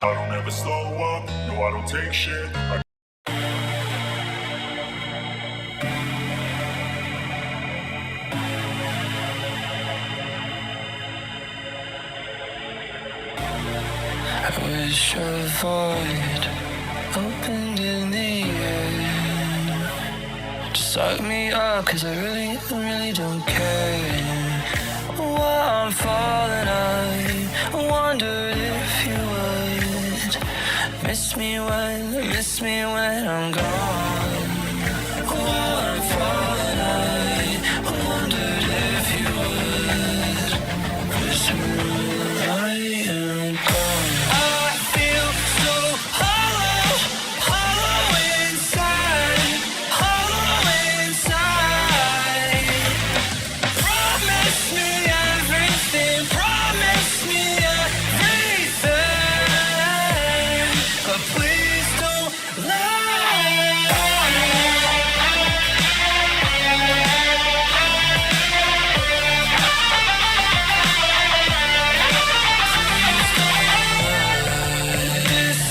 I don't ever slow up, no I don't take shit. I wish a void opened in the air to suck me up, cause I really don't care. While I'm falling, I wonder if you would miss me when I'm gone. While I'm falling, I wondered if you would miss me when I am gone. I feel so hollow, hollow inside, hollow inside. Promise me everything, promise me everything, but please don't lie.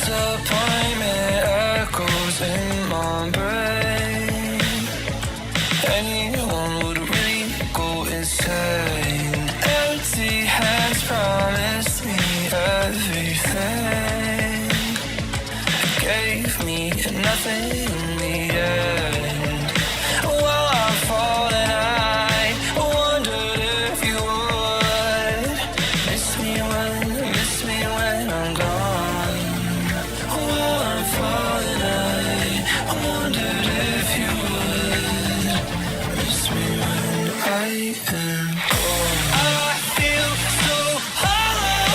Disappointment echoes in my brain. Anyone would really go insane. Empty hands promised me everything, gave me nothing in the end. While I'm falling, I wondered if you would miss me when I'm gone. While I'm falling, I wondered if you would miss me when I am gone. I feel so hollow,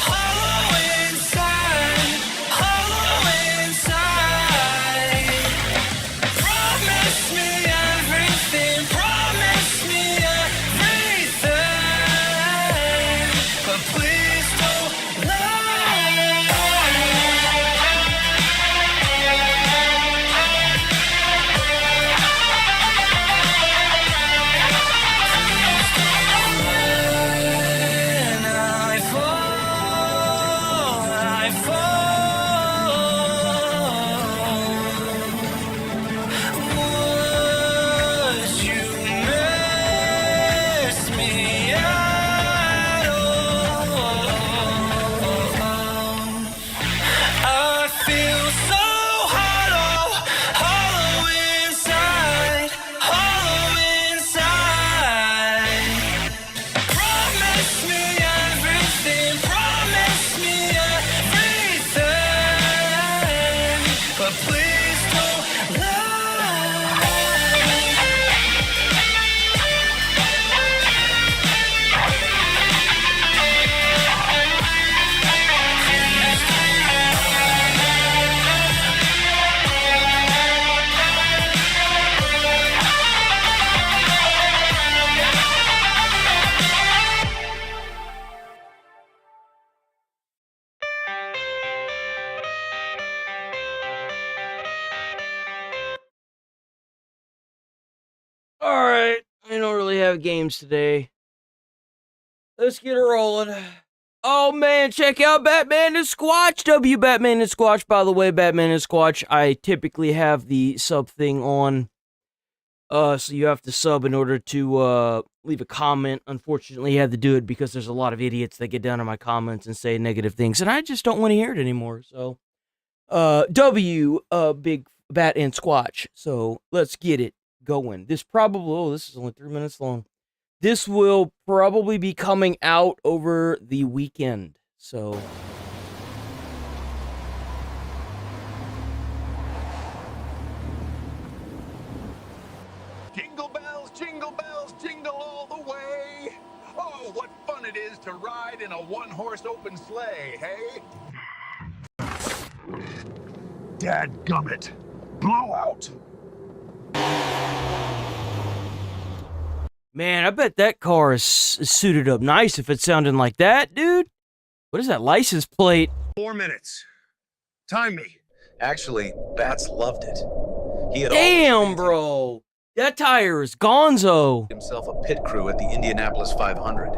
hollow inside, hollow inside. Promise me everything, promise me everything, but please don't lie. When I fall, would you miss me at all? I feel so hollow, hollow inside, hollow inside. Promise me everything, promise me everything, but please don't lie. Alright, I don't really have games today. Let's get it rolling. Oh man, check out Batman and Squatch! Batman and Squatch, by the way, Batman and Squatch, I typically have the sub thing on. So you have to sub in order to leave a comment. Unfortunately, I had to do it because there's a lot of idiots that get down on my comments and say negative things, and I just don't want to hear it anymore. So, Big Bat and Squatch. So let's get it going. This is only 3 minutes long. This will probably be coming out over the weekend. So Jingle bells, jingle all the way. Oh, what fun it is to ride in a one-horse open sleigh, hey? Dadgummit. Blowout. man, I bet that car is suited up nice if it's sounding like that, dude. What is that license plate? 4 minutes. Time me. Actually, Bats loved it. He had Damn, bro. That tire is gonzo. himself a pit crew at the Indianapolis 500.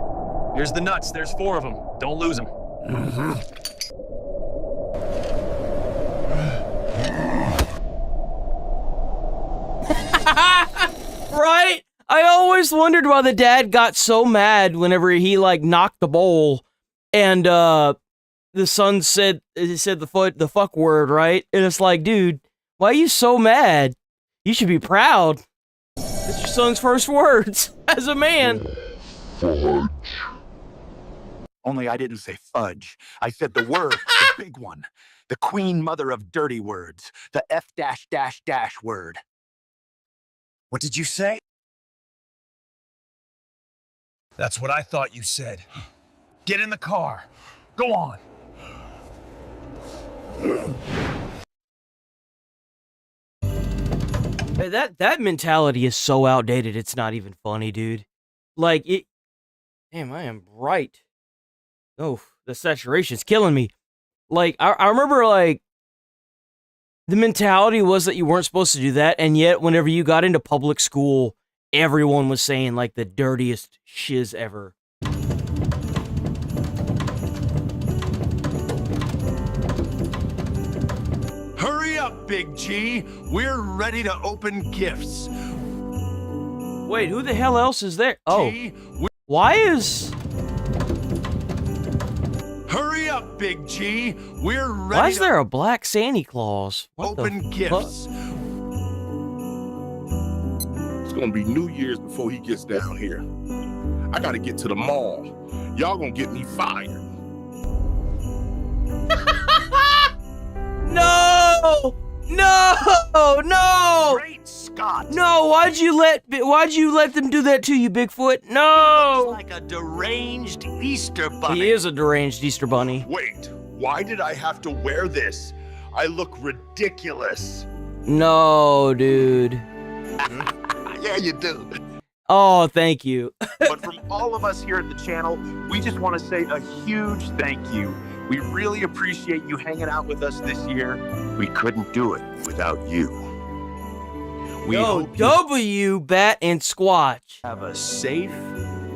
Here's the nuts. There's 4 of them. Don't lose them. Right? I always wondered why the dad got so mad whenever he like knocked the bowl and the son said the fuck word, right? And it's like, dude, why are you so mad? You should be proud. It's your son's first words as a man. Only I didn't say fudge. I said the word, the big one. The queen mother of dirty words. The F dash dash dash word. What did you say? That's what I thought you said. Get in the car. Go on. Hey, that mentality is so outdated, it's not even funny, dude. Like, it... Damn, I am bright. Oh, the saturation's killing me. Like, I remember, like, the mentality was that you weren't supposed to do that, and yet, whenever you got into public school, everyone was saying, like, the dirtiest shiz ever. Hurry up, Big G. We're ready to open gifts. Wait, who the hell else is there? Oh, G, why is... hurry up, Big G. We're ready Why is to there a black Santa Claus? What open the gifts. It's gonna be New Year's before he gets down here. I gotta get to the mall. Y'all gonna get me fired. No! No! No! Great Scott. No! Why'd you let them do that to you, Bigfoot? No! Like a deranged Easter bunny. He is a deranged Easter bunny. Wait, why did I have to wear this? I look ridiculous. No, dude. Yeah, you do. Oh, thank you. But from all of us here at the channel, we just want to say a huge thank you. We really appreciate you hanging out with us this year. We couldn't do it without you. We Yo, hope you W, Bat, and Squatch. have a safe,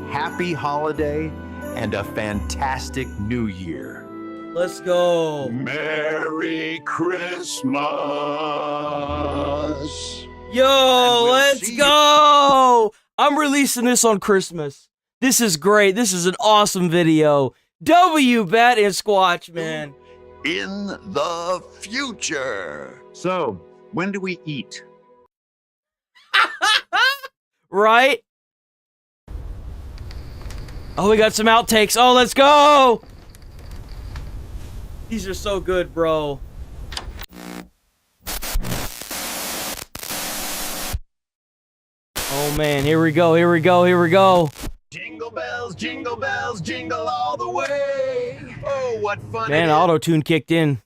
happy holiday and a fantastic new year. Let's go. Merry Christmas. Yo, we'll let's see you- go! I'm releasing this on Christmas. This is great. This is an awesome video. W, Bat, and Squatch, man. In the future. So, when do we eat? Right? Oh, we got some outtakes. Oh, let's go! These are so good, bro. Oh, man. Here we go. Here we go. Here we go. Jingle bells, jingle all the way. Oh, what fun Man, it auto-tune kicked in.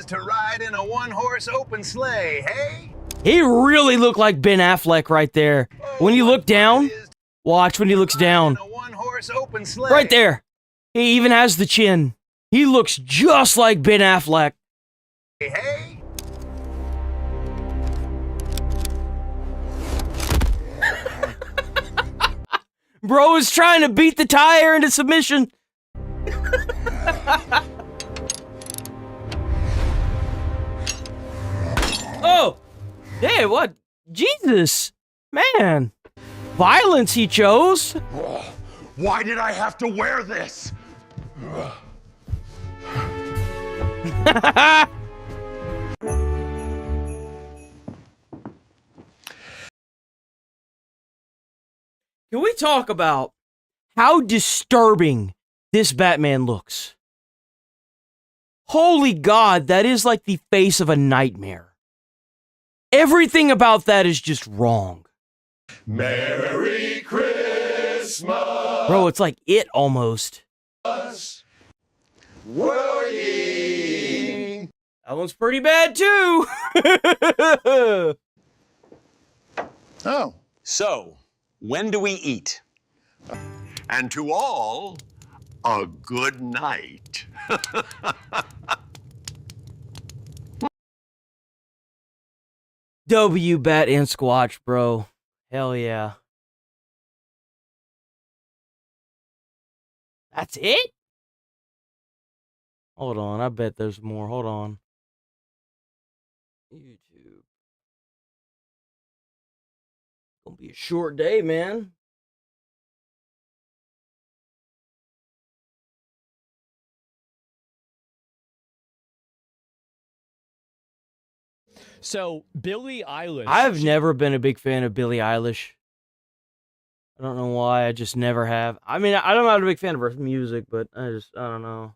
is to ride in a one-horse open sleigh, hey? He really looked like Ben Affleck right there. When you look down, watch when he looks down. In a one-horse open sleigh. Right there. He even has the chin. He looks just like Ben Affleck. Hey? Bro is trying to beat the tire into submission. Oh! Hey, what? Jesus! Man! Violence he chose! Why did I have to wear this? Can we talk about how disturbing this Batman looks? Holy God, that is like the face of a nightmare. Everything about that is just wrong. Merry Christmas. Bro, it's like it almost. Worrying. That one's pretty bad too. Oh. So, when do we eat? And to all, a good night. W, Bat, and Squatch, bro. Hell yeah. That's it? Hold on, I bet there's more. Hold on. YouTube. Gonna be a short day, man. So Billie Eilish. I've never been a big fan of Billie Eilish. I don't know why. I just never have. I mean, I'm not a big fan of her music, but I don't know.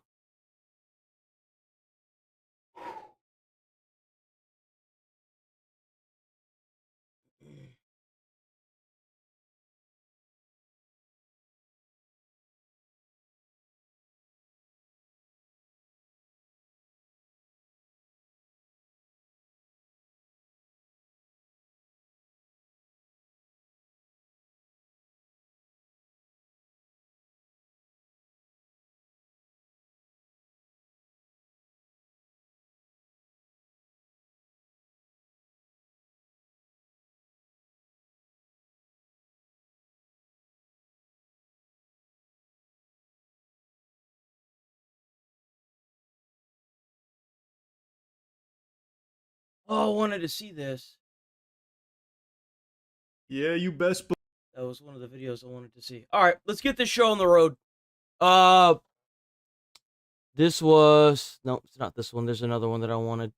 Oh, I wanted to see this. Yeah, you best believe. That was one of the videos I wanted to see. All right, let's get this show on the road. This was no, it's not this one. There's another one that I wanted.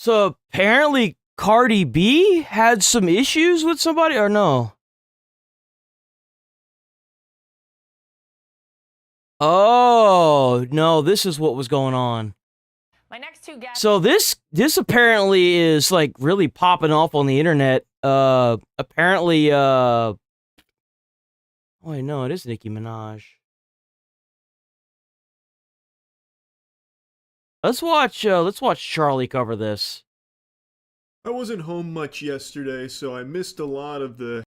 So apparently Cardi B had some issues with somebody, or no? Oh, no, this is what was going on. My next two guests. So this apparently is like really popping off on the internet. Apparently oh wait, no, it is Nicki Minaj. Let's watch Charlie cover this. I wasn't home much yesterday, so I missed a lot of the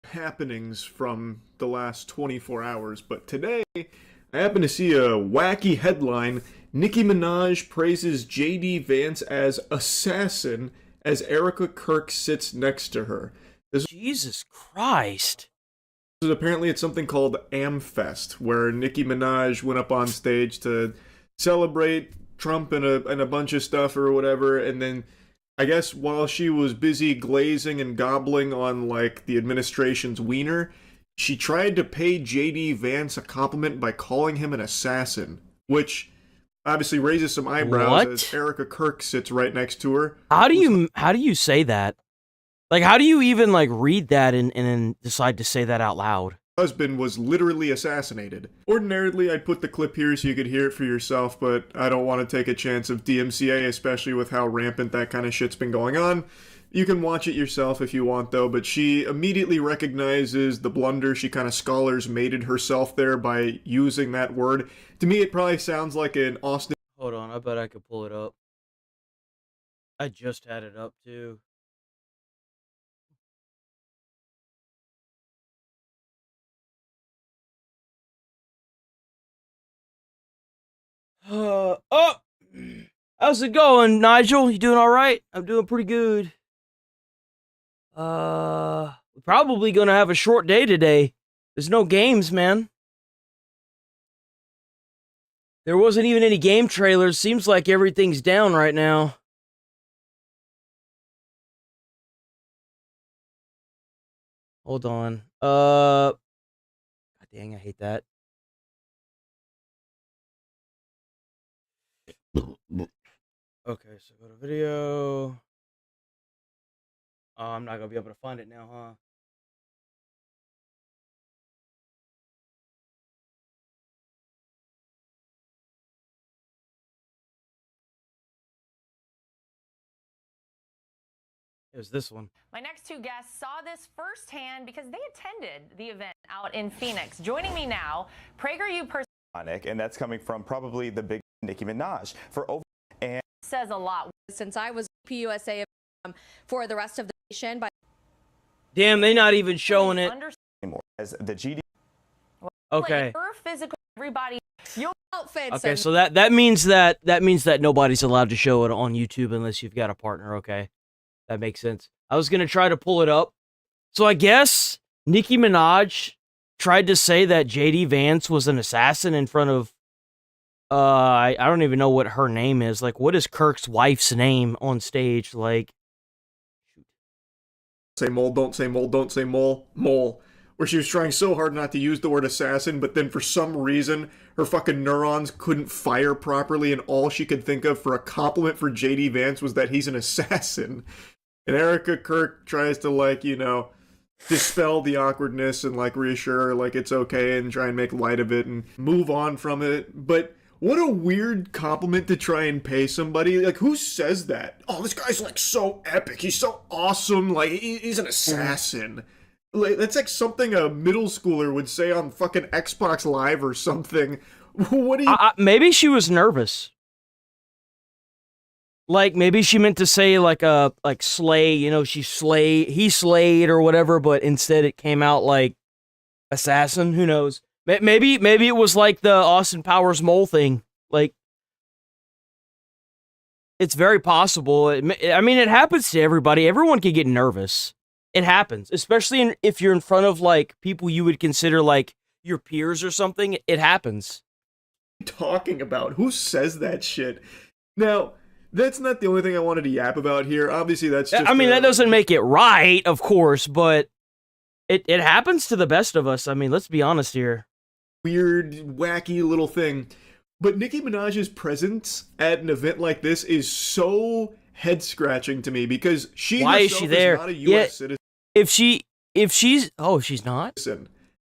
happenings from the last 24 hours. But today, I happened to see a wacky headline. Nicki Minaj praises J.D. Vance as assassin as Erica Kirk sits next to her. Jesus Christ. Apparently it's something called Amfest, where Nicki Minaj went up on stage to celebrate Trump and a bunch of stuff or whatever, and then I guess while she was busy glazing and gobbling on like the administration's wiener, she tried to pay J.D. Vance a compliment by calling him an assassin, which obviously raises some eyebrows What? as Erica Kirk sits right next to her. How do you say that? Like, how do you even like read that and decide to say that out loud? Husband was literally assassinated. Ordinarily, I'd put the clip here so you could hear it for yourself, but I don't want to take a chance of DMCA, especially with how rampant that kind of shit's been going on. You can watch it yourself if you want, though, but she immediately recognizes the blunder. She kind of scholars mated herself there by using that word. To me, it probably sounds like an Austin... Hold on, I bet I could pull it up. I just had it up, too. Oh! How's it going, Nigel? You doing all right? I'm doing pretty good. We're probably gonna have a short day today. There's no games, man. There wasn't even any game trailers. Seems like everything's down right now. Hold on. God dang, I hate that. Okay, so go to video. Oh, I'm not gonna be able to find it now, huh? It was this one. My next two guests saw this firsthand because they attended the event out in Phoenix. Joining me now, PragerU person, and that's coming from probably the big Nicki Minaj for over and says a lot. Since I was PUSA for the rest of the nation, by Damn, they not even showing it. anymore as the GD. Okay. Her physical everybody. Your outfits. Okay, so that means that nobody's allowed to show it on YouTube unless you've got a partner. Okay, that makes sense. I was gonna try to pull it up. So I guess Nicki Minaj tried to say that JD Vance was an assassin in front of I don't even know what her name is. Like, what is Kirk's wife's name on stage? Like, say mole, don't say mole, don't say mole, mole. Where she was trying so hard not to use the word assassin, but then for some reason, her fucking neurons couldn't fire properly, and all she could think of for a compliment for JD Vance was that he's an assassin. And Erica Kirk tries to, like, you know, dispel the awkwardness and, like, reassure her, like, it's okay and try and make light of it and move on from it. But what a weird compliment to try and pay somebody. Like, who says that? Oh, this guy's, like, so epic. He's so awesome. Like, he's an assassin. Like, that's like something a middle schooler would say on fucking Xbox Live or something. What do you... maybe she was nervous. Like, maybe she meant to say, like, slay, you know, he slayed or whatever, but instead it came out like assassin. Who knows? Maybe it was like the Austin Powers mole thing. Like, it's very possible. I mean, it happens to everybody. Everyone can get nervous. It happens, especially if you're in front of, like, people you would consider, like, your peers or something. It happens. Talking about? Who says that shit? Now, that's not the only thing I wanted to yap about here. Obviously, that's just... I mean, that doesn't make it right, of course, but it happens to the best of us. I mean, let's be honest here. Weird, wacky little thing. But Nicki Minaj's presence at an event like this is so head-scratching to me because she Why herself is she there? Not a U.S. citizen. If she's... Oh, she's not?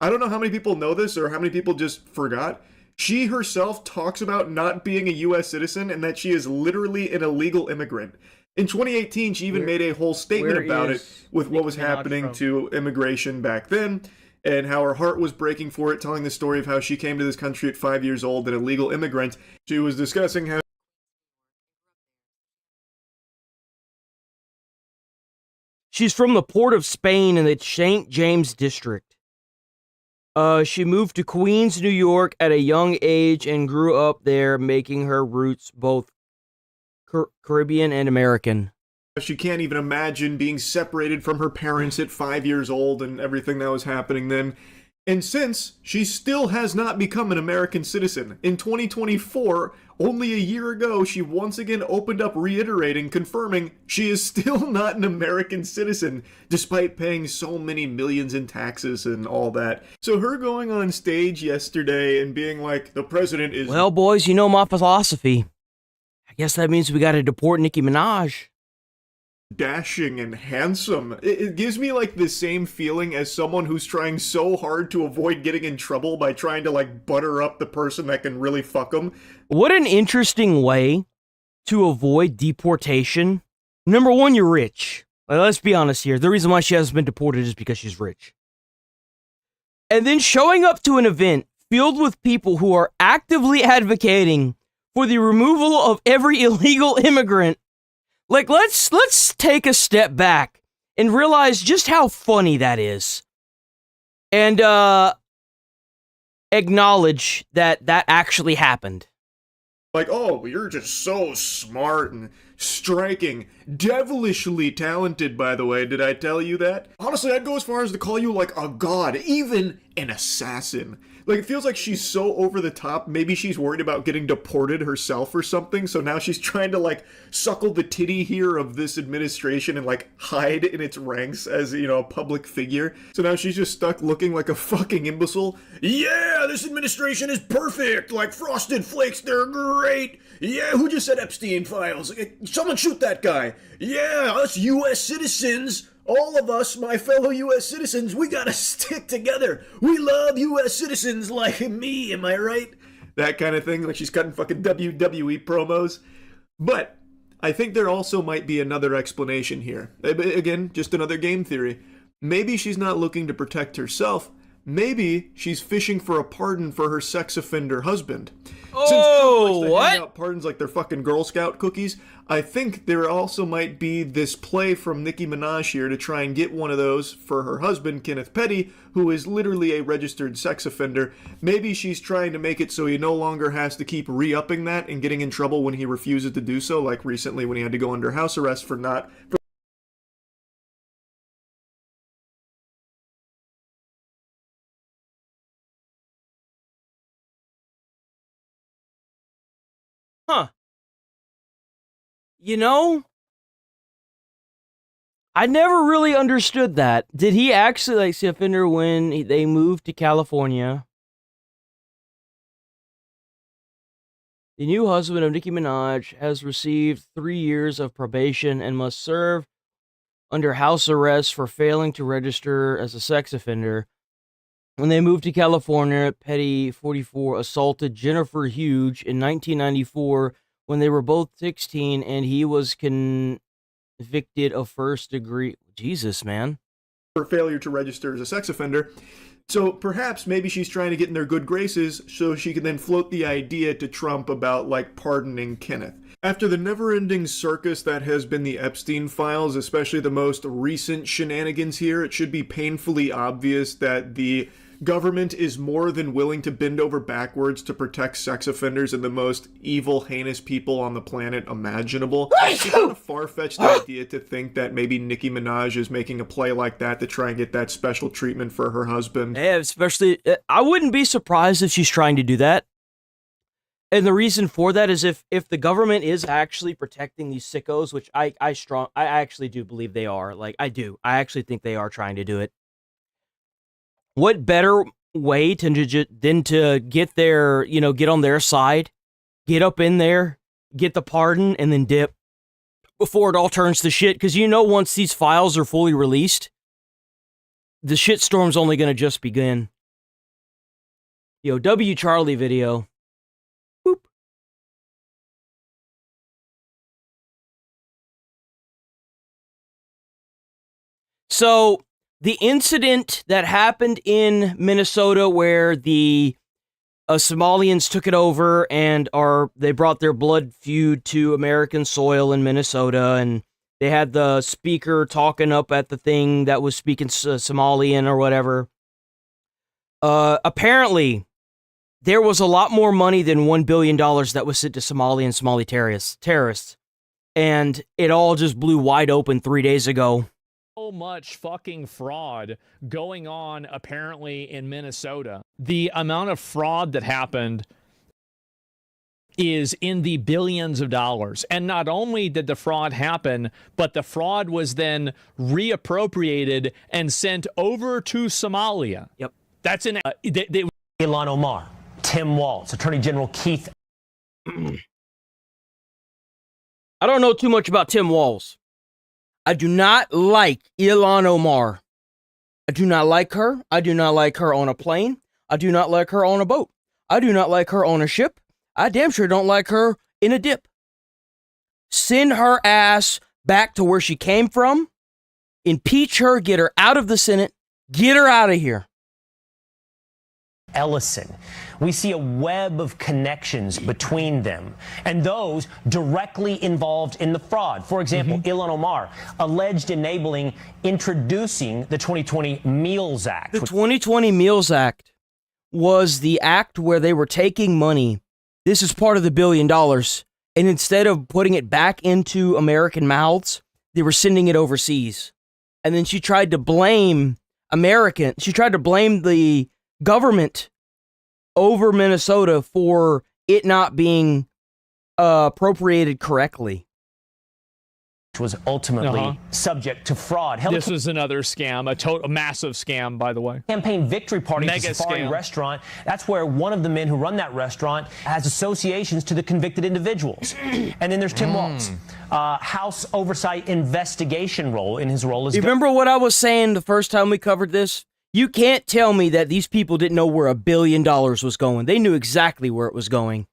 I don't know how many people know this or how many people just forgot. She herself talks about not being a U.S. citizen and that she is literally an illegal immigrant. In 2018, she even made a whole statement about it with what was happening to immigration back then and how her heart was breaking for it, telling the story of how she came to this country at 5 years old, an illegal immigrant. She was discussing how she's from the Port of Spain in the St. James district. She moved to Queens, New York at a young age and grew up there, making her roots both Caribbean and American. she can't even imagine being separated from her parents at 5 years old and everything that was happening then. And since she still has not become an American citizen, in 2024, only a year ago, she once again opened up reiterating, confirming she is still not an American citizen, despite paying so many millions in taxes and all that. So her going on stage yesterday and being like, the president is... Well, boys, you know my philosophy. I guess that means we gotta deport Nicki Minaj. Dashing and handsome. It gives me like the same feeling as someone who's trying so hard to avoid getting in trouble by trying to like butter up the person that can really fuck them. What an interesting way to avoid deportation. Number one, you're rich. Let's be honest here. The reason why she hasn't been deported is because she's rich. And then showing up to an event filled with people who are actively advocating for the removal of every illegal immigrant. Like, let's take a step back and realize just how funny that is. And, acknowledge that that actually happened. Like, oh, you're just so smart and striking. Devilishly talented, by the way. Did I tell you that? Honestly, I'd go as far as to call you, like, a god. Even an assassin. Like, it feels like she's so over the top. Maybe she's worried about getting deported herself or something. So now she's trying to, like, suckle the titty here of this administration and, like, hide in its ranks as, you know, a public figure. So now she's just stuck looking like a fucking imbecile. Yeah, this administration is perfect. Like, Frosted Flakes, they're great. Yeah, who just said Epstein files? Someone shoot that guy. Yeah, us U.S. citizens. All of us, my fellow U.S. citizens, we gotta stick together. We love U.S. citizens like me, am I right? That kind of thing, like she's cutting fucking WWE promos. But I think there also might be another explanation here. Again, just another game theory. Maybe she's not looking to protect herself. maybe she's fishing for a pardon for her sex offender husband. Oh, Since Trump likes to what? hand out pardons like they're fucking Girl Scout cookies, I think there also might be this play from Nicki Minaj here to try and get one of those for her husband, Kenneth Petty, who is literally a registered sex offender. Maybe she's trying to make it so he no longer has to keep re-upping that and getting in trouble when he refuses to do so, like recently when he had to go under house arrest for not... Huh. You know, I never really understood that. Did he actually like the offender when they moved to California? The new husband of Nicki Minaj has received 3 years of probation and must serve under house arrest for failing to register as a sex offender. When they moved to California, Petty, 44, assaulted Jennifer Hughes in 1994 when they were both 16, and he was convicted of first degree. Jesus, man. For failure to register as a sex offender. So perhaps maybe she's trying to get in their good graces so she can then float the idea to Trump about, like, pardoning Kenneth. After the never-ending circus that has been the Epstein files, especially the most recent shenanigans here, it should be painfully obvious that the government is more than willing to bend over backwards to protect sex offenders and the most evil, heinous people on the planet imaginable. It's not a far-fetched idea to think that maybe Nicki Minaj is making a play like that to try and get that special treatment for her husband. Yeah, especially, I wouldn't be surprised if she's trying to do that. And the reason for that is if the government is actually protecting these sickos, which I actually do believe they are. Like, I do. I actually think they are trying to do it. What better way than to get their, get on their side, get up in there, get the pardon, and then dip before it all turns to shit? Because once these files are fully released, the shitstorm's only going to just begin. W. Charlie video. Boop. So, the incident that happened in Minnesota where the Somalians took it over and they brought their blood feud to American soil in Minnesota, and they had the speaker talking up at the thing that was speaking Somalian or whatever. Apparently, there was a lot more money than $1 billion that was sent to Somali and Somali terrorists, and it all just blew wide open 3 days ago. So much fucking fraud going on apparently in Minnesota. The amount of fraud that happened is in the billions of dollars. And not only did the fraud happen, but the fraud was then reappropriated and sent over to Somalia. Yep. That's in Ilhan Omar, Tim Walz, Attorney General Keith. I don't know too much about Tim Walz. I do not like Ilhan Omar. I do not like her. I do not like her on a plane. I do not like her on a boat. I do not like her on a ship. I damn sure don't like her in a dip. Send her ass back to where she came from. Impeach her. Get her out of the Senate. Get her out of here. Ellison. We see a web of connections between them and those directly involved in the fraud. For example, Ilhan Omar alleged enabling introducing the 2020 Meals Act. The 2020 Meals Act was the act where they were taking money. This is part of the $1 billion. And instead of putting it back into American mouths, they were sending it overseas. And then she tried to blame the government over Minnesota for it not being appropriated correctly. Which was ultimately subject to fraud. This was another scam, a massive scam, by the way. Campaign victory party at the Safari restaurant. That's where one of the men who run that restaurant has associations to the convicted individuals. And then there's Tim Walz, House Oversight Investigation role in his role as. You remember what I was saying the first time we covered this? You can't tell me that these people didn't know where $1 billion was going. They knew exactly where it was going.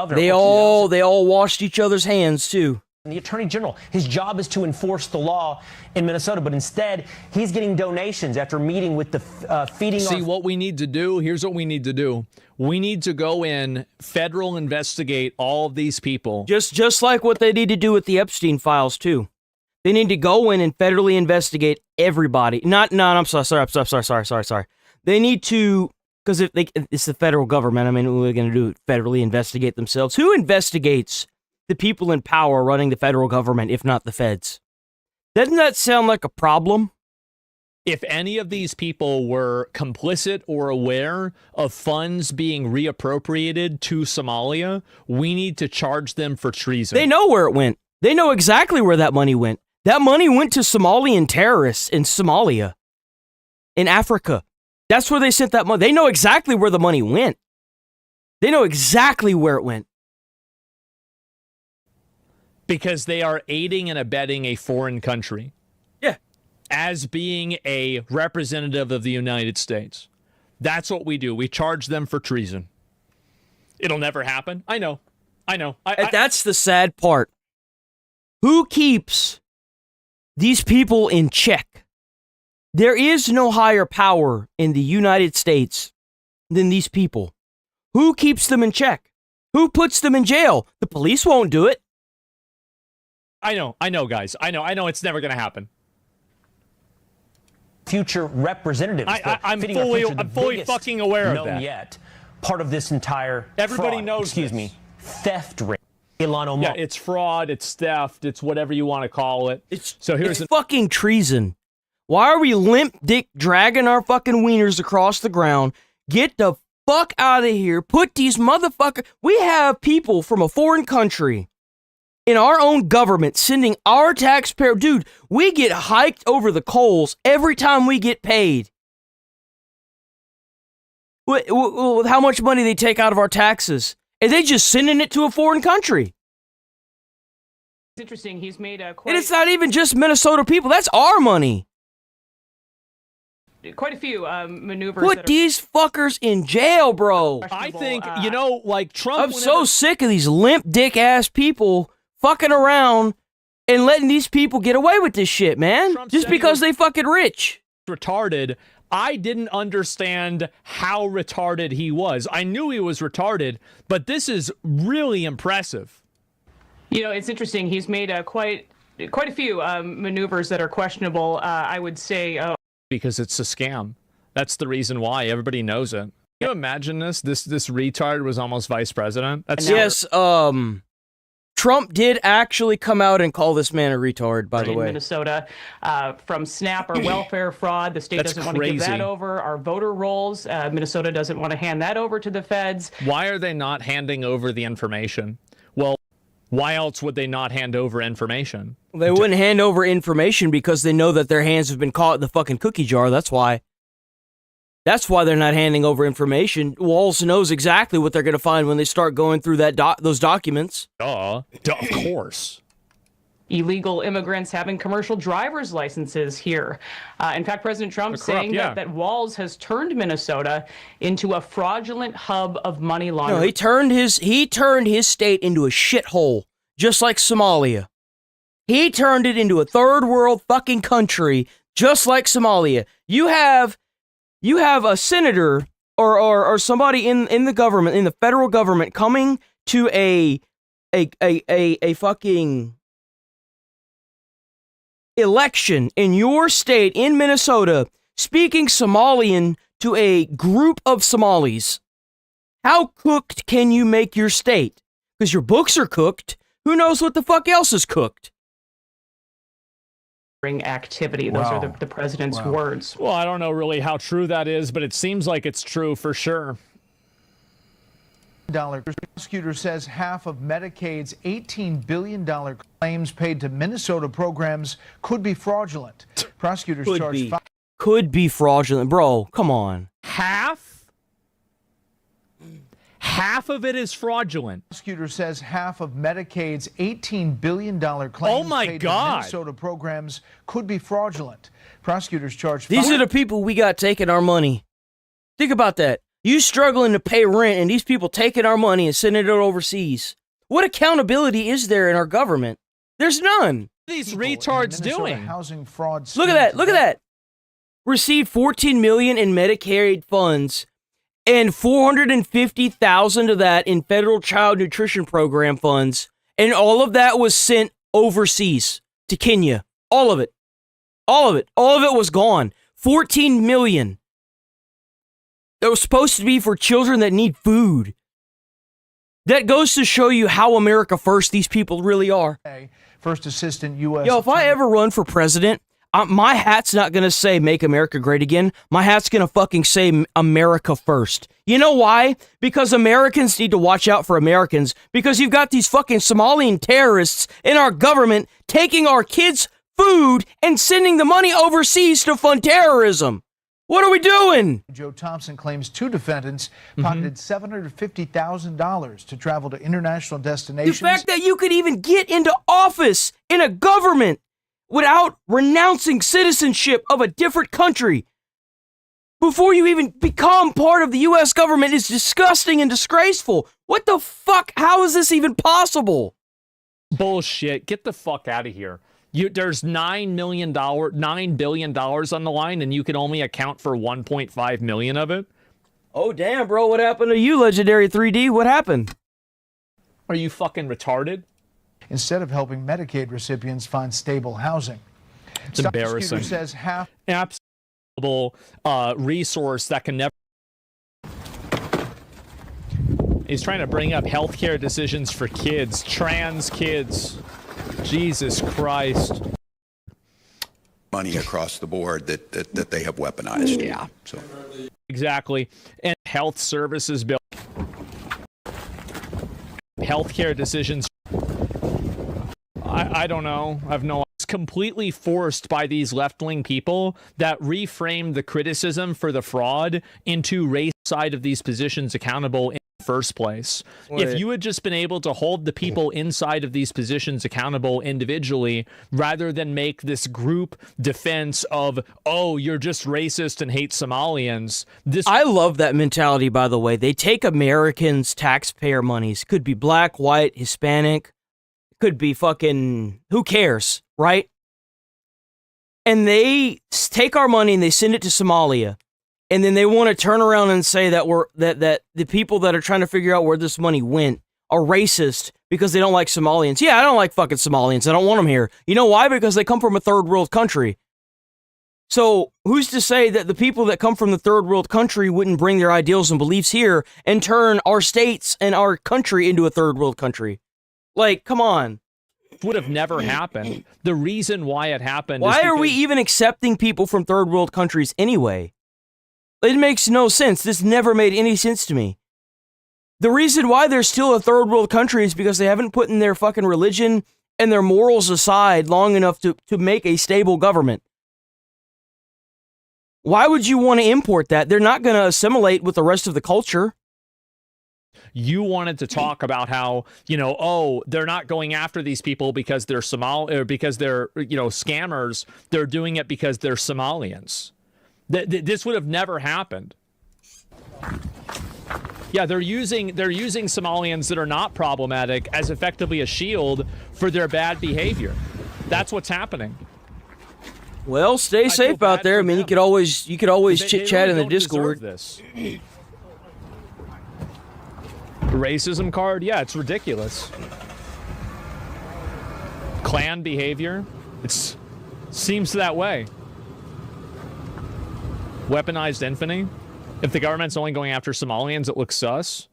They all washed each other's hands too. the Attorney General. His job is to enforce the law in Minnesota, but instead he's getting donations after meeting with the feeding. See, what we need to do, here's what we need to do. We need to go in, federal investigate all of these people. Just like what they need to do with the Epstein files, too. They need to go in and federally investigate everybody. I'm sorry. They need to, because it's the federal government. I mean, what are they going to do? Federally investigate themselves? Who investigates the people in power running the federal government, if not the feds? Doesn't that sound like a problem? If any of these people were complicit or aware of funds being reappropriated to Somalia, we need to charge them for treason. They know where it went. They know exactly where that money went. That money went to Somalian terrorists in Somalia, in Africa. That's where they sent that money. They know exactly where the money went. They know exactly where it went. Because they are aiding and abetting a foreign country. Yeah. As being a representative of the United States. That's what we do. We charge them for treason. It'll never happen. I know. That's the sad part. Who keeps these people in check? There is no higher power in the United States than these people. Who keeps them in check? Who puts them in jail? The police won't do it. I know, guys. I know it's never going to happen. Future representatives. I'm fully fucking aware of that. Yet, part of this entire everybody fraud, knows. Theft ring. Ilhan Omar. Yeah, it's fraud. It's theft. It's whatever you want to call it. It's fucking treason. Why are we limp dick dragging our fucking wieners across the ground? Get the fuck out of here. Put these motherfuckers. We have people from a foreign country in our own government sending our taxpayer. Dude, we get hiked over the coals every time we get paid. With how much money they take out of our taxes. And they just sending it to a foreign country. It's interesting. He's made and it's not even just Minnesota people. That's our money. Quite a few maneuvers. Put these fuckers in jail, bro. I think, like Trump... I'm so sick of these limp dick ass people fucking around and letting these people get away with this shit, man. Trump just because they fucking rich. Retarded. I didn't understand how retarded he was. I knew he was retarded, but this is really impressive. It's interesting. He's made quite a few maneuvers that are questionable, I would say. Because it's a scam. That's the reason why. Everybody knows it. Can you imagine this? This retard was almost vice president? Yes, Trump did actually come out and call this man a retard, by the way. Minnesota, from SNAP or welfare fraud, the state doesn't want to give that over. Our voter rolls, Minnesota doesn't want to hand that over to the feds. Why are they not handing over the information? Well, why else would they not hand over information? They wouldn't hand over information because they know that their hands have been caught in the fucking cookie jar. That's why. That's why they're not handing over information. Walls knows exactly what they're going to find when they start going through those documents. Of course. Illegal immigrants having commercial driver's licenses here. In fact, President Trump saying that Walls has turned Minnesota into a fraudulent hub of money laundering. No, he turned his state into a shithole, just like Somalia. He turned it into a third world fucking country, just like Somalia. You have a senator or somebody in the government, in the federal government, coming to a fucking election in your state, in Minnesota, speaking Somalian to a group of Somalis. How cooked can you make your state? Because your books are cooked. Who knows what the fuck else is cooked? Activity. Those are the president's words. Well, I don't know really how true that is, but it seems like it's true for sure. Prosecutor says half of Medicaid's $18 billion claims paid to Minnesota programs could be fraudulent. Prosecutors could be fraudulent. Bro, come on. Half of it is fraudulent. Prosecutor says half of Medicaid's $18 billion claims paid to Minnesota programs could be fraudulent. Prosecutors charge. These are the people we got taking our money. Think about that. You struggling to pay rent and these people taking our money and sending it overseas. What accountability is there in our government? There's none. These retards doing? Housing fraud. Look at that. Look at that. Received $14 million in Medicaid funds and $450,000 of that in federal child nutrition program funds. And all of that was sent overseas to Kenya. All of it. All of it. All of it was gone. $14 million. That was supposed to be for children that need food. That goes to show you how America first these people really are. First Assistant U.S. Yo, if I ever run for president, my hat's not going to say make America great again. My hat's going to fucking say America first. You know why? Because Americans need to watch out for Americans. Because you've got these fucking Somalian terrorists in our government taking our kids' food and sending the money overseas to fund terrorism. What are we doing? Joe Thompson claims 2 defendants pocketed $750,000 to travel to international destinations. The fact that you could even get into office in a government without renouncing citizenship of a different country before you even become part of the U.S. government is disgusting and disgraceful. What the fuck? How is this even possible? Bullshit. Get the fuck out of here. There's $9 billion on the line, and you can only account for 1.5 million of it. Oh, damn, bro. What happened to you, Legendary 3D? What happened? Are you fucking retarded? Instead of helping Medicaid recipients find stable housing. It's embarrassing. Says half absolute resource that can never. He's trying to bring up healthcare decisions for kids, trans kids. Jesus Christ. Money across the board that they have weaponized. Yeah. So exactly. And health services bill. Healthcare decisions. I don't know. I've no. It's completely forced by these left-wing people that reframe the criticism for the fraud into race side of these positions accountable in the first place. Wait. If you had just been able to hold the people inside of these positions accountable individually, rather than make this group defense of, oh, you're just racist and hate Somalians. I love that mentality, by the way. They take Americans' taxpayer monies. Could be black, white, Hispanic. Could be fucking, who cares, right? And they take our money and they send it to Somalia. And then they want to turn around and say that that the people that are trying to figure out where this money went are racist because they don't like Somalians. Yeah, I don't like fucking Somalians. I don't want them here. You know why? Because they come from a third world country. So who's to say that the people that come from the third world country wouldn't bring their ideals and beliefs here and turn our states and our country into a third world country? Like, come on. Would have never happened. The reason why it happened Why is are we even accepting people from third world countries anyway? It makes no sense. This never made any sense to me. The reason why they're still a third world country is because they haven't put in their fucking religion and their morals aside long enough to make a stable government. Why would you want to import that? They're not going to assimilate with the rest of the culture. You wanted to talk about how, oh, they're not going after these people because they're because they're, scammers. They're doing it because they're Somalians. This would have never happened. Yeah, they're using Somalians that are not problematic as effectively a shield for their bad behavior. That's what's happening. Well, stay safe out there. I mean, you could always chit chat in the Discord. This racism card, yeah, it's ridiculous. Clan behavior, it seems that way. Weaponized infamy. If the government's only going after Somalians, it looks sus.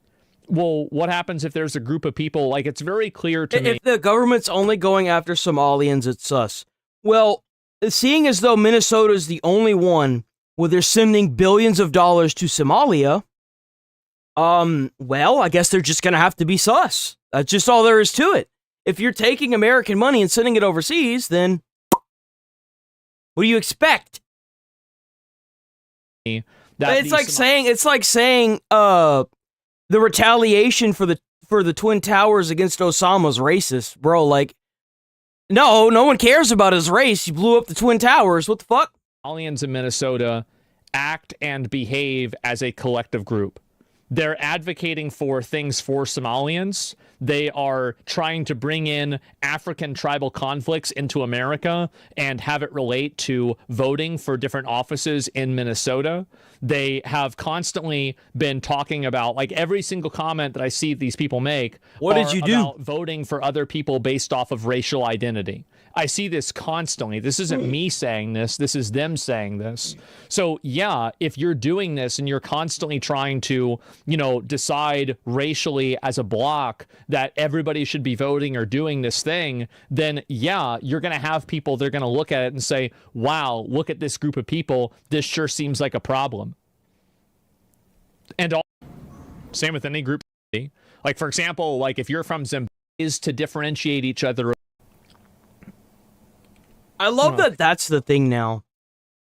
Well, what happens if there's a group of people, like, it's very clear to me. If the government's only going after Somalians, it's sus. Well, seeing as though Minnesota's the only one where they're sending billions of dollars to Somalia, well, I guess they're just gonna have to be sus. That's just all there is to it. If you're taking American money and sending it overseas, then what do you expect? It's like saying the retaliation for the Twin Towers against Osama's racist, bro. Like, no one cares about his race. You blew up the Twin Towers. What the fuck? Somalians in Minnesota act and behave as a collective group. They're advocating for things for Somalians. They are trying to bring in African tribal conflicts into America and have it relate to voting for different offices in Minnesota. They have constantly been talking about, like, every single comment that I see these people make. What did you do? About voting for other people based off of racial identity. I see this constantly. This isn't me saying this. This is them saying this. So, yeah, if you're doing this and you're constantly trying to, decide racially as a block that everybody should be voting or doing this thing, then, yeah, you're going to have people, they're going to look at it and say, wow, look at this group of people. This sure seems like a problem. And same with any group. Like, for example, like if you're from Zimbabwe, is to differentiate each other. I love that that's the thing now.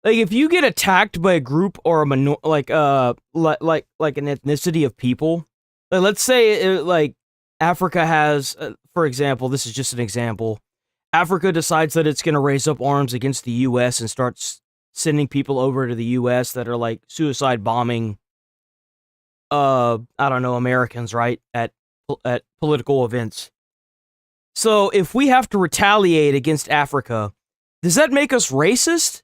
Like, if you get attacked by a group or a like an ethnicity of people, like, let's say like Africa has, for example, this is just an example. Africa decides that it's going to raise up arms against the U.S. and starts sending people over to the U.S. that are like suicide bombing, I don't know, Americans, right, at political events. So if we have to retaliate against Africa, does that make us racist?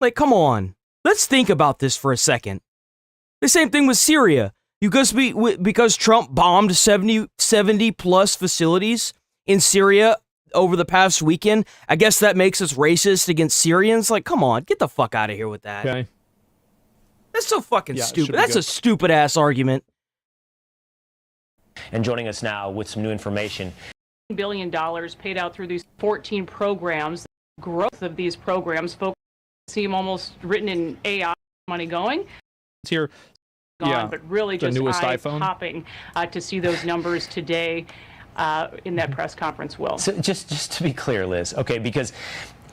Like, come on. Let's think about this for a second. The same thing with Syria. Because Trump bombed 70 plus facilities in Syria over the past weekend, I guess that makes us racist against Syrians? Like, come on. Get the fuck out of here with that. Okay. That's so fucking stupid. That's a stupid-ass argument. And joining us now with some new information. $1 billion paid out through these 14 programs. Growth of these programs, folks seem almost written in AI money going. It's here. Gone, but really the just newest iPhone. Popping to see those numbers today in that press conference, Will. So just to be clear, Liz, okay, because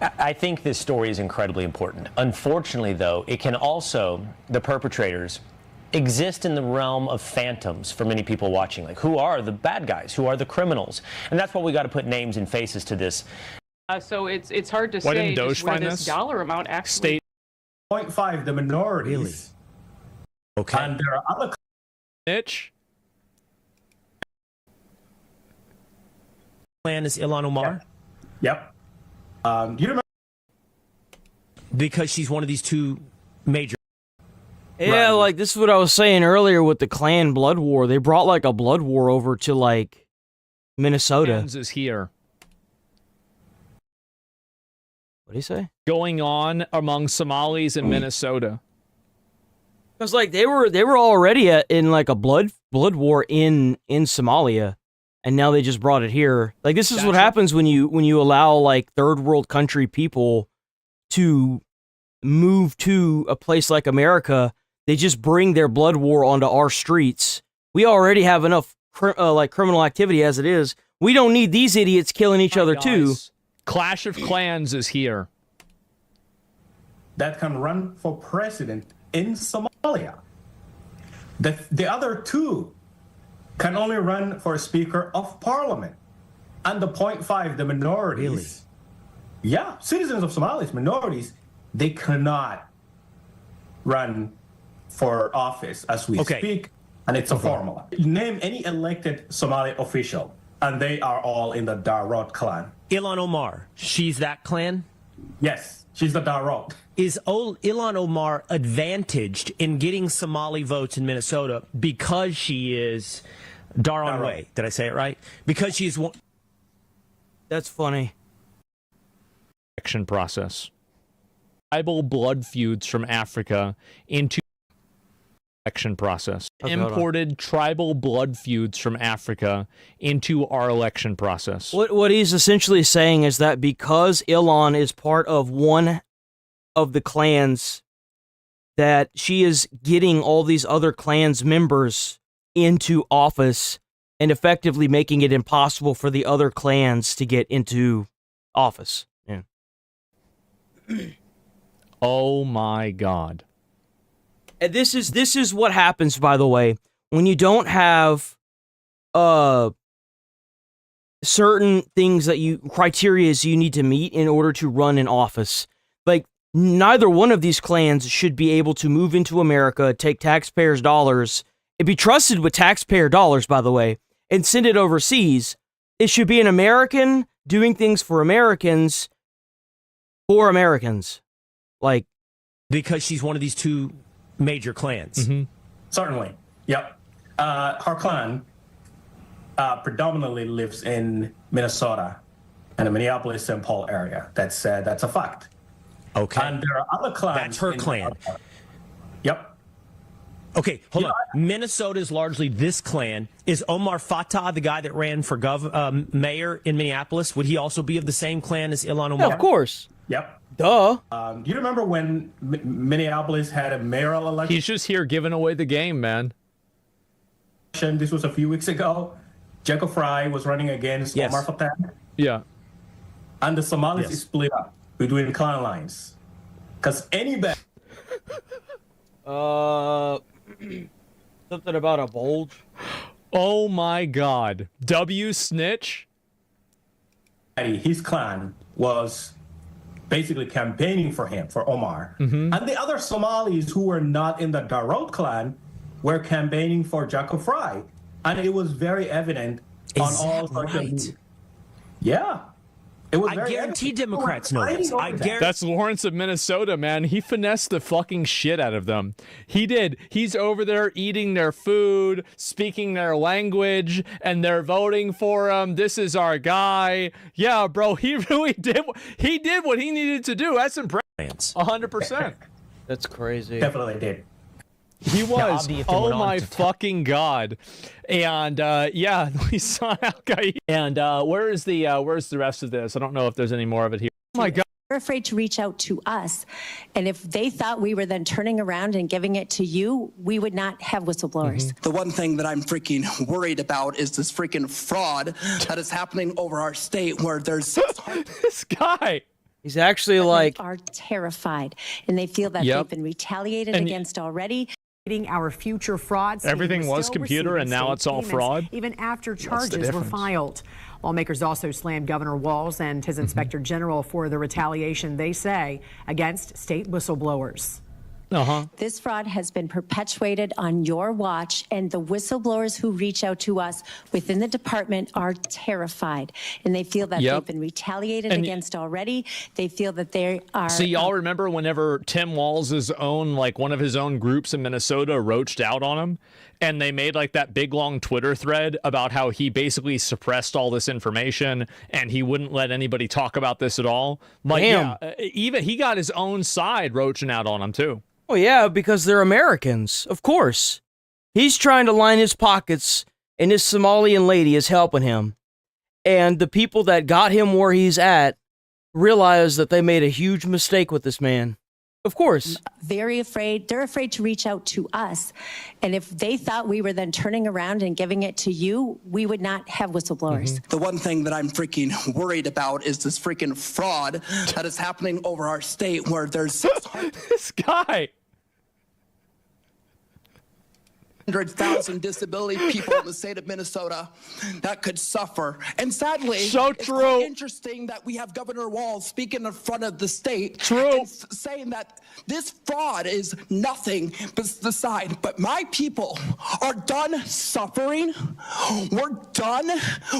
I think this story is incredibly important. Unfortunately, though, it can also, the perpetrators, exist in the realm of phantoms for many people watching. Like, who are the bad guys? Who are the criminals? And that's why we got to put names and faces to this. So it's hard to Why say didn't Doge just where find this this? dollar amount actually. 0.5, the minorities. Really? Okay. And there are other. Mitch? Plan is Ilhan Omar? Yep. Do you remember? Because she's one of these two major. Yeah, like, this is what I was saying earlier with the Klan blood war. They brought, like, a blood war over to, like, Minnesota. Kansas is here. What do you say? Going on among Somalis in Minnesota. Because, like, they were already in, like, a blood war in Somalia, and now they just brought it here. Like, this is what happens when you allow, like, third world country people to move to a place like America. They just bring their blood war onto our streets. We already have enough criminal activity as it is. We don't need these idiots killing each other too. Clash of Clans is here. That can run for president in Somalia. The other two can only run for Speaker of Parliament. And the 0.5, the minorities. Really? Yeah, citizens of Somalia, minorities, they cannot run for office as we speak. And it's a formula. Name any elected Somali official, and they are all in the Darod clan. Ilhan Omar, she's that clan? Yes, she's the Darod. Is Ilhan Omar advantaged in getting Somali votes in Minnesota because she is Daron Way? Did I say it right? Because she's one. That's funny. Election process. Tribal blood feuds from Africa into election process. Imported tribal blood feuds from Africa into our election process. What he's essentially saying is that because Ilhan is part of one of the clans, that she is getting all these other clans members into office and effectively making it impossible for the other clans to get into office. Yeah. Oh my God. And this is what happens, by the way, when you don't have certain things that criteria you need to meet in order to run in office. Like, neither one of these clans should be able to move into America, take taxpayers' dollars, and be trusted with taxpayer dollars, by the way, and send it overseas, it should be an American doing things for Americans, like, because she's one of these two major clans. Mm-hmm. Certainly. Yep. Her clan predominantly lives in Minnesota and the Minneapolis-St. Paul area. That's a fact. Okay. And there are other clans. That's her clan. Yep. Okay, hold on. Minnesota is largely this clan. Is Omar Fatah the guy that ran for mayor in Minneapolis? Would he also be of the same clan as Ilhan Omar? Yeah, of course. Yep. Duh. Do you remember when Minneapolis had a mayoral election? He's just here giving away the game, man. This was a few weeks ago. Jacob Fry was running against Omar Fatah. Yeah. And the Somalis split up between clan lines. Because anybody... Something about a bulge. Oh my God. W snitch? His clan was basically campaigning for him, for Omar. Mm-hmm. And the other Somalis who were not in the Darod clan were campaigning for Jacob Fry. And it was very evident on all social media. Yeah. It was I guarantee Democrats know this. That's Lawrence of Minnesota, man. He finessed the fucking shit out of them. He did. He's over there eating their food, speaking their language, and they're voting for him. This is our guy. Yeah, bro, he really did. He did what he needed to do. That's impressive. 100%. That's crazy. Definitely did. He was. Oh my fucking God. And yeah, we saw Al Qaeda. And where's the rest of this? I don't know if there's any more of it here. Oh my God. They're afraid to reach out to us. And if they thought we were then turning around and giving it to you, we would not have whistleblowers. The one thing that I'm freaking worried about is this freaking fraud that is happening over our state where there's this guy. He's actually like are terrified and they feel that they've been retaliated against already. Our future fraud. Everything was computer and now it's all fraud. Even after charges were filed. Lawmakers also slammed Governor Walz and his inspector general for the retaliation, they say, against state whistleblowers. This fraud has been perpetuated on your watch, and the whistleblowers who reach out to us within the department are terrified, and they feel that they've been retaliated against already. They feel that they are. So y'all remember whenever Tim Walz's own, like one of his own groups in Minnesota roached out on him, and they made like that big long Twitter thread about how he basically suppressed all this information and he wouldn't let anybody talk about this at all. Like, even he got his own side roaching out on him too. Well, yeah, because they're Americans, of course. He's trying to line his pockets, and this Somalian lady is helping him. And the people that got him where he's at realize that they made a huge mistake with this man. Of course. Very afraid. They're afraid to reach out to us. And if they thought we were then turning around and giving it to you, we would not have whistleblowers. The one thing that I'm freaking worried about is this freaking fraud that is happening over our state where there's this guy. 100,000 disability people in the state of Minnesota that could suffer. And sadly, it's quite interesting that we have Governor Walz speaking in front of the state and saying that this fraud is nothing but the side. But my people are done suffering. We're done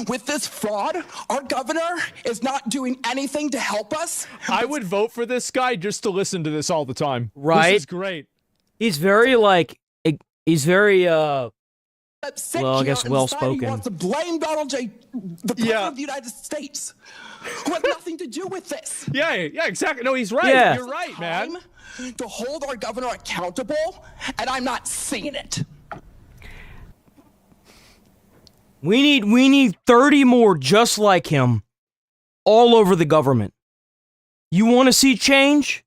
with this fraud. Our governor is not doing anything to help us. I would vote for this guy just to listen to this all the time. Right? This is great. He's very he's very well, I guess well-spoken. Wants to blame Donald J. the president of the United States, who has nothing to do with this. Yeah, exactly. No, he's right. Yeah. You're right, man. To hold our governor accountable, and I'm not seeing it. We need 30 more just like him all over the government. You want to see change?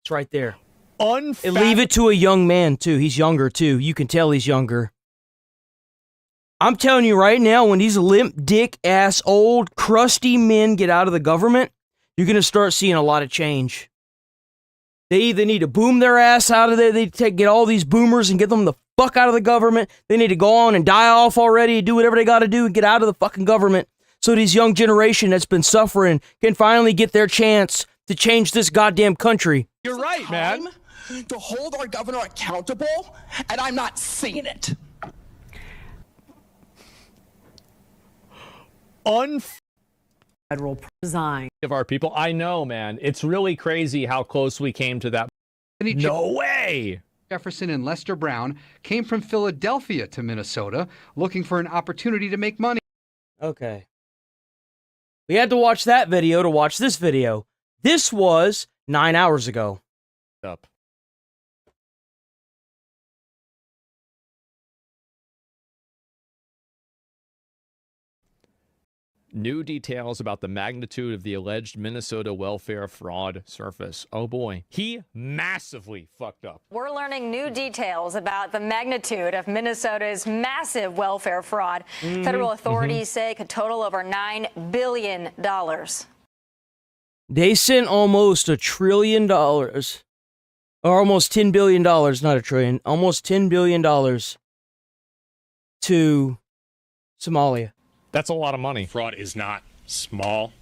It's right there. And leave it to a young man, too. He's younger, too. You can tell he's younger. I'm telling you right now, when these limp dick ass old crusty men get out of the government, you're going to start seeing a lot of change. They either need to boom their ass out of there, they need to get all these boomers and get them the fuck out of the government. They need to go on and die off already, do whatever they got to do and get out of the fucking government. So these young generation that's been suffering can finally get their chance to change this goddamn country. You're right, man. to hold our governor accountable, and I'm not seeing it. Federal design of our people. I know, man. It's really crazy how close we came to that. No way. Jefferson and Lester Brown came from Philadelphia to Minnesota looking for an opportunity to make money. Okay. We had to watch that video to watch this video. This was 9 hours ago. Up. New details about the magnitude of the alleged Minnesota welfare fraud surface. Oh boy, he massively fucked up. We're learning new details about the magnitude of Minnesota's massive welfare fraud. Federal authorities say it could total over $9 billion. They sent almost $1 trillion, or almost $10 billion, not $1 trillion, almost $10 billion to Somalia. That's a lot of money. Fraud is not small.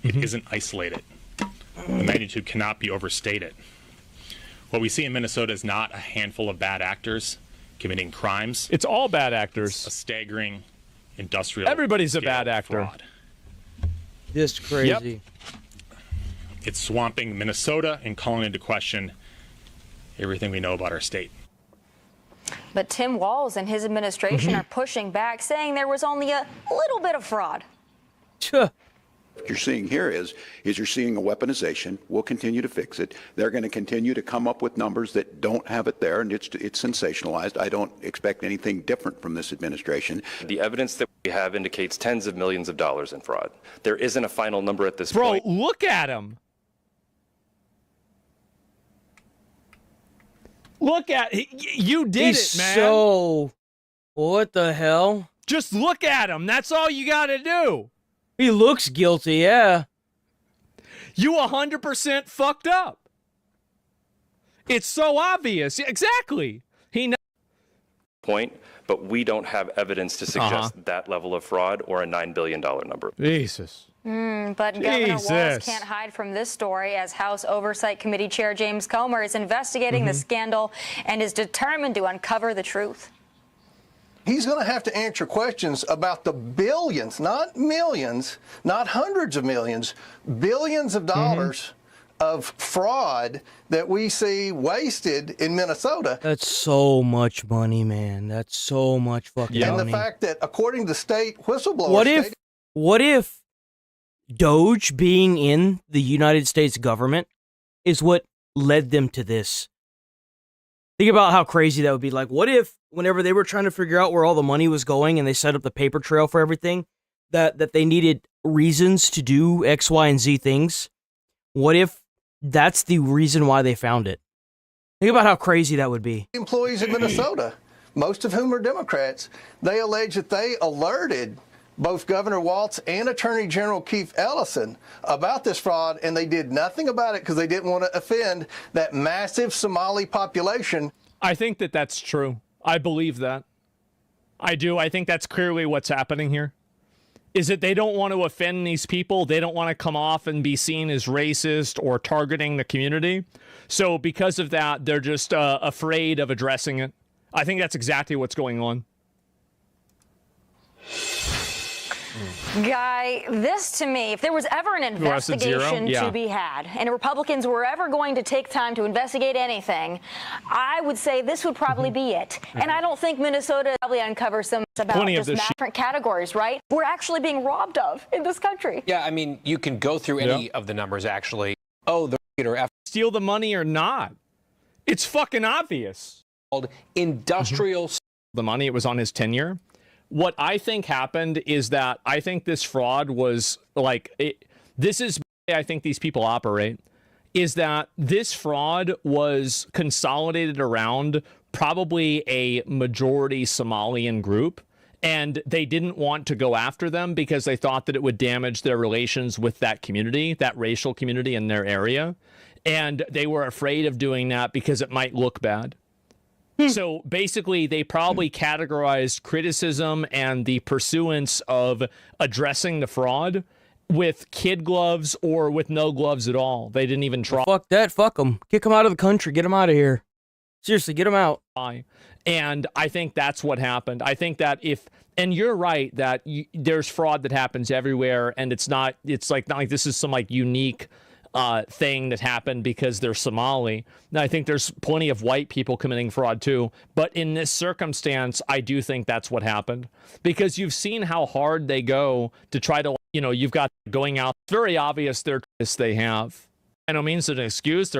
It isn't isolated. The magnitude cannot be overstated. What we see in Minnesota is not a handful of bad actors committing crimes. It's all bad actors. It's a staggering industrial. Everybody's a bad actor. Fraud. This crazy. Yep. It's swamping Minnesota and calling into question everything we know about our state. But Tim Walz and his administration are pushing back, saying there was only a little bit of fraud. What you're seeing here is you're seeing a weaponization. We'll continue to fix it. They're going to continue to come up with numbers that don't have it there, and it's sensationalized. I don't expect anything different from this administration. The evidence that we have indicates tens of millions of dollars in fraud. There isn't a final number at this point. Bro, look at him. Look at you did He's it, man. So, what the hell? Just look at him. That's all you got to do. He looks guilty, yeah. You 100% fucked up. It's so obvious. Exactly. He Point, but we don't have evidence to suggest that level of fraud or a $9 billion number. Jesus. But Governor Walz can't hide from this story, as House Oversight Committee Chair James Comer is investigating the scandal and is determined to uncover the truth. He's going to have to answer questions about the billions, not millions, not hundreds of millions, billions of dollars of fraud that we see wasted in Minnesota. That's so much money, man. That's so much fucking money. And the fact that, according to state whistleblowers... What if Doge being in the United States government is what led them to this? Think about how crazy that would be. Like, what if whenever they were trying to figure out where all the money was going and they set up the paper trail for everything, that they needed reasons to do X, Y, and Z things? What if that's the reason why they found it? Think about how crazy that would be. Employees in Minnesota, most of whom are Democrats, they allege that they alerted both Governor Walz and Attorney General Keith Ellison about this fraud, and they did nothing about it because they didn't want to offend that massive Somali population. I think that that's true. I believe that. I do. I think that's clearly what's happening here. Is that they don't want to offend these people. They don't want to come off and be seen as racist or targeting the community. So because of that, they're just afraid of addressing it. I think that's exactly what's going on. Guy, this to me, if there was ever an investigation to be had, and Republicans were ever going to take time to investigate anything, I would say this would probably be it. And I don't think Minnesota probably uncovers some about just different categories, right? We're actually being robbed of in this country. Yeah, I mean, you can go through any of the numbers, actually. Oh, the steal the money or not. It's fucking obvious. Industrial. The money, it was on his tenure. What I think happened is that I think this fraud was like, this is the way I think these people operate, is that this fraud was consolidated around probably a majority Somalian group, and they didn't want to go after them because they thought that it would damage their relations with that community, that racial community in their area, and they were afraid of doing that because it might look bad. So basically, they probably categorized criticism and the pursuance of addressing the fraud with kid gloves or with no gloves at all. They didn't even try. Fuck that. Fuck them. Kick them out of the country. Get them out of here. Seriously, get them out. And I think that's what happened. I think that and you're right that there's fraud that happens everywhere, and it's not like this is some like unique thing that happened because they're Somali. Now, I think there's plenty of white people committing fraud too, but in this circumstance, I do think that's what happened, because you've seen how hard they go to try to, you've got going out. It's very obvious they have. I don't mean it's an excuse.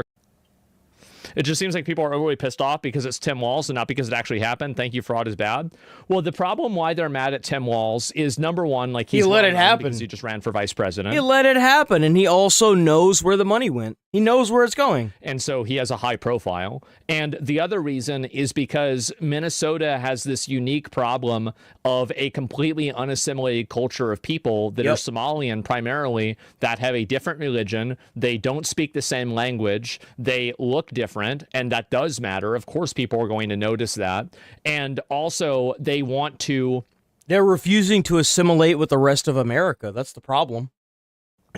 It just seems like people are overly pissed off because it's Tim Walz and not because it actually happened. Thank you, fraud is bad. Well, the problem why they're mad at Tim Walz is, number one, like he let it happen because he just ran for vice president. He let it happen, and he also knows where the money went. He knows where it's going. And so he has a high profile. And the other reason is because Minnesota has this unique problem of a completely unassimilated culture of people that are Somalian primarily, that have a different religion. They don't speak the same language. They look different, and that does matter. Of course, people are going to notice that. And also, they're refusing to assimilate with the rest of America. That's the problem.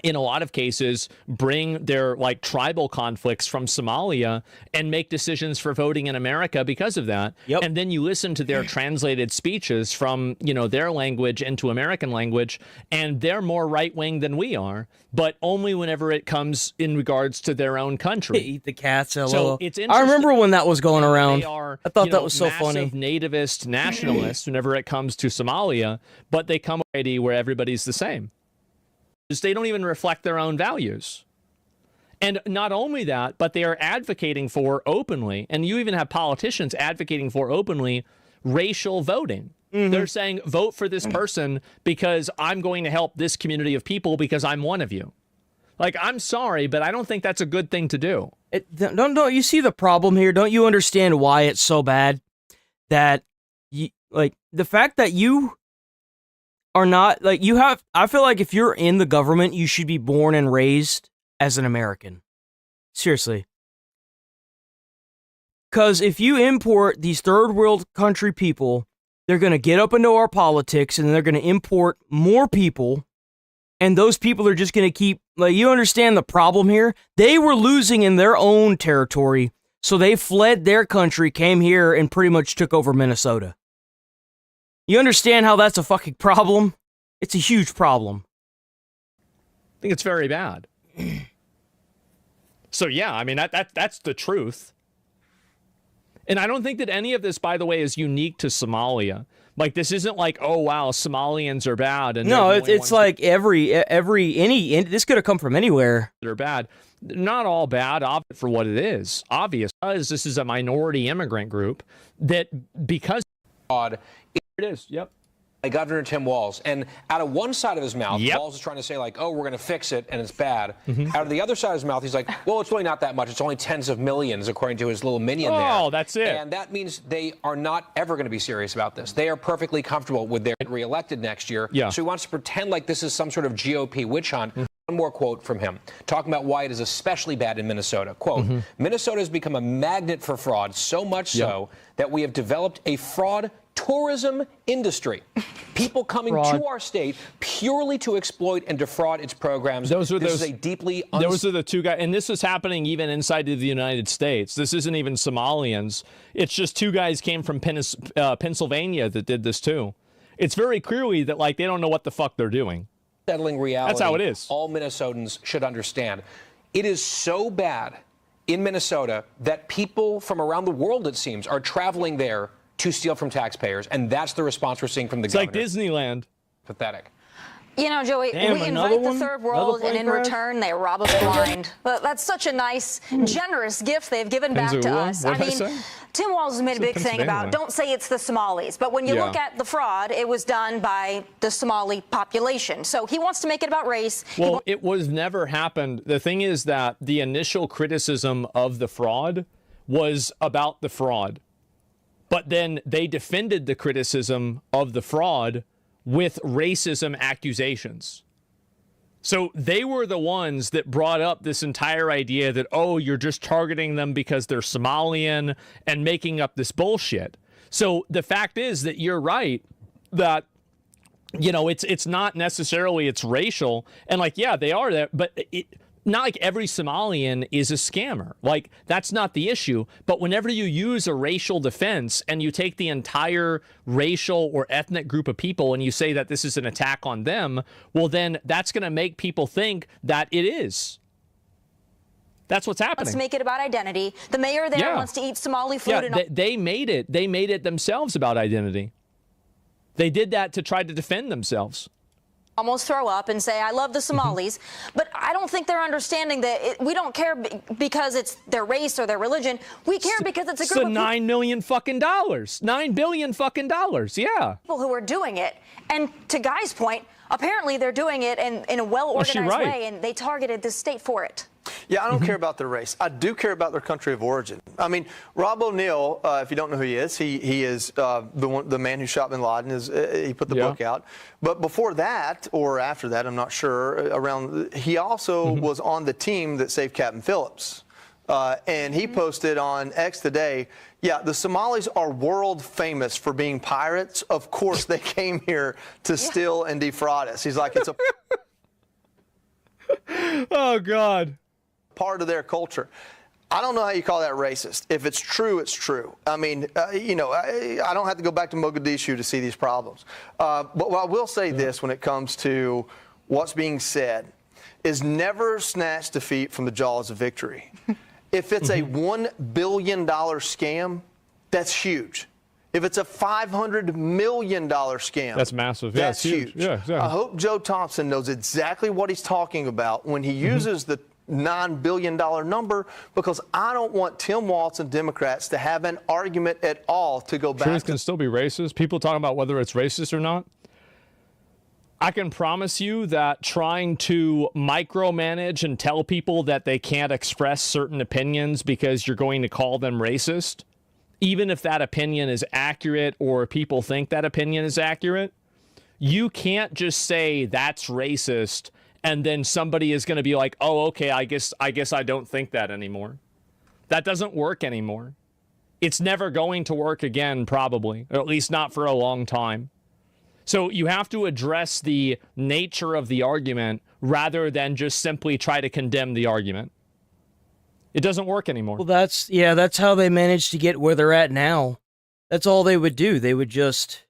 In a lot of cases, bring their like tribal conflicts from Somalia and make decisions for voting in America because of that. And then you listen to their translated speeches from, their language into American language, and they're more right-wing than we are, but only whenever it comes in regards to their own country. Eat the cats, LOL. So it's interesting. I remember when that was going around. I thought that was so funny. Nativist nationalists whenever it comes to Somalia, but they come where everybody's the same. They don't even reflect their own values. And not only that, but they are advocating for openly, and you even have politicians advocating for openly, racial voting. They're saying, vote for this person because I'm going to help this community of people because I'm one of you. Like, I'm sorry, but I don't think that's a good thing to do. Don't you see the problem here? Don't you understand why it's so bad? That, the fact that you are not, I feel like if you're in the government, you should be born and raised as an American. Seriously. Because if you import these third world country people, they're going to get up into our politics, and they're going to import more people, and those people are just going to keep, you understand the problem here? They were losing in their own territory, so they fled their country, came here, and pretty much took over Minnesota. You understand how that's a fucking problem? It's a huge problem. I think it's very bad. So yeah, I mean, that's the truth. And I don't think that any of this, by the way, is unique to Somalia. Like, this isn't like, oh wow, Somalians are bad. And no, it's like this could have come from anywhere. They're bad. Not all bad, for what it is. Obvious, because this is a minority immigrant group that because it is. By Governor Tim Walz. And out of one side of his mouth, Walz is trying to say, oh, we're going to fix it, and it's bad. Out of the other side of his mouth, he's like, well, it's really not that much. It's only tens of millions, according to his little minion there. Oh, that's it. And that means they are not ever going to be serious about this. They are perfectly comfortable with their reelected next year. So he wants to pretend like this is some sort of GOP witch hunt. One more quote from him, talking about why it is especially bad in Minnesota. Quote, Minnesota has become a magnet for fraud, so much so that we have developed a fraud tourism industry. People coming to our state purely to exploit and defraud its programs. Those are the two guys, and this is happening even inside of the United States. This isn't even Somalians. It's just two guys came from Pennsylvania that did this too. It's very clearly that they don't know what the fuck they're doing. Settling reality. That's how it is. All Minnesotans should understand. It is so bad in Minnesota that people from around the world, it seems, are traveling there to steal from taxpayers, and that's the response we're seeing from the governor. It's like Disneyland. Pathetic. Joey, we invite the third world, and in return, they rob us blind. But that's such a nice, generous gift they've given back to us. I mean, Tim Walz has made a big thing about, don't say it's the Somalis, but when you look at the fraud, it was done by the Somali population. So he wants to make it about race. Well, it was never happened. The thing is that the initial criticism of the fraud was about the fraud. But then they defended the criticism of the fraud with racism accusations. So they were the ones that brought up this entire idea that, oh, you're just targeting them because they're Somalian and making up this bullshit. So the fact is that you're right, that you know, it's not necessarily it's racial, and like, yeah, they are there, but not like every Somalian is a scammer. Like, that's not the issue. But whenever you use a racial defense and you take the entire racial or ethnic group of people and you say that this is an attack on them, well, then that's going to make people think that it is. That's what's happening. Let's make it about identity. The mayor there wants to eat Somali food. Yeah, they made it themselves about identity. They did that to try to defend themselves. Almost throw up and say, I love the Somalis. But I don't think they're understanding that we don't care because it's their race or their religion. We care because it's a group of $9 million fucking dollars. $9 billion fucking dollars. Yeah. People who are doing it. And to Guy's point, apparently they're doing it in a well-organized way, and they targeted this state for it. Yeah, I don't care about their race. I do care about their country of origin. I mean, Rob O'Neill, if you don't know who he is the man who shot bin Laden. He put the book out. But before that, or after that, I'm not sure, he also was on the team that saved Captain Phillips. And he posted on X today, yeah, the Somalis are world famous for being pirates. Of course, they came here to steal and defraud us. He's like, it's a... Oh, God. Part of their culture. I don't know how you call that racist. If it's true, it's true. I mean, you know, I don't have to go back to Mogadishu to see these problems. But I will say this when it comes to what's being said, is never snatch defeat from the jaws of victory. If it's a $1 billion scam, that's huge. If it's a $500 million scam, that's massive. That's huge. huge. Yeah, exactly. I hope Joe Thompson knows exactly what he's talking about when he uses the $9 billion number, because I don't want Tim Walz and Democrats to have an argument at all to go back. Truth can still be racist. People talking about whether it's racist or not. I can promise you that trying to micromanage and tell people that they can't express certain opinions because you're going to call them racist, even if that opinion is accurate or people think that opinion is accurate, you can't just say that's racist and then somebody is going to be like, oh, okay, I guess I don't think that anymore. That doesn't work anymore. It's never going to work again, probably, or at least not for a long time. So you have to address the nature of the argument rather than just simply try to condemn the argument. It doesn't work anymore. Well, that's how they managed to get where they're at now. That's all they would do. They would just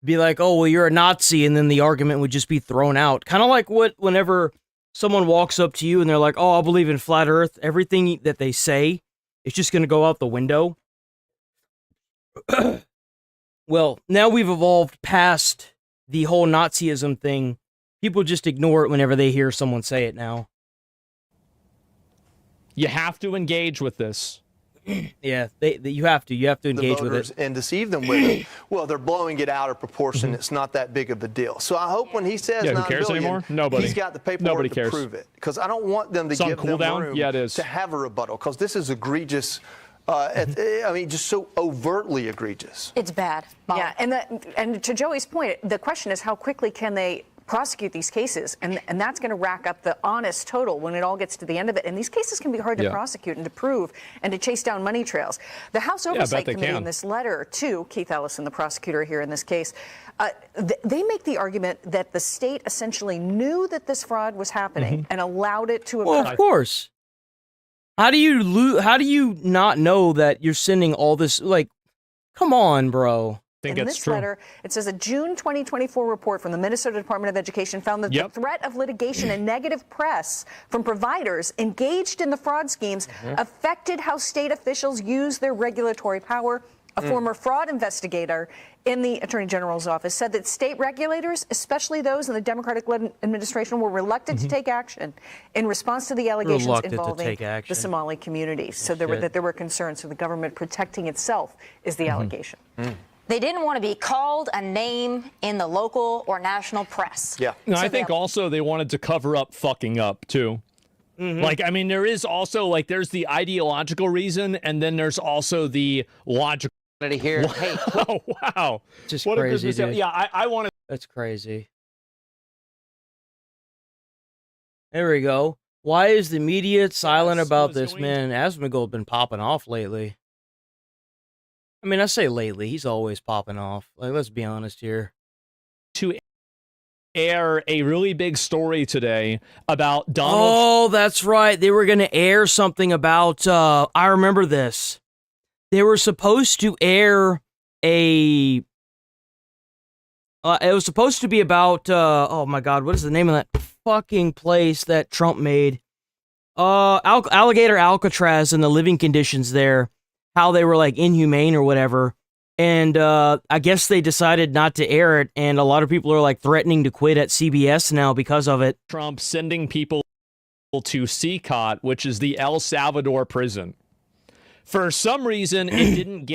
be like, oh, well, you're a Nazi, and then the argument would just be thrown out. Kind of like whenever someone walks up to you and they're like, oh, I believe in flat earth, everything that they say is just going to go out the window. Well, now we've evolved past the whole Nazism thing. People just ignore it whenever they hear someone say it now. You have to engage with this. Yeah, you have to engage with it and deceive them with it. Well, they're blowing it out of proportion. It's not that big of a deal. So I hope when he says who $9 cares billion, anymore? Nobody. He's got the paperwork to prove it. Because I don't want them to give them room to have a rebuttal. Because this is egregious. I mean, just so overtly egregious. It's bad. Yeah, and to Joey's point, the question is how quickly can they prosecute these cases, and that's going to rack up the honest total when it all gets to the end of it. And these cases can be hard to prosecute and to prove and to chase down money trails. The House Oversight Committee in this letter to Keith Ellison, the prosecutor here in this case, they make the argument that the state essentially knew that this fraud was happening and allowed it to occur. Well, of course. How do you not know that you're sending all this? Like, come on, bro. In this letter, it says a June 2024 report from the Minnesota Department of Education found that the threat of litigation and negative press from providers engaged in the fraud schemes affected how state officials use their regulatory power. A former fraud investigator in the Attorney General's office said that state regulators, especially those in the Democratic-led administration, were reluctant to take action in response to the allegations involving the Somali community. So there were concerns. So the government protecting itself is the allegation. They didn't want to be called a name in the local or national press. Yeah. No, I think also they wanted to cover up fucking up, too. Like, I mean, there is also, like, there's the ideological reason, and then there's also the logical. Here. Hey. Oh, wow. Just what crazy, a dude. Yeah, I want to. That's crazy. There we go. Why is the media silent about this, man? Asmongold been popping off lately. I mean, I say lately. He's always popping off. Like, let's be honest here. To air a really big story today about Donald. Oh, that's right. They were going to air something about, I remember this. They were supposed to air it was supposed to be about, oh my God, what is the name of that fucking place that Trump made? Alligator Alcatraz and the living conditions there, how they were like inhumane or whatever. And I guess they decided not to air it, and a lot of people are like threatening to quit at CBS now because of it. Trump sending people to CCOT, which is the El Salvador prison. For some reason, it didn't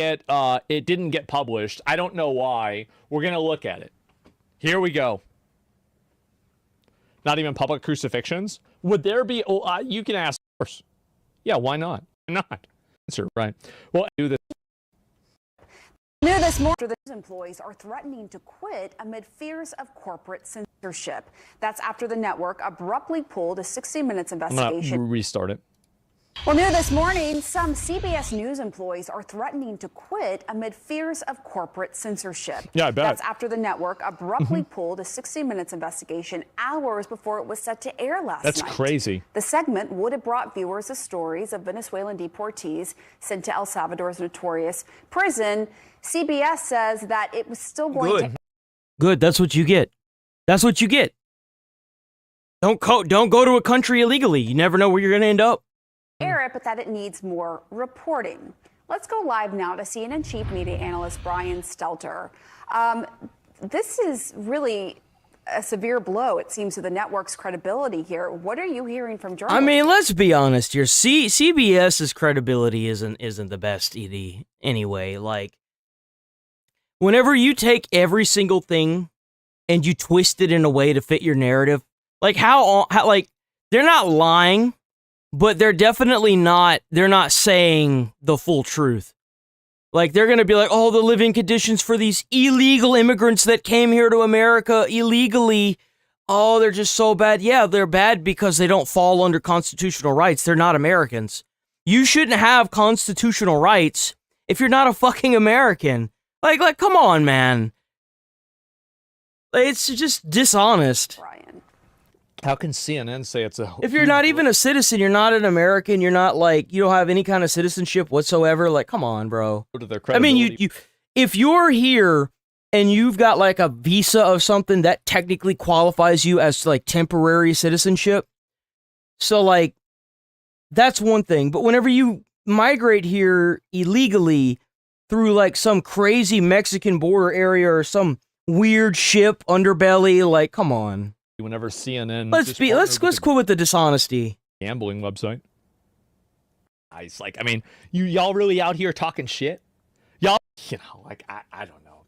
get published. I don't know why. We're gonna look at it. Here we go. Not even public crucifixions. Would there be? Oh, you can ask. Of course. Yeah, why not? Why not? Answer right. Well, do this. New this morning, the employees are threatening to quit amid fears of corporate censorship. That's after the network abruptly pulled a 60 Minutes investigation. I'm gonna restart it. Well, new this morning, some CBS News employees are threatening to quit amid fears of corporate censorship. Yeah, I bet. That's after the network abruptly pulled a 60 Minutes investigation hours before it was set to air last night. That's crazy. The segment would have brought viewers the stories of Venezuelan deportees sent to El Salvador's notorious prison. CBS says that it was still going to... Good, that's what you get. That's what you get. Don't go to a country illegally. You never know where you're going to end up. Air it, but that it needs more reporting. Let's go live now to CNN chief media analyst Brian Stelter. This is really a severe blow, it seems, to the network's credibility here. What are you hearing from journalists? I mean, let's be honest here. CBS's credibility isn't the best anyway. Like, whenever you take every single thing and you twist it in a way to fit your narrative, like how like they're not lying. But they're definitely not, they're not saying the full truth. Like, they're going to be like, oh, the living conditions for these illegal immigrants that came here to America illegally, oh, they're just so bad. Yeah, they're bad because they don't fall under constitutional rights. They're not Americans. You shouldn't have constitutional rights if you're not a fucking American. Like, come on, man. It's just dishonest. How can CNN say it's a... If you're not even a citizen, you're not an American, you're not like, you don't have any kind of citizenship whatsoever, like, come on, bro. I mean, you if you're here and you've got like a visa of something, that technically qualifies you as like temporary citizenship. So like, that's one thing. But whenever you migrate here illegally through like some crazy Mexican border area or some weird ship underbelly, like, come on. Whenever CNN... Let's quit with the dishonesty. Gambling website. Nice. Like, I mean, y'all really out here talking shit? Y'all, like, I don't know.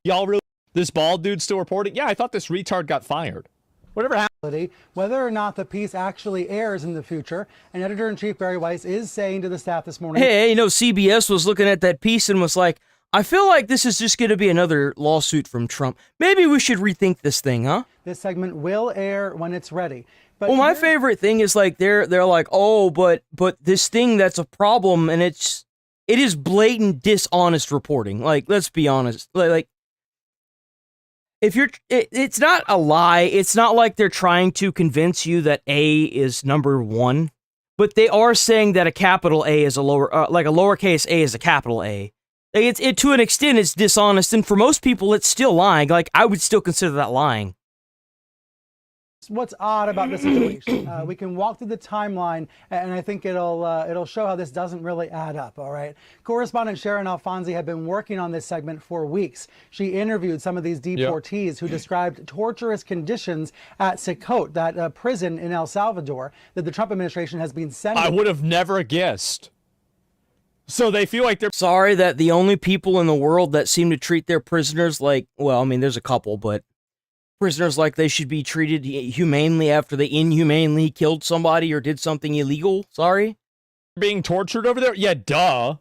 Y'all really... This bald dude still reporting? Yeah, I thought this retard got fired. Whatever happened. Whether or not the piece actually airs in the future, and Editor-in-Chief Barry Weiss is saying to the staff this morning... Hey, CBS was looking at that piece and was like, I feel like this is just going to be another lawsuit from Trump. Maybe we should rethink this thing, huh? This segment will air when it's ready. But well, my favorite thing is like they're like, oh, but this thing that's a problem, and it is blatant dishonest reporting. Like, let's be honest. Like if you're, it's not a lie. It's not like they're trying to convince you that A is number one, but they are saying that a capital A is a lowercase a is a capital A. It to an extent, it's dishonest, and for most people, it's still lying. Like, I would still consider that lying. What's odd about this situation? We can walk through the timeline, and I think it'll show how this doesn't really add up. All right. Correspondent Sharon Alfonsi had been working on this segment for weeks. She interviewed some of these deportees who described torturous conditions at CCOT, that prison in El Salvador that the Trump administration has been sending. I would have never guessed. So they feel like they're sorry that the only people in the world that seem to treat their prisoners like, well, I mean, there's a couple, but prisoners like they should be treated humanely after they inhumanely killed somebody or did something illegal. Sorry. Being tortured over there? Yeah, duh.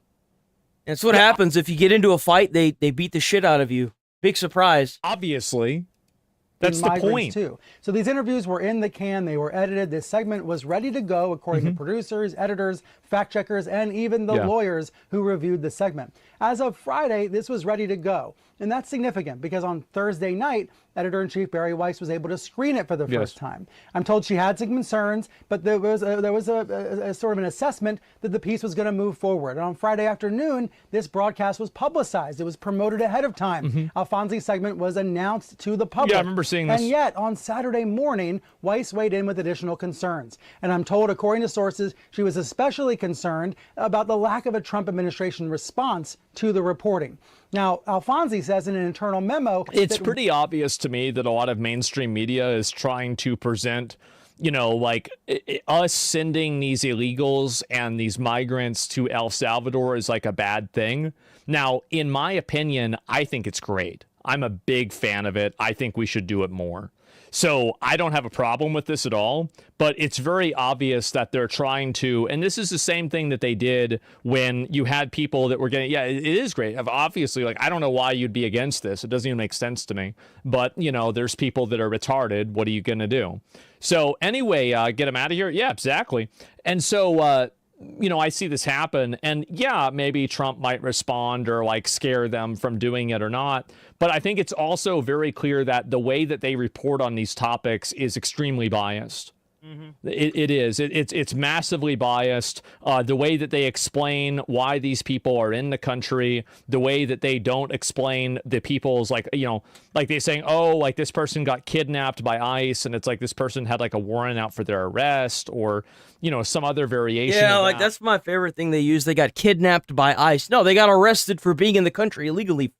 That's what happens if you get into a fight. They beat the shit out of you. Big surprise. Obviously. That's the point. Too. So these interviews were in the can. They were edited. This segment was ready to go, according to producers, editors, fact checkers, and even the lawyers who reviewed the segment. As of Friday, this was ready to go. And that's significant because on Thursday night, editor-in-chief Barry Weiss was able to screen it for the first time. I'm told she had some concerns, but there was a sort of an assessment that the piece was going to move forward. And on Friday afternoon, this broadcast was publicized. It was promoted ahead of time. Alfonsi's segment was announced to the public. Yeah, I remember seeing this. And yet, on Saturday morning, Weiss weighed in with additional concerns. And I'm told, according to sources, she was especially concerned about the lack of a Trump administration response to the reporting. Now, Alfonsi says in an internal memo, it's pretty obvious to me that a lot of mainstream media is trying to present, you know, like us sending these illegals and these migrants to El Salvador is like a bad thing. Now, in my opinion, I think it's great. I'm a big fan of it. I think we should do it more. So I don't have a problem with this at all, but it's very obvious that they're trying to, and this is the same thing that they did when you had people that were getting, yeah, it is great. Obviously, like, I don't know why you'd be against this. It doesn't even make sense to me. But, you know, there's people that are retarded. What are you going to do? So anyway, get them out of here. Yeah, exactly. And so, you know, I see this happen, and yeah, maybe Trump might respond or like scare them from doing it or not. But I think it's also very clear that the way that they report on these topics is extremely biased. It is. It's massively biased. The way that they explain why these people are in the country, the way that they don't explain the people's, like, you know, like they're saying, oh, like this person got kidnapped by ICE, and it's like this person had like a warrant out for their arrest, or, you know, some other variation. Yeah, like that's my favorite thing they use. They got kidnapped by ICE. No, they got arrested for being in the country illegally.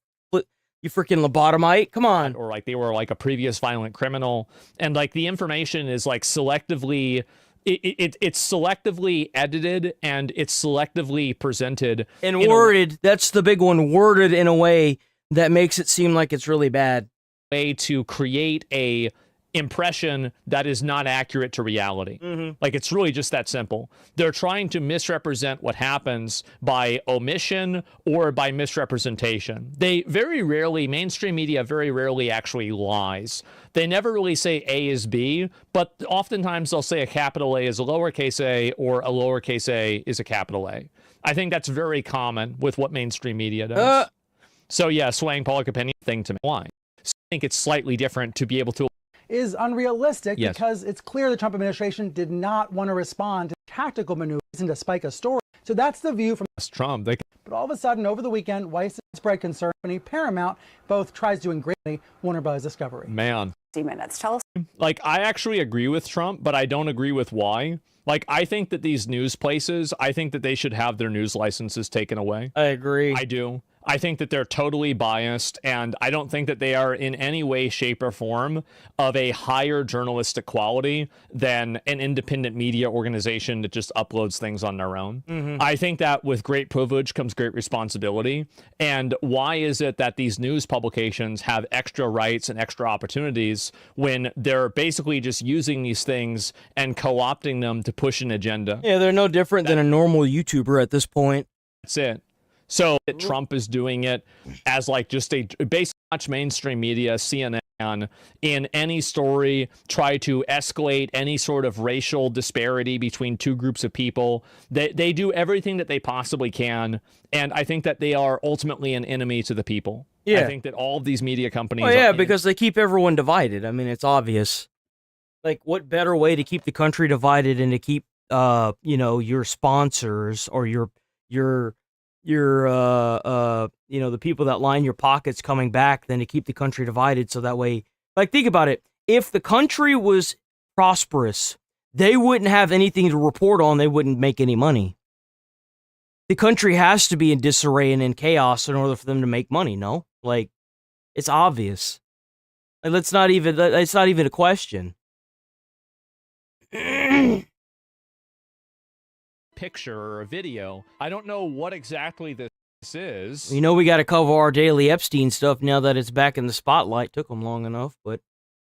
You freaking lobotomite, come on. Or like they were like a previous violent criminal, and like the information is like selectively, it's selectively edited and it's selectively presented. And worded, that's the big one, worded in a way that makes it seem like it's really bad. Way to create a impression that is not accurate to reality. Like, it's really just that simple. They're trying to misrepresent what happens by omission or by misrepresentation. They very rarely, mainstream media very rarely actually lies. They never really say A is B, but oftentimes they'll say a capital A is a lowercase a, or a lowercase a is a capital A. I think that's very common with what mainstream media does. So yeah, swaying public opinion thing to me. Why? So I think it's slightly different to be able to is unrealistic because it's clear the Trump administration did not want to respond to tactical maneuvers and to spike a story. So that's the view from Trump. But all of a sudden, over the weekend, Weiss and spread concern company Paramount both tries to ingrate Warner Bros. Discovery. Man. 60 minutes. Tell us. Like, I actually agree with Trump, but I don't agree with why. Like, I think that these news places, I think that they should have their news licenses taken away. I agree. I do. I think that they're totally biased, and I don't think that they are in any way, shape, or form of a higher journalistic quality than an independent media organization that just uploads things on their own. I think that with great privilege comes great responsibility. And why is it that these news publications have extra rights and extra opportunities when they're basically just using these things and co-opting them to push an agenda? Yeah, they're no different than a normal YouTuber at this point. That's it. So Trump is doing it as like just a basically much mainstream media, CNN, in any story, try to escalate any sort of racial disparity between two groups of people. They do everything that they possibly can, and I think that they are ultimately an enemy to the people. Yeah. I think that all of these media companies because they keep everyone divided. I mean, it's obvious. Like, what better way to keep the country divided and to keep you know, your sponsors or your you know, the people that line your pockets coming back than to keep the country divided. So that way, like, think about it. If the country was prosperous, they wouldn't have anything to report on. They wouldn't make any money. The country has to be in disarray and in chaos in order for them to make money. No, like, it's obvious. Like, it's not even a question. Picture or a video. I don't know what exactly this is. You know, we got to cover our daily Epstein stuff now that it's back in the spotlight. Took them long enough, but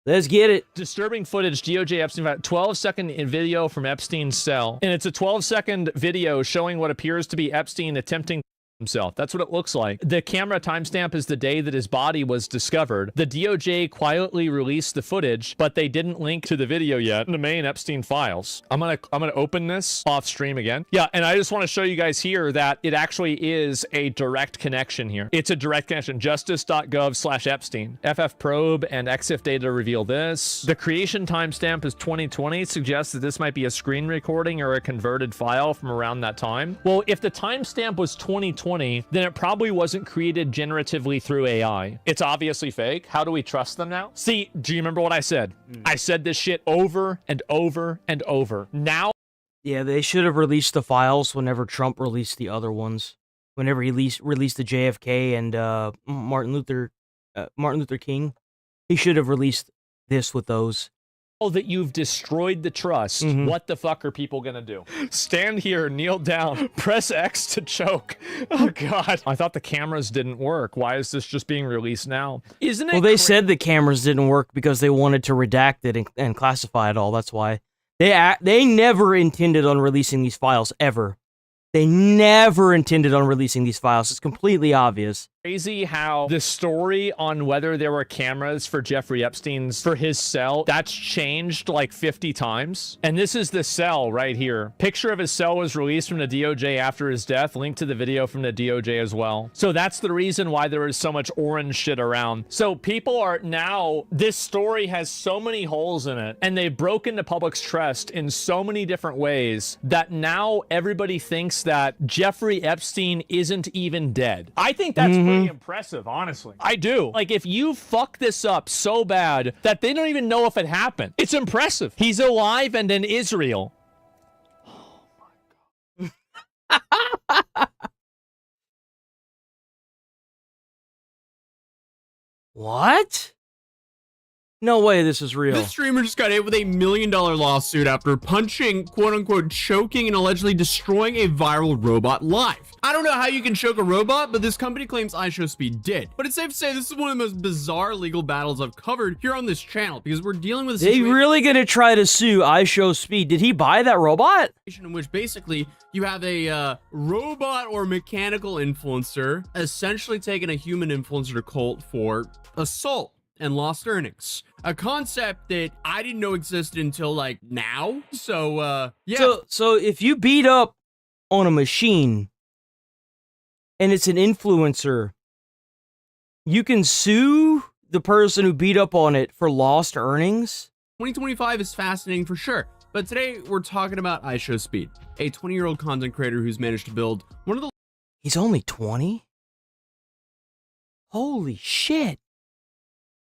let's get it. Disturbing footage, DOJ Epstein, 12-second video from Epstein's cell. And it's a 12-second video showing what appears to be Epstein attempting himself. That's what it looks like. The camera timestamp is the day that his body was discovered. The DOJ quietly released the footage, but they didn't link to the video yet in the main Epstein files. I'm gonna open this off stream again. Yeah, and I just want to show you guys here that it actually is a direct connection here. It's a direct connection. Justice.gov/Epstein. FF probe and EXIF data reveal this. The creation timestamp is 2020. Suggests that this might be a screen recording or a converted file from around that time. Well, if the timestamp was 2020, then it probably wasn't created generatively through AI. It's obviously fake. How do we trust them now? See, do you remember what I said? I said this shit over and over and over. Now, yeah, they should have released the files whenever Trump released the other ones. Whenever he released the JFK and Martin Luther King, he should have released this with those. That you've destroyed the trust, what the fuck are people gonna do? Stand here, kneel down, press X to choke. Oh God. I thought the cameras didn't work. Why is this just being released now? Isn't it? Well, they said the cameras didn't work because they wanted to redact it and classify it all. That's why. They never intended on releasing these files, ever. They never intended on releasing these files. It's completely obvious. Crazy how the story on whether there were cameras for Jeffrey Epstein's, for his cell, that's changed like 50 times. And this is the cell right here. Picture of his cell was released from the DOJ after his death, linked to the video from the DOJ as well. So that's the reason why there is so much orange shit around. So people are now, this story has so many holes in it, and they've broken the public's trust in so many different ways that now everybody thinks that Jeffrey Epstein isn't even dead. I think that's pretty impressive, honestly. I do. Like, if you fuck this up so bad that they don't even know if it happened, it's impressive. He's alive and in Israel. Oh my God. What? No way this is real. This streamer just got hit with $1 million lawsuit after punching, quote-unquote, choking and allegedly destroying a viral robot live. I don't know how you can choke a robot, but this company claims iShowSpeed did. But it's safe to say this is one of the most bizarre legal battles I've covered here on this channel, because we're dealing with a situation— They really gonna try to sue iShowSpeed. Did he buy that robot? In which basically you have a robot or mechanical influencer essentially taking a human influencer to court for assault and lost earnings, a concept that I didn't know existed until like now. So yeah. So if you beat up on a machine and it's an influencer, you can sue the person who beat up on it for lost earnings? 2025 is fascinating for sure. But today we're talking about iShowSpeed, a 20-year-old content creator who's managed to build one of the— He's only 20? Holy shit.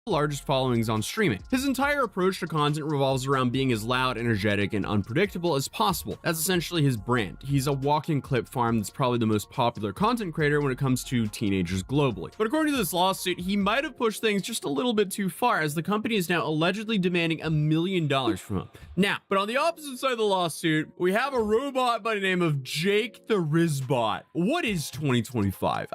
largest followings on streaming. His entire approach to content revolves around being as loud, energetic, and unpredictable as possible. That's essentially his brand. He's a walk-in clip farm that's probably the most popular content creator when it comes to teenagers globally. But according to this lawsuit, he might have pushed things just a little bit too far, as the company is now allegedly demanding $1 million from him. Now, but on the opposite side of the lawsuit, we have a robot by the name of Jake the Rizbot. What is 2025?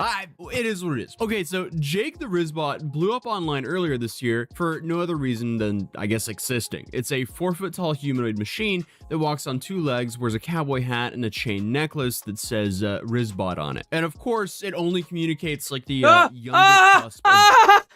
It is what it is. Okay, so Jake the Rizbot blew up online earlier this year for no other reason than, I guess, existing. It's a 4-foot-tall humanoid machine that walks on 2 legs, wears a cowboy hat and a chain necklace that says Rizbot on it. And of course, it only communicates like the youngest cusp of—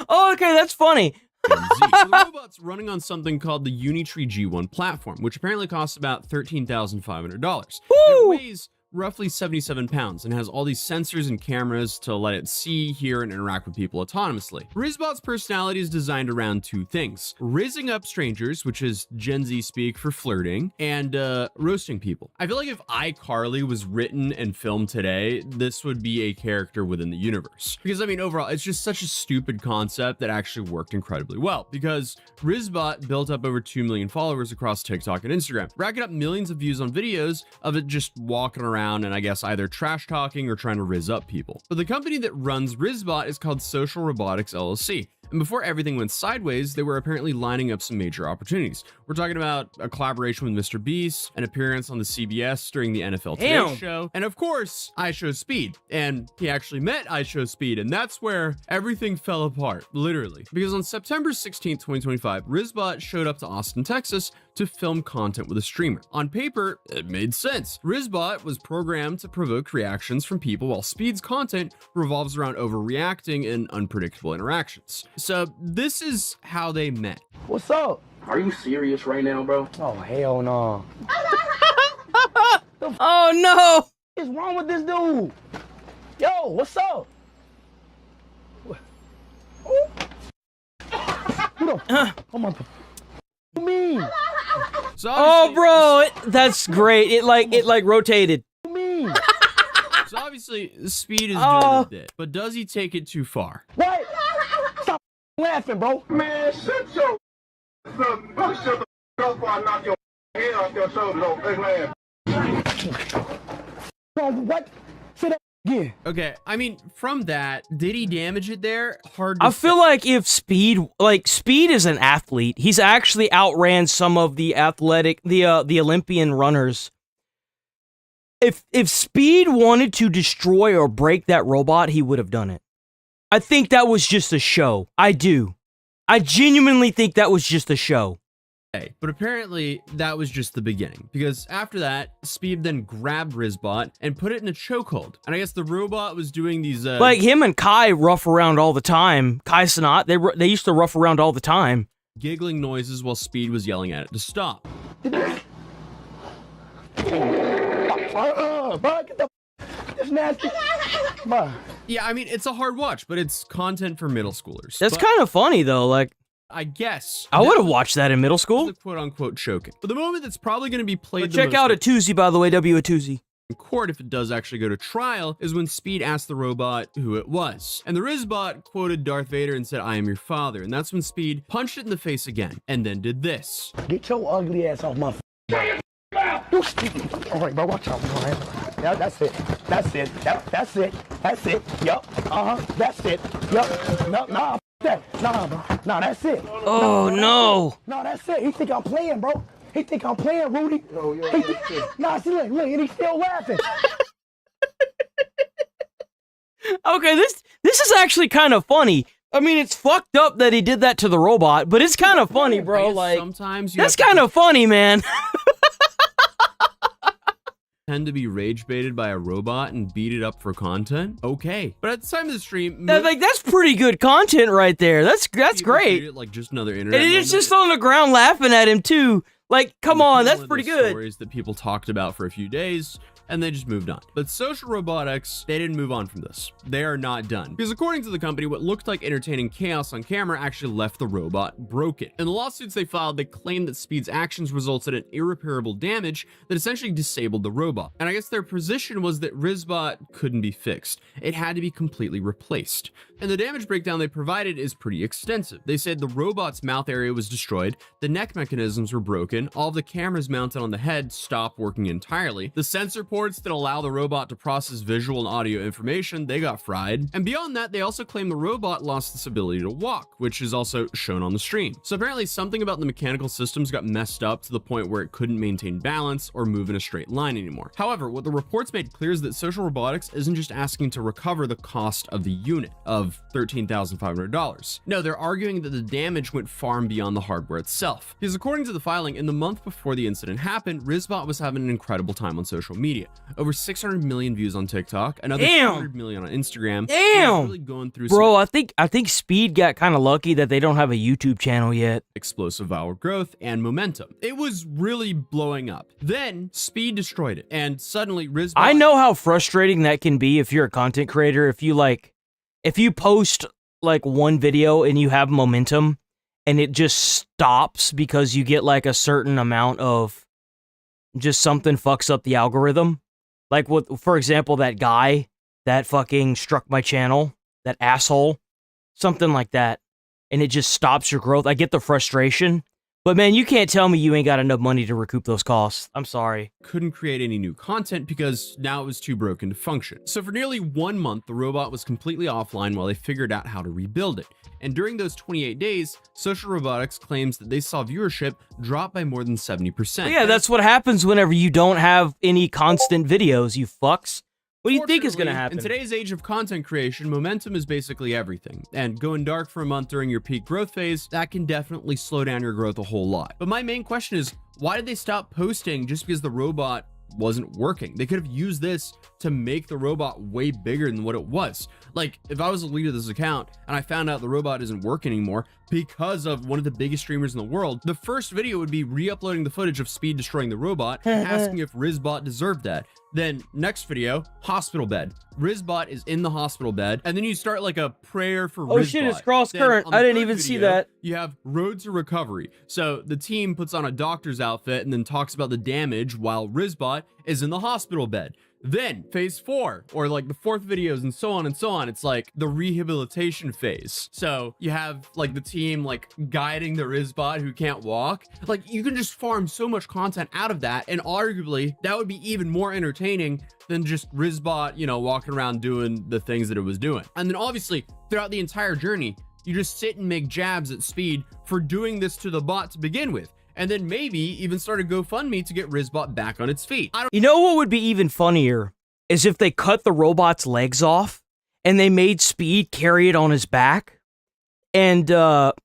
Oh, okay, that's funny. So the robot's running on something called the Unitree G1 platform, which apparently costs about $13,500. It weighs roughly 77 pounds and has all these sensors and cameras to let it see, hear, and interact with people autonomously. Rizbot's personality is designed around 2 things: rizzing up strangers, which is Gen Z speak for flirting, and roasting people. I feel like if iCarly was written and filmed today, this would be a character within the universe. Because I mean, overall, it's just such a stupid concept that actually worked incredibly well, because Rizbot built up over 2 million followers across TikTok and Instagram, racking up millions of views on videos of it just walking around and I guess either trash talking or trying to rizz up people. But the company that runs Rizbot is called Social Robotics LLC. And before everything went sideways, they were apparently lining up some major opportunities. We're talking about a collaboration with Mr. Beast, an appearance on the CBS during the NFL Today show, and of course, iShowSpeed. And he actually met iShowSpeed, and that's where everything fell apart, literally. Because on September 16th, 2025, Rizbot showed up to Austin, Texas to film content with a streamer. On paper, it made sense. Rizbot was programmed to provoke reactions from people, while Speed's content revolves around overreacting and unpredictable interactions. So this is how they met. What's up? Are you serious right now, bro? Oh, hell no. Oh, no. What's wrong with this dude? Yo, what's up? Come on. What do you mean? So oh, bro, that's great. It like rotated. What do you mean? So obviously, Speed is doing a bit, but does he take it too far? What? Stop laughing, bro. Man, shut your shut the up before I knock your head off your shoulders. What? Say that again. Okay, I mean, from that, did he damage it there? Hard to I feel like if Speed is an athlete, he's actually outran some of the the Olympian runners. If Speed wanted to destroy or break that robot, he would have done it. I think that was just a show. I do. I genuinely think that was just a show. But apparently, that was just the beginning. Because after that, Speed then grabbed Rizbot and put it in a chokehold. And I guess the robot was doing these... like him and Kai rough around all the time. Kai Sanat, they used to rough around all the time. Giggling noises while Speed was yelling at it to stop. Bro, get the this nasty. Bro. Yeah, I mean, it's a hard watch, but it's content for middle schoolers. That's kind of funny, though. Like, I guess. I would have watched that in middle school. The quote-unquote choking. But the moment that's probably going to be played check out Atuzzi, by the way, Atuzzi. In court, if it does actually go to trial, is when Speed asked the robot who it was. And the Rizbot quoted Darth Vader and said, "I am your father." And that's when Speed punched it in the face again, and then did this. Get your ugly ass off my you stupid. All right, bro, watch out, man. Yeah, that's it. That's it. Yep, that's it. That's it. Yup. That's it. Yup. No, nah, that. Nah, bro. Nah, that's it. Oh, no. No, that's it. He think I'm playing, bro. He think I'm playing, Rudy. Oh, yeah, nah, see, look, and he's still laughing. Okay, this is actually kind of funny. I mean, it's fucked up that he did that to the robot, but it's kind of funny, bro. Like, sometimes that's kind of funny, man. Tend to be rage baited by a robot and beat it up for content. Okay, but at the time of the stream, that's pretty good content right there. That's great. It like just another internet. And it's just on the ground laughing at him too. Like, come on, that's pretty good. Stories that people talked about for a few days, and they just moved on. But Social Robotics, they didn't move on from this. They are not done. Because according to the company, what looked like entertaining chaos on camera actually left the robot broken. In the lawsuits they filed, they claimed that Speed's actions resulted in irreparable damage that essentially disabled the robot. And I guess their position was that Rizbot couldn't be fixed. It had to be completely replaced. And the damage breakdown they provided is pretty extensive. They said the robot's mouth area was destroyed, the neck mechanisms were broken, all of the cameras mounted on the head stopped working entirely, the sensor ports that allow the robot to process visual and audio information, they got fried. And beyond that, they also claim the robot lost its ability to walk, which is also shown on the stream. So apparently something about the mechanical systems got messed up to the point where it couldn't maintain balance or move in a straight line anymore. However, what the reports made clear is that Social Robotics isn't just asking to recover the cost of the unit of $13,500. No, they're arguing that the damage went far and beyond the hardware itself. Because according to the filing, in the month before the incident happened, Rizbot was having an incredible time on social media. Over 600 million views on TikTok, another 200 million on Instagram. Damn, really going through bro. I think Speed got kind of lucky that they don't have a YouTube channel yet. Explosive viral growth and momentum. It was really blowing up. Then Speed destroyed it, and suddenly Rizbot. I know how frustrating that can be if you're a content creator. If you post like one video and you have momentum, and it just stops because you get like a certain amount of just something fucks up the algorithm. Like what, for example, that guy that fucking struck my channel, that asshole, something like that. And it just stops your growth. I get the frustration, But man, you can't tell me you ain't got enough money to recoup those costs. I'm sorry. Couldn't create any new content because now it was too broken to function. So for nearly 1 month, the robot was completely offline while they figured out how to rebuild it. And during those 28 days, Social Robotics claims that they saw viewership drop by more than 70%. Yeah, that's what happens whenever you don't have any constant videos, you fucks. What do you think is going to happen? In today's age of content creation, momentum is basically everything. And going dark for a month during your peak growth phase, that can definitely slow down your growth a whole lot. But my main question is, why did they stop posting just because the robot wasn't working? They could have used this to make the robot way bigger than what it was. Like, if I was the leader of this account and I found out the robot isn't working anymore because of one of the biggest streamers in the world, the first video would be re-uploading the footage of Speed destroying the robot, asking if Rizbot deserved that. Then next video, hospital bed. Rizbot is in the hospital bed, and then you start like a prayer for Rizbot. Oh shit, it's cross current. I didn't even see that. You have road to recovery. So the team puts on a doctor's outfit and then talks about the damage while Rizbot is in the hospital bed. Then phase 4, or like the 4th videos and so on and so on, it's like the rehabilitation phase. So you have like the team like guiding the Rizbot who can't walk. Like, you can just farm so much content out of that, and arguably that would be even more entertaining than just Rizbot, you know, walking around doing the things that it was doing. And then obviously throughout the entire journey, you just sit and make jabs at Speed for doing this to the bot to begin with. And then maybe even start a GoFundMe to get Rizbot back on its feet. You know what would be even funnier is if they cut the robot's legs off and they made Speed carry it on his back. And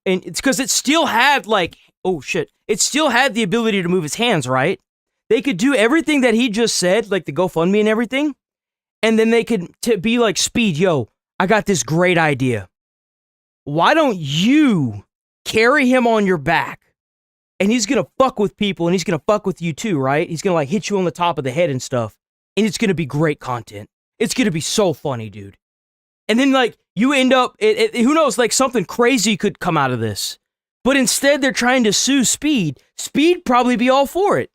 it's because it still had like, oh shit, it still had the ability to move his hands, right? They could do everything that he just said, like the GoFundMe and everything. And then they could be like, Speed, yo, I got this great idea. Why don't you carry him on your back? And he's going to fuck with people, and he's going to fuck with you too, right? He's going to like hit you on the top of the head and stuff. And it's going to be great content. It's going to be so funny, dude. And then like you end up, who knows, like something crazy could come out of this. But instead they're trying to sue Speed. Speed probably be all for it.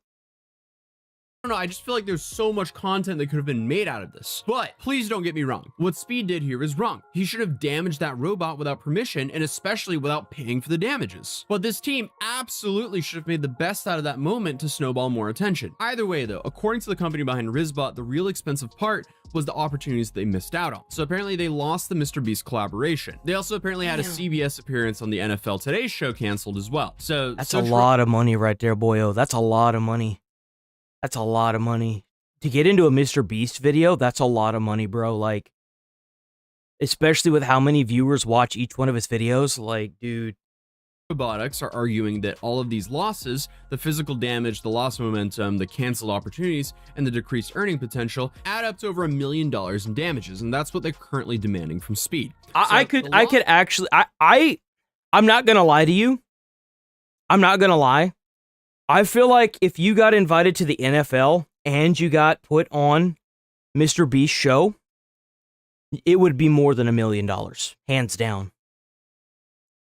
I don't know, I just feel like there's so much content that could have been made out of this. But please don't get me wrong. What Speed did here is wrong. He should have damaged that robot without permission, and especially without paying for the damages. But this team absolutely should have made the best out of that moment to snowball more attention. Either way though, according to the company behind Rizbot, the real expensive part was the opportunities they missed out on. So apparently they lost the Mr. Beast collaboration. They also apparently had a CBS appearance on the NFL Today show canceled as well. So that's a lot of money right there, boyo. That's a lot of money. That's a lot of money. To get into a Mr. Beast video, that's a lot of money, bro. Like, especially with how many viewers watch each one of his videos. Like, dude. Robotics are arguing that all of these losses, the physical damage, the loss of momentum, the canceled opportunities, and the decreased earning potential add up to over $1 million in damages, and that's what they're currently demanding from Speed. I could actually, I'm not gonna lie to you. I'm not gonna lie. I feel like if you got invited to the NFL and you got put on Mr. Beast's show, it would be more than $1 million. Hands down.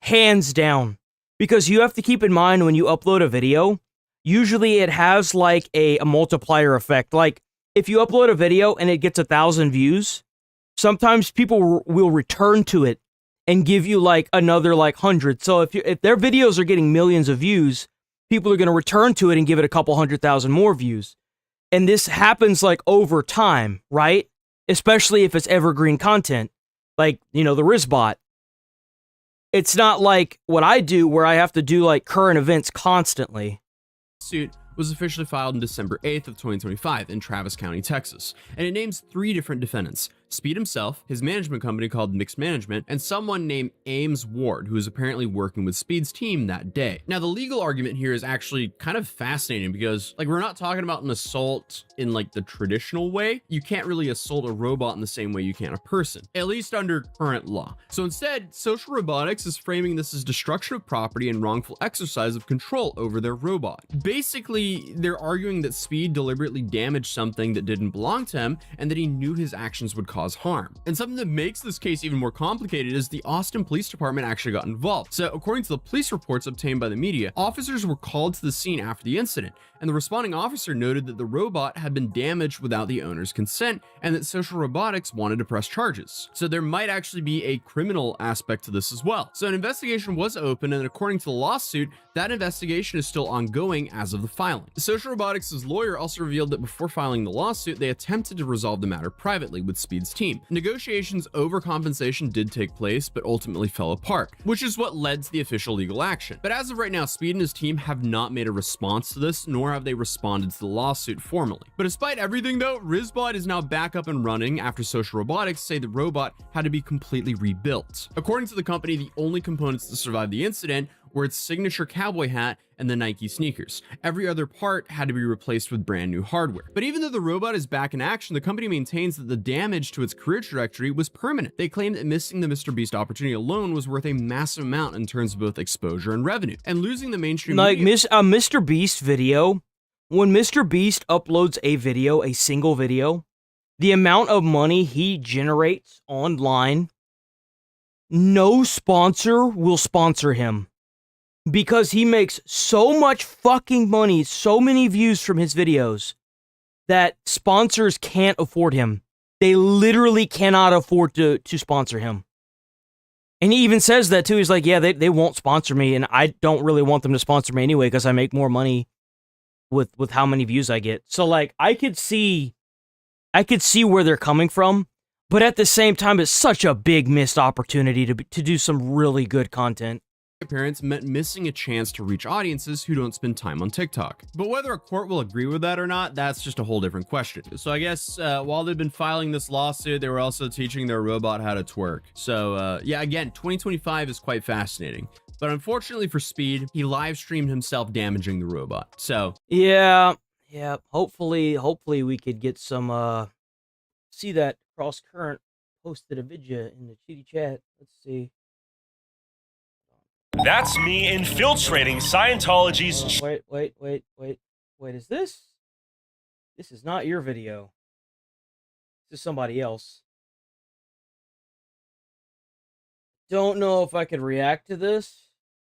Hands down. Because you have to keep in mind when you upload a video, usually it has like a multiplier effect. Like if you upload a video and it gets 1,000 views, sometimes people will return to it and give you like another like 100. So if their videos are getting millions of views, people are going to return to it and give it a couple 100,000 more views. And this happens like over time, right? Especially if it's evergreen content, like, you know, the Rizbot. It's not like what I do where I have to do like current events constantly. Suit was officially filed on December 8th of 2025 in Travis County, Texas, and it names 3 different defendants: Speed himself, his management company called Mixed Management, and someone named Ames Ward, who is apparently working with Speed's team that day. Now, the legal argument here is actually kind of fascinating because, like, we're not talking about an assault in, like, the traditional way. You can't really assault a robot in the same way you can a person, at least under current law. So instead, Social Robotics is framing this as destruction of property and wrongful exercise of control over their robot. Basically, they're arguing that Speed deliberately damaged something that didn't belong to him and that he knew his actions would cause cause harm. And something that makes this case even more complicated is the Austin Police Department actually got involved. So according to the police reports obtained by the media, officers were called to the scene after the incident, and the responding officer noted that the robot had been damaged without the owner's consent and that Social Robotics wanted to press charges. So there might actually be a criminal aspect to this as well. So an investigation was open, and according to the lawsuit, that investigation is still ongoing as of the filing. Social Robotics' lawyer also revealed that before filing the lawsuit, they attempted to resolve the matter privately with Speed's team. Negotiations over compensation did take place, but ultimately fell apart, which is what led to the official legal action. But as of right now, Speed and his team have not made a response to this, nor have they responded to the lawsuit formally. But despite everything though, Rizbot is now back up and running after Social Robotics say the robot had to be completely rebuilt. According to the company, the only components to survive the incident were its signature cowboy hat and the Nike sneakers. Every other part had to be replaced with brand new hardware. But even though the robot is back in action, the company maintains that the damage to its career trajectory was permanent. They claim that missing the MrBeast opportunity alone was worth a massive amount in terms of both exposure and revenue. And losing the mainstream media... MrBeast video, when MrBeast uploads a video, a single video, the amount of money he generates online, no sponsor will sponsor him. Because he makes so much fucking money, so many views from his videos, that sponsors can't afford him. They literally cannot afford to sponsor him. And he even says that too. He's like, yeah, they won't sponsor me, and I don't really want them to sponsor me anyway because I make more money with how many views I get. So like, I could see where they're coming from, but at the same time, it's such a big missed opportunity to do some really good content. Appearance meant missing a chance to reach audiences who don't spend time on TikTok. But whether a court will agree with that or not, that's just a whole different question. So I guess while they've been filing this lawsuit, they were also teaching their robot how to twerk. So yeah, again, 2025 is quite fascinating. But unfortunately for Speed, he live streamed himself damaging the robot. So yeah. Hopefully we could get some see that Cross Current posted a video in the Chitty chat. Let's see. That's me infiltrating Scientology's... Wait, is this? This is not your video. This is somebody else. Don't know if I could react to this.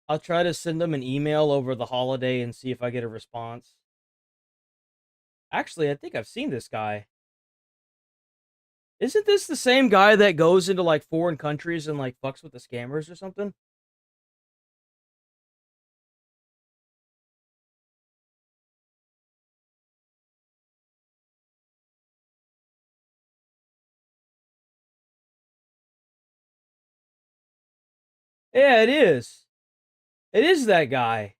I'll try to send them an email over the holiday and see if I get a response. Actually, I think I've seen this guy. Isn't this the same guy that goes into like foreign countries and like fucks with the scammers or something? Yeah, it is. It is that guy.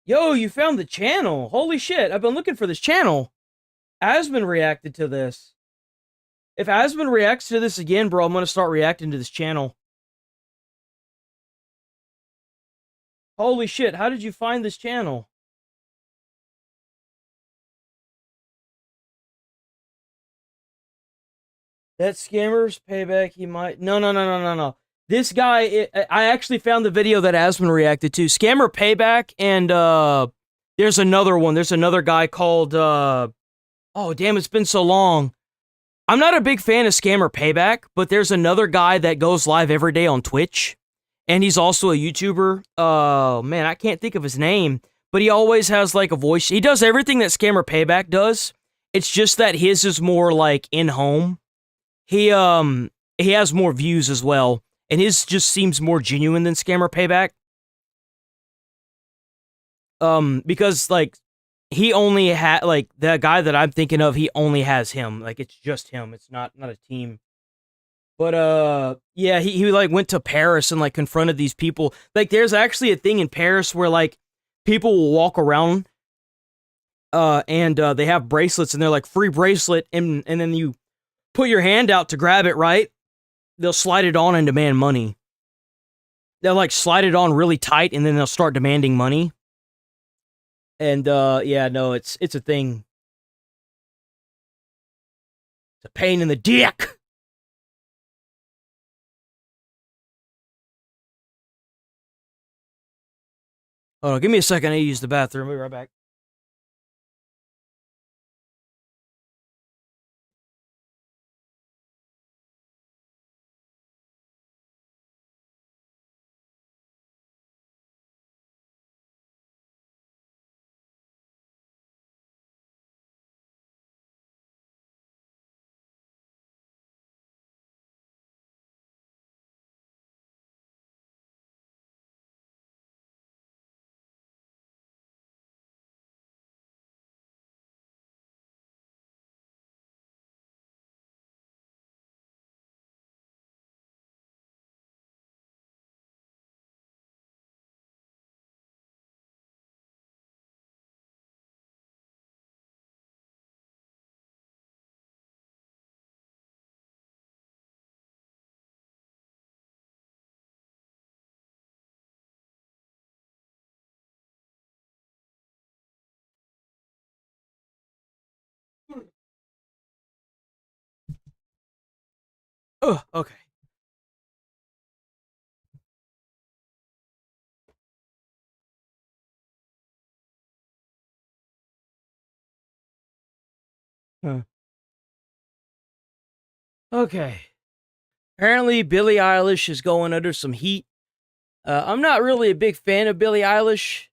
Yo, you found the channel. Holy shit, I've been looking for this channel. Asmon reacted to this. If Asmon reacts to this again, bro, I'm going to start reacting to this channel. Holy shit, how did you find this channel? That scammer's payback, he might... No. This guy, I actually found the video that Asmon reacted to. Scammer Payback, and there's another one. There's another guy called, oh, damn, it's been so long. I'm not a big fan of Scammer Payback, but there's another guy that goes live every day on Twitch, and he's also a YouTuber. Oh, man, I can't think of his name, but he always has, like, a voice. He does everything that Scammer Payback does. It's just that his is more, like, in-home. He has more views as well. And his just seems more genuine than Scammer Payback. Because, like, he only had, like, the guy that I'm thinking of, he only has him. Like, it's just him. It's not a team. But, yeah, he like, went to Paris and, like, confronted these people. Like, there's actually a thing in Paris where, like, people will walk around, and they have bracelets, and they're like, free bracelet, and then you put your hand out to grab it, right? They'll slide it on and demand money. They'll like slide it on really tight and then they'll start demanding money. And yeah, no, it's a thing. It's a pain in the dick. Hold on, give me a second. I need to use the bathroom. I'll be right back. Okay. Huh. Okay. Apparently, Billie Eilish is going under some heat. I'm not really a big fan of Billie Eilish.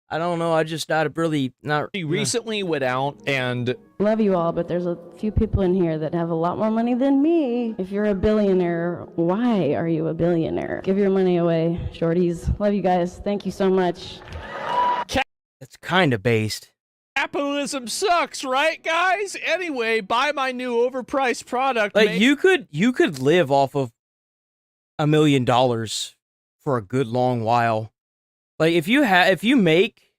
I don't know. I just not really not. She recently went out and love you all, but there's a few people in here that have a lot more money than me. If you're a billionaire, why are you a billionaire? Give your money away, shorties. Love you guys. Thank you so much. It's kind of based. Capitalism sucks, right, guys? Anyway, buy my new overpriced product. Like you could live off of $1 million for a good long while. Like if you make,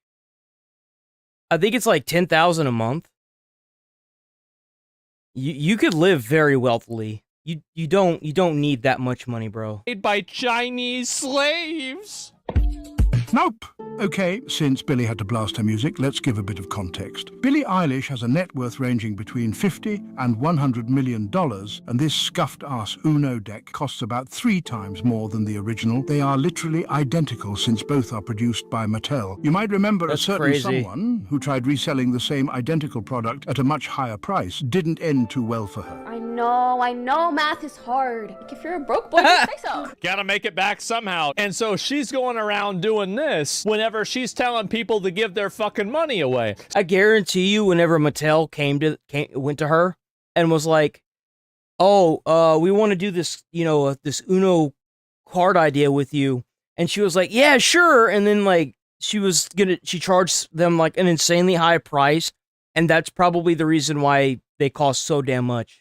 I think it's like $10,000 a month. You could live very wealthily. You don't need that much money, bro. Made by Chinese slaves. Nope. Okay, since Billie had to blast her music, let's give a bit of context. Billie Eilish has a net worth ranging between $50 and $100 million, and this scuffed-ass Uno deck costs about 3 times more than the original. They are literally identical since both are produced by Mattel. You might remember a certain someone who tried reselling the same identical product at a much higher price. Didn't end too well for her. I know math is hard. Like if you're a broke boy, just say so. Gotta make it back somehow. And so she's going around doing this whenever she's telling people to give their fucking money away. I guarantee you, whenever Mattel went to her and was like, "Oh, we want to do this, this Uno card idea with you," and she was like, "Yeah, sure," and then like she charged them like an insanely high price, and that's probably the reason why they cost so damn much.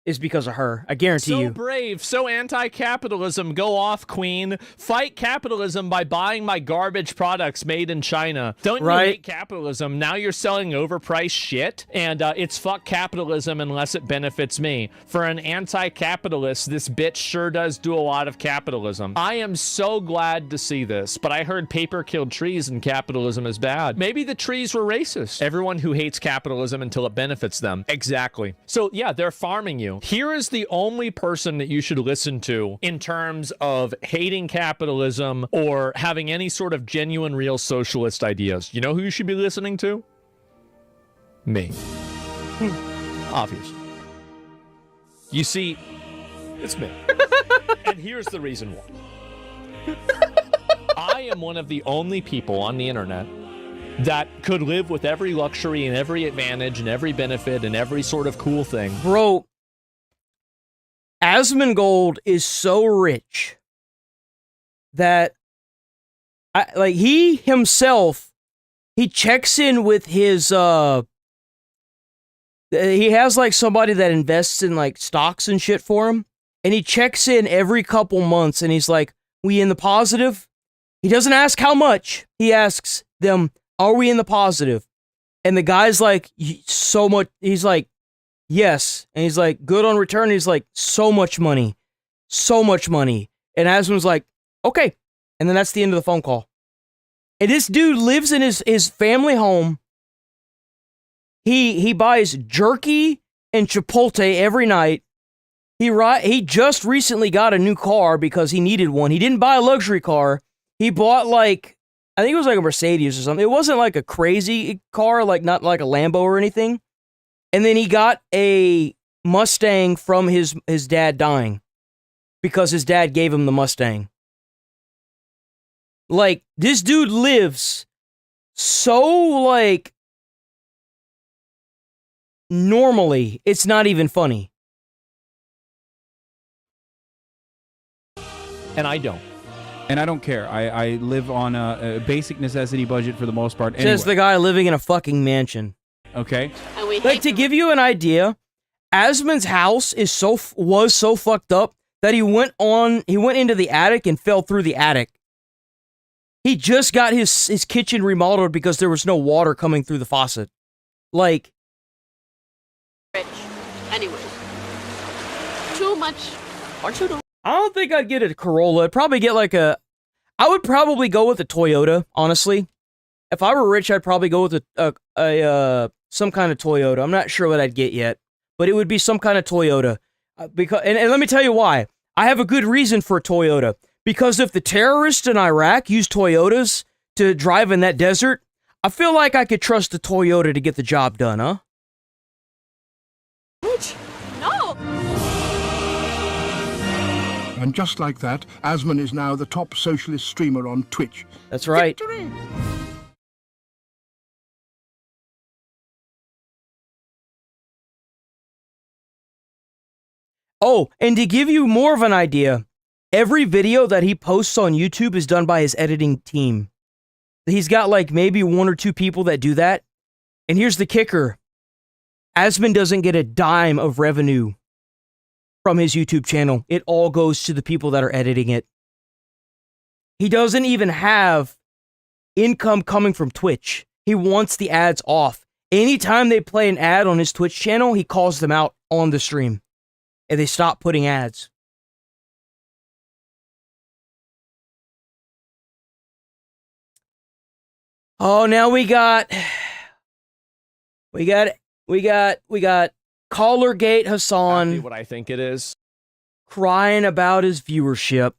Is because of her. I guarantee you. So brave, so anti-capitalism. Go off, queen. Fight capitalism by buying my garbage products made in China. Don't you hate capitalism? Now you're selling overpriced shit, and it's fuck capitalism unless it benefits me. For an anti-capitalist, this bitch sure does do a lot of capitalism. I am so glad to see this, but I heard paper killed trees and capitalism is bad. Maybe the trees were racist. Everyone who hates capitalism until it benefits them. Exactly. So yeah, they're farming you. Here is the only person that you should listen to in terms of hating capitalism or having any sort of genuine, real socialist ideas. You know who you should be listening to? Me. Obviously. You see, it's me. And here's the reason why. I am one of the only people on the internet that could live with every luxury and every advantage and every benefit and every sort of cool thing. Bro, Asmongold is so rich that he himself, he checks in with his he has like somebody that invests in like stocks and shit for him, and he checks in every couple months and he's like, "We in the positive?" He doesn't ask how much. He asks them, "Are we in the positive?" And the guy's like, "So much." He's like, "Yes." And he's like, "Good on return." He's like, "So much money. So much money." And Asmon's like, "Okay." And then that's the end of the phone call. And this dude lives in his family home. He buys jerky and Chipotle every night. He just recently got a new car because he needed one. He didn't buy a luxury car. He bought like, I think it was like a Mercedes or something. It wasn't like a crazy car, like not like a Lambo or anything. And then he got a Mustang from his dad dying because his dad gave him the Mustang. Like, this dude lives so, like, normally, it's not even funny. And I don't. And I don't care. I live on a basic necessity budget for the most part. Anyway. Says the guy living in a fucking mansion. Okay. Like, to give you an idea, Asmon's house was so fucked up that he went into the attic and fell through the attic. He just got his kitchen remodeled because there was no water coming through the faucet. Like, Rich. Anyway. Too much. Or too little. I don't think I'd get a Corolla. I'd probably get I would probably go with a Toyota, honestly. If I were rich, I'd probably go with some kind of Toyota. I'm not sure what I'd get yet, but it would be some kind of Toyota. Because and let me tell you why. I have a good reason for a Toyota. Because if the terrorists in Iraq use Toyotas to drive in that desert, I feel like I could trust a Toyota to get the job done, huh? No. And just like that, Asmon is now the top socialist streamer on Twitch. That's right. Victory! Oh, and to give you more of an idea, every video that he posts on YouTube is done by his editing team. He's got like maybe 1 or 2 people that do that. And here's the kicker. Asmon doesn't get a dime of revenue from his YouTube channel. It all goes to the people that are editing it. He doesn't even have income coming from Twitch. He wants the ads off. Anytime they play an ad on his Twitch channel, he calls them out on the stream. And they stop putting ads. Oh, now we got Collargate Hassan. What I think it is. Crying about his viewership.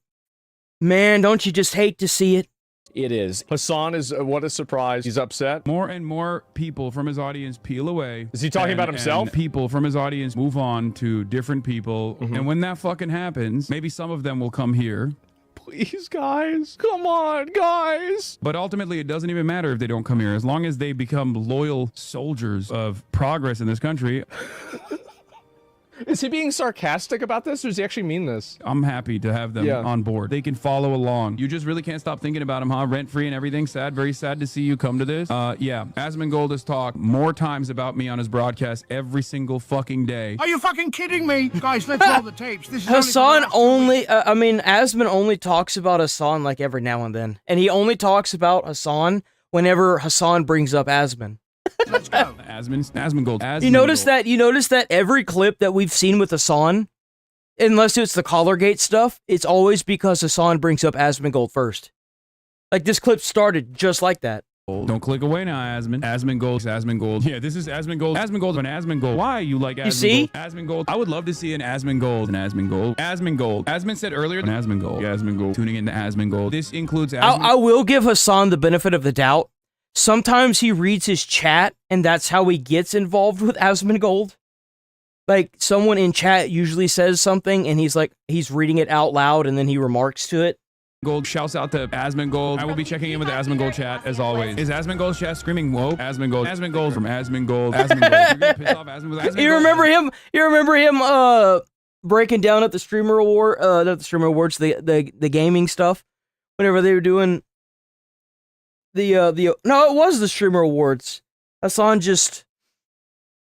Man, don't you just hate to see it? It is. Hassan is, what a surprise. He's upset. More and more people from his audience peel away. Is he talking about himself? And people from his audience move on to different people. And when that fucking happens, maybe some of them will come here. Please, guys. Come on, guys. But ultimately, it doesn't even matter if they don't come here. As long as they become loyal soldiers of progress in this country. Is he being sarcastic about this, or does he actually mean this? I'm happy to have them on board. They can follow along. You just really can't stop thinking about him, huh? Rent-free and everything. Sad, very sad to see you come to this. Yeah, Asmongold has talked more times about me on his broadcast every single fucking day. Are you fucking kidding me? Guys, let's roll the tapes. This is Hassan Asmon only talks about Hassan like every now and then. And he only talks about Hassan whenever Hassan brings up Asmon. Let's go. Asmongold. You notice that every clip that we've seen with Hassan, unless it's the Collargate stuff, it's always because Hassan brings up Asmongold first. Like this clip started just like that. Don't click away now, Asmongold. Yeah, this is Asmongold. Asmongold and Asmongold. Why you like Asmongold? You see? Asmongold. I would love to see an Asmongold. Asmongold. Asmon said earlier, Asmongold. Tuning into Asmongold. This includes Asmongold. I will give Hassan the benefit of the doubt. Sometimes he reads his chat, and that's how he gets involved with Asmongold. Like, someone in chat usually says something, and he's reading it out loud, and then he remarks to it. Gold shouts out to Asmongold. I will be checking in with the Asmongold chat as always. Is Asmongold chat screaming woke? Asmongold from Asmongold. You're gonna piss off Asmongold. You remember him breaking down at the Streamer Award, not the Streamer Awards, the gaming stuff, whenever they were doing no, it was the Streamer Awards. Hassan just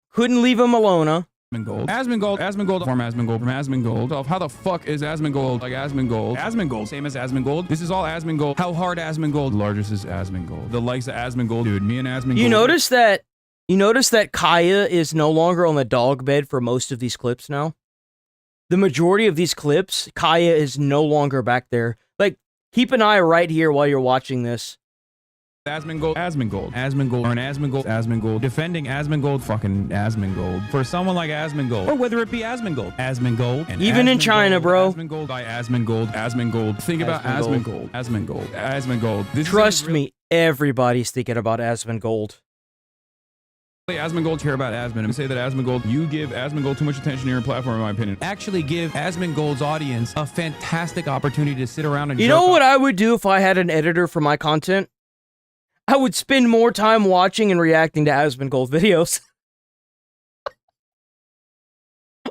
couldn't leave him alone, huh? Asmongold from Asmongold. How the fuck is Asmongold like Asmongold? Same as Asmongold. This is all Asmongold. How hard Asmongold? The largest is Asmongold. The likes of Asmongold, dude. Me and Asmongold. You notice that Kaya is no longer on the dog bed for most of these clips now? The majority of these clips, Kaya is no longer back there. Like, keep an eye right here while you're watching this. Asmongold, defending Asmongold, fucking Asmongold. For someone like Asmongold, or whether it be Asmongold, and even in China, bro. Asmongold by Asmongold. Think about Asmongold. Trust me, everybody's thinking about Asmongold. Asmongold care about Asmon and say that Asmongold, you give Asmongold too much attention to your platform, in my opinion. Actually give Asmongold's audience a fantastic opportunity to sit around and You know what I would do if I had an editor for my content? I would spend more time watching and reacting to Asmongold videos.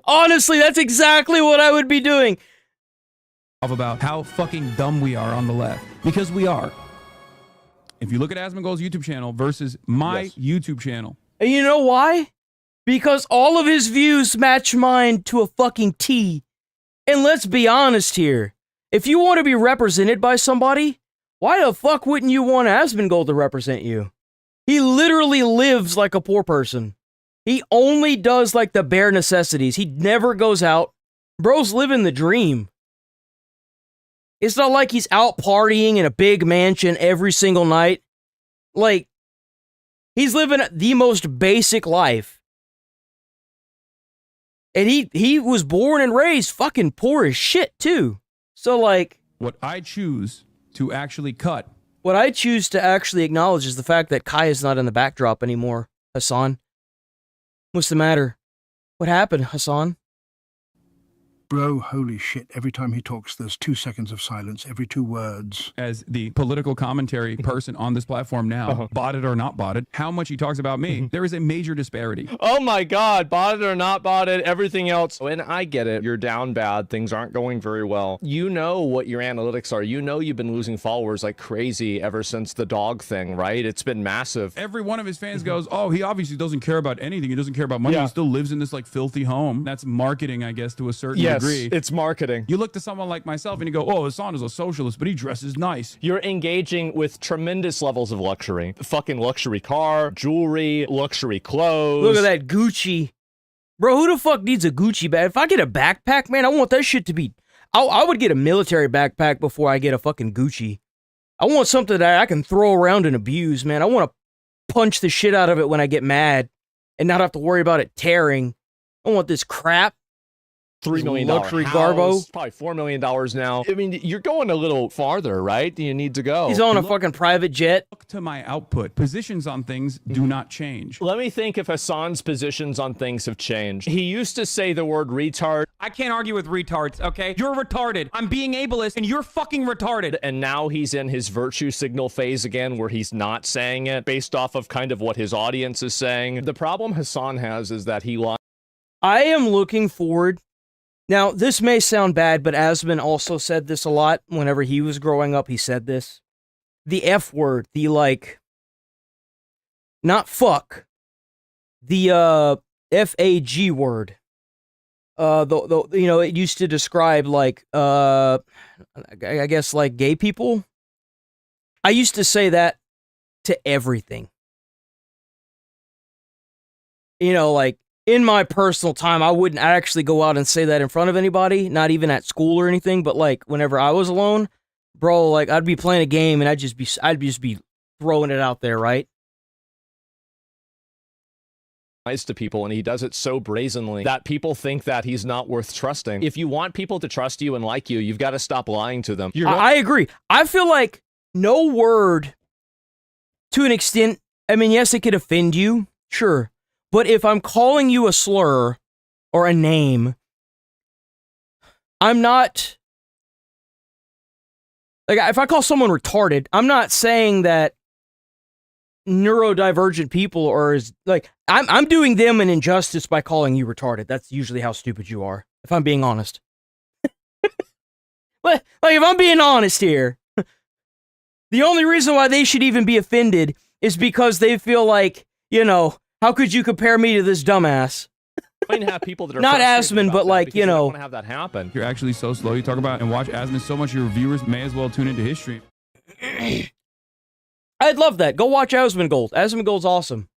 Honestly, that's exactly what I would be doing. About how fucking dumb we are on the left. Because we are. If you look at Asmongold's YouTube channel versus my YouTube channel. And you know why? Because all of his views match mine to a fucking T. And let's be honest here. If you want to be represented by somebody, why the fuck wouldn't you want Asmongold to represent you? He literally lives like a poor person. He only does like the bare necessities. He never goes out. Bro's living the dream. It's not like he's out partying in a big mansion every single night. Like, he's living the most basic life. And he was born and raised fucking poor as shit, too. So, like... What I choose to actually cut... What I choose to actually acknowledge is the fact that Kai is not in the backdrop anymore, Hassan. What's the matter? What happened, Hassan? Bro, holy shit. Every time he talks, there's 2 seconds of silence every 2 words. As the political commentary person on this platform now, botted or not botted, how much he talks about me, there is a major disparity. Oh my God, botted or not botted, everything else. And I get it. You're down bad. Things aren't going very well. You know what your analytics are. You know you've been losing followers like crazy ever since the dog thing, right? It's been massive. Every one of his fans goes, oh, he obviously doesn't care about anything. He doesn't care about money. He still lives in this like filthy home. That's marketing, I guess, to a certain degree. It's marketing. You look to someone like myself and you go, oh, Hassan is a socialist, but he dresses nice. You're engaging with tremendous levels of luxury. Fucking luxury car, jewelry, luxury clothes. Look at that Gucci. Bro, who the fuck needs a Gucci bag? If I get a backpack, man, I want that shit to be... I would get a military backpack before I get a fucking Gucci. I want something that I can throw around and abuse, man. I want to punch the shit out of it when I get mad and not have to worry about it tearing. I want this crap. $3 million luxury house, garbo. Probably $4 million now. I mean, you're going a little farther, right? You need to go. He's on a fucking private jet. Look to my output. Positions on things do not change. Let me think if Hassan's positions on things have changed. He used to say the word retard. I can't argue with retards, okay? You're retarded. I'm being ableist, and you're fucking retarded. And now he's in his virtue signal phase again, where he's not saying it based off of kind of what his audience is saying. The problem Hassan has is that he lies. I am looking forward... Now, this may sound bad, but Asman also said this a lot. Whenever he was growing up, he said this. The F word, the like, not fuck, the F-A-G word. You know, it used to describe like, I guess like gay people. I used to say that to everything. You know, like, in my personal time, I wouldn't actually go out and say that in front of anybody, not even at school or anything, but like whenever I was alone, bro, like I'd be playing a game and I'd just be throwing it out there, right? Lies to people, and he does it so brazenly that people think that he's not worth trusting. If you want people to trust you and like you, you've got to stop lying to them. I agree. I feel like no word, to an extent, I mean, yes, it could offend you, sure. But if I'm calling you a slur or a name, I'm not... Like, if I call someone retarded, I'm not saying that neurodivergent people are... Like, I'm doing them an injustice by calling you retarded. That's usually how stupid you are, if I'm being honest. But, like, if I'm being honest here, the only reason why they should even be offended is because they feel like, you know... How could you compare me to this dumbass? I mean, have people that are not Asman, but like, you know, I don't want to have that happen. You're actually so slow. You talk about and watch Asman so much, your viewers may as well tune into his stream. I'd love that. Go watch Asmongold. Asmongold's awesome.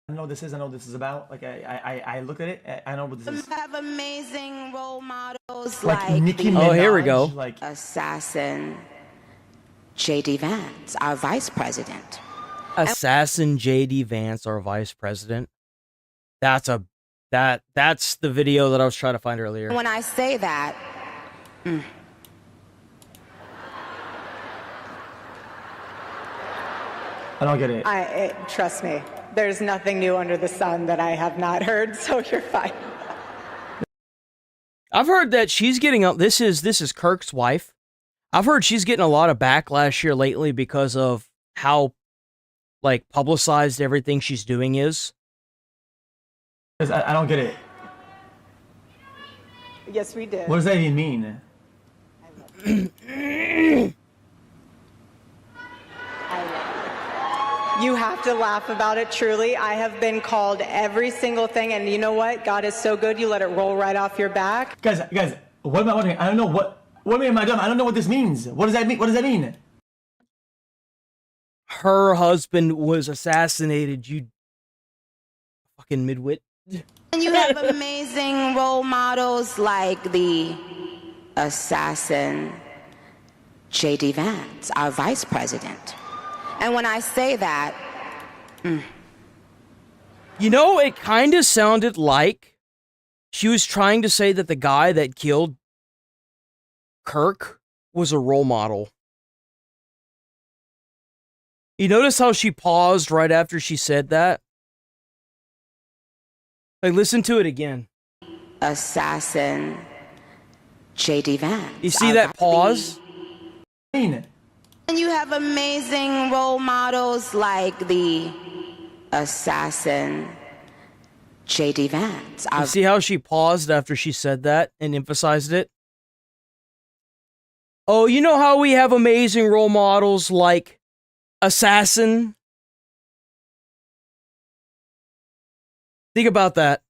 I know this is. I know what this is about. Like I look at it. I know what this is. Have amazing role models like Nicki Minaj, oh, here we go. Like Assassin. J.D. Vance, our vice president. Assassin J.D. Vance, our vice president. That's the video that I was trying to find earlier. When I say that, I don't get it. Trust me, there's nothing new under the sun that I have not heard, so you're fine. I've heard that she's getting up. This is Kirk's wife. I've heard she's getting a lot of backlash here lately because of how, like, publicized everything she's doing is. I don't get it. Yes, we did. What does that even mean? You have to laugh about it, truly. I have been called every single thing, and you know what? God is so good, you let it roll right off your back. Guys, what am I wondering? I don't know what am I doing? I don't know what this means. What does that mean? What does that mean? Her husband was assassinated, you fucking midwit. And you have amazing role models like the assassin J.D. Vance, our vice president. And when I say that, You know, it kind of sounded like she was trying to say that the guy that killed Kirk was a role model. You notice how she paused right after she said that? Like, listen to it again. Assassin J.D. Vance. You see that pause? And you have amazing role models like the assassin J.D. Vance. You see how she paused after she said that and emphasized it? Oh, you know how we have amazing role models like Assassin? Think about that.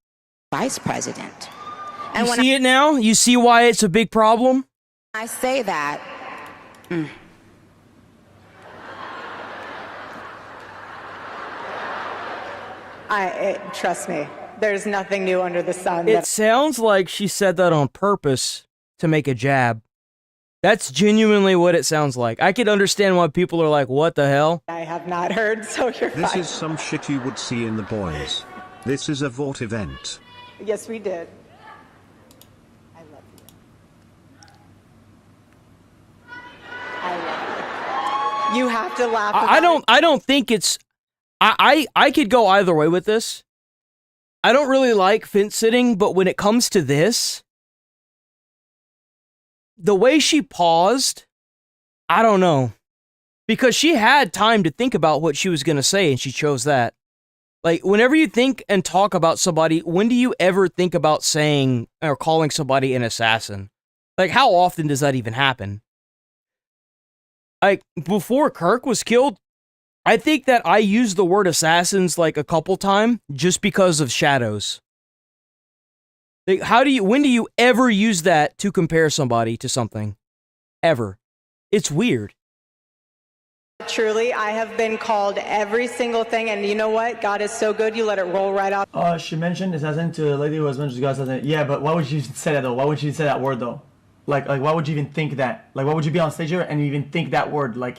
Vice President. And you see it now? You see why it's a big problem? I say that. Trust me, there's nothing new under the sun. It sounds like she said that on purpose to make a jab. That's genuinely what it sounds like. I could understand why people are like, what the hell? I have not heard, so you're fine. This is some shit you would see in The Boys. This is a Vought event. Yes, we did. I love you. I love you. You have to laugh. I don't think it's. I could go either way with this. I don't really like fence sitting, but when it comes to this, the way she paused, I don't know. Because she had time to think about what she was going to say, and she chose that. Like, whenever you think and talk about somebody, when do you ever think about saying or calling somebody an assassin? Like, how often does that even happen? Like, before Kirk was killed, I think that I used the word assassins like a couple times just because of shadows. Like, when do you ever use that to compare somebody to something? Ever. It's weird. Truly, I have been called every single thing, and you know what? God is so good, you let it roll right off. She mentioned assassin to a lady who was mentioned to God assassin. Yeah, but why would you say that though? Why would you say that word though? Like why would you even think that? Like, why would you be on stage here and even think that word? Like,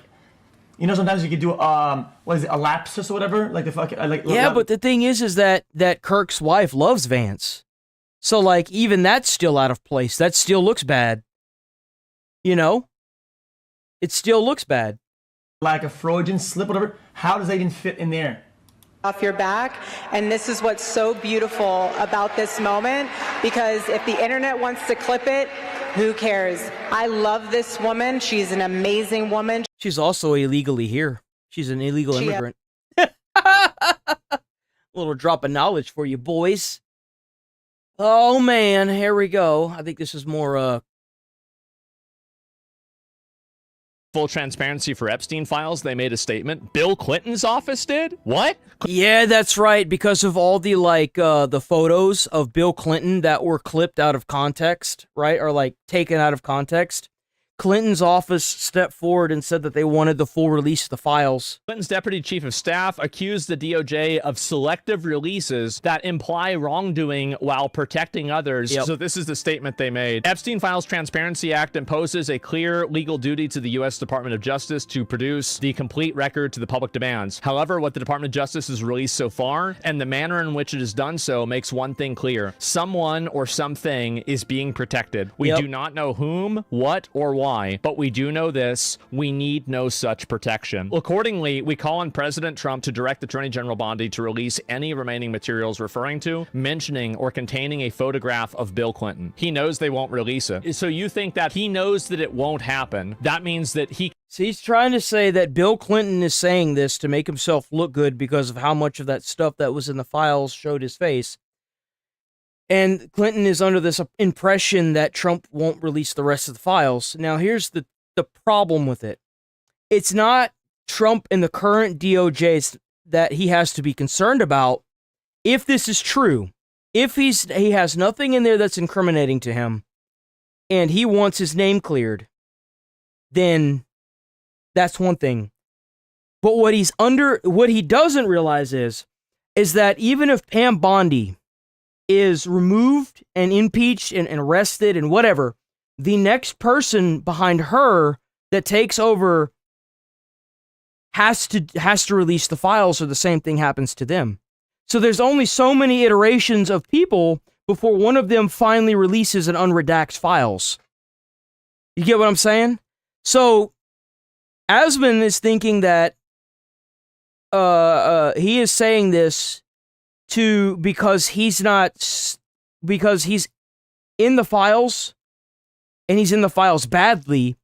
you know, sometimes you could do what is it, a lapsus or whatever? Like the fucking yeah, but the thing is that Kirk's wife loves Vance, so like even that's still out of place. That still looks bad. You know, it still looks bad. Like a Freudian slip, whatever. How does that even fit in there? Off your back, and this is what's so beautiful about this moment, because if the internet wants to clip it, who cares? I love this woman. She's an amazing woman. She's also illegally here. She's an illegal immigrant. Little drop of knowledge for you boys. Oh man, here we go. I think this is more full transparency for Epstein files. They made a statement. Bill Clinton's office did? What? Yeah, that's right. Because of all the the photos of Bill Clinton that were clipped out of context, right? Or like taken out of context. Clinton's office stepped forward and said that they wanted the full release of the files. Clinton's deputy chief of staff accused the DOJ of selective releases that imply wrongdoing while protecting others. Yep. So this is the statement they made. Epstein Files Transparency Act imposes a clear legal duty to the U.S. Department of Justice to produce the complete record to the public demands. However, what the Department of Justice has released so far and the manner in which it has done so makes one thing clear. Someone or something is being protected. We do not know whom, what, or why. But we do know this: we need no such protection. Accordingly, we call on President Trump to direct Attorney General Bondi to release any remaining materials referring to, mentioning, or containing a photograph of Bill Clinton. He knows they won't release it. So you think that he knows that it won't happen. That means that he... So he's trying to say that Bill Clinton is saying this to make himself look good because of how much of that stuff that was in the files showed his face. And Clinton is under this impression that Trump won't release the rest of the files. Now, here's the problem with it. It's not Trump and the current DOJ that he has to be concerned about. If this is true, if he has nothing in there that's incriminating to him, and he wants his name cleared, then that's one thing. But what he doesn't realize is that even if Pam Bondi is removed and impeached and arrested and whatever, the next person behind her that takes over has to release the files, or the same thing happens to them. So there's only so many iterations of people before one of them finally releases and unredacts files. You get what I'm saying? So Asmon is thinking that he is saying this because he's in the files, and he's in the files badly,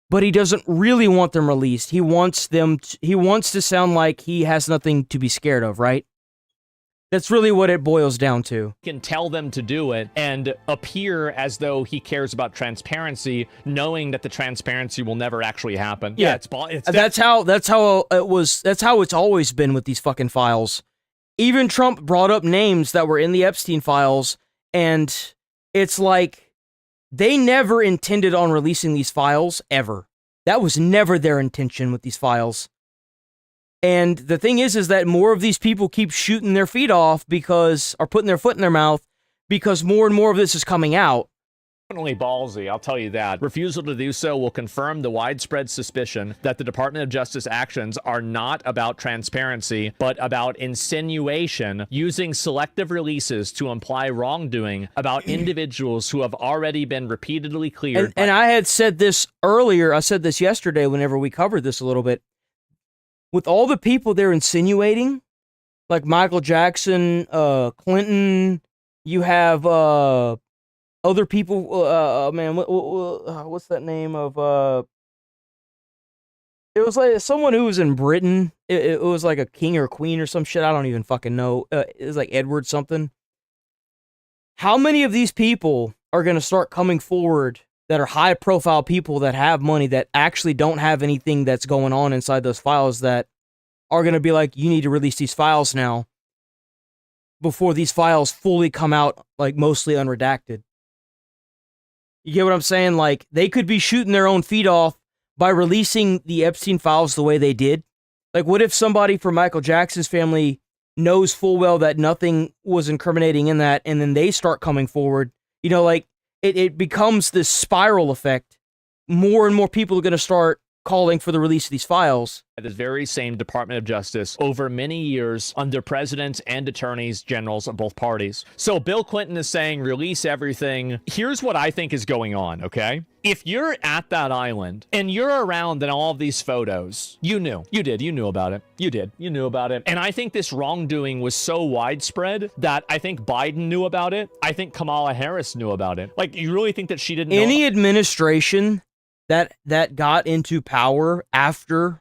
but he doesn't really want them released. He wants to sound like he has nothing to be scared of, right? That's really what it boils down to. Can tell them to do it and appear as though he cares about transparency, knowing that the transparency will never actually happen. Yeah, that's how it's always been with these fucking files. Even Trump brought up names that were in the Epstein files, and it's like they never intended on releasing these files ever. That was never their intention with these files. And the thing is that more of these people keep shooting their feet off or putting their foot in their mouth because more and more of this is coming out. Definitely ballsy, I'll tell you that. Refusal to do so will confirm the widespread suspicion that the Department of Justice actions are not about transparency, but about insinuation, using selective releases to imply wrongdoing about individuals who have already been repeatedly cleared. And I had said this earlier, I said this yesterday whenever we covered this a little bit. With all the people they're insinuating, like Michael Jackson, Clinton, you have other people. Man, what's that name of? It was like someone who was in Britain. It was like a king or queen or some shit. I don't even fucking know. It was like Edward something. How many of these people are going to start coming forward that are high-profile people that have money that actually don't have anything that's going on inside those files, that are going to be like, you need to release these files now before these files fully come out, like, mostly unredacted? You get what I'm saying? Like, they could be shooting their own feet off by releasing the Epstein files the way they did. Like, what if somebody from Michael Jackson's family knows full well that nothing was incriminating in that, and then they start coming forward? You know, like, it becomes this spiral effect. More and more people are going to start calling for the release of these files. This very same Department of Justice over many years under presidents and attorneys generals of both parties. So Bill Clinton is saying, release everything. Here's what I think is going on, okay? If you're at that island and you're around in all of these photos, you knew about it. You knew about it. And I think this wrongdoing was so widespread that I think Biden knew about it. I think Kamala Harris knew about it. Like, you really think that she didn't know? Any administration that got into power after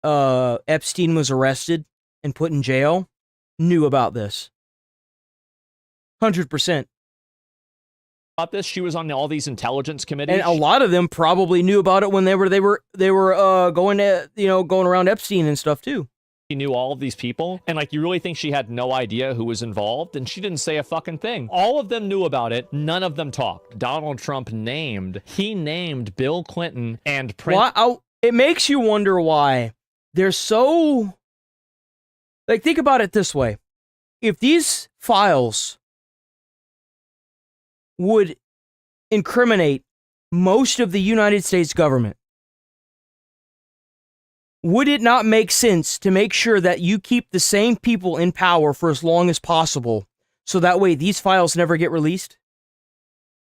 Epstein was arrested and put in jail knew about this. 100%. About this, she was on all these intelligence committees, and a lot of them probably knew about it when they were going around Epstein and stuff too. She knew all of these people, and like, you really think she had no idea who was involved? And she didn't say a fucking thing. All of them knew about it. None of them talked. Donald Trump named Bill Clinton and it makes you wonder why they're so, like, think about it this way. If these files would incriminate most of the United States government, would it not make sense to make sure that you keep the same people in power for as long as possible, so that way these files never get released?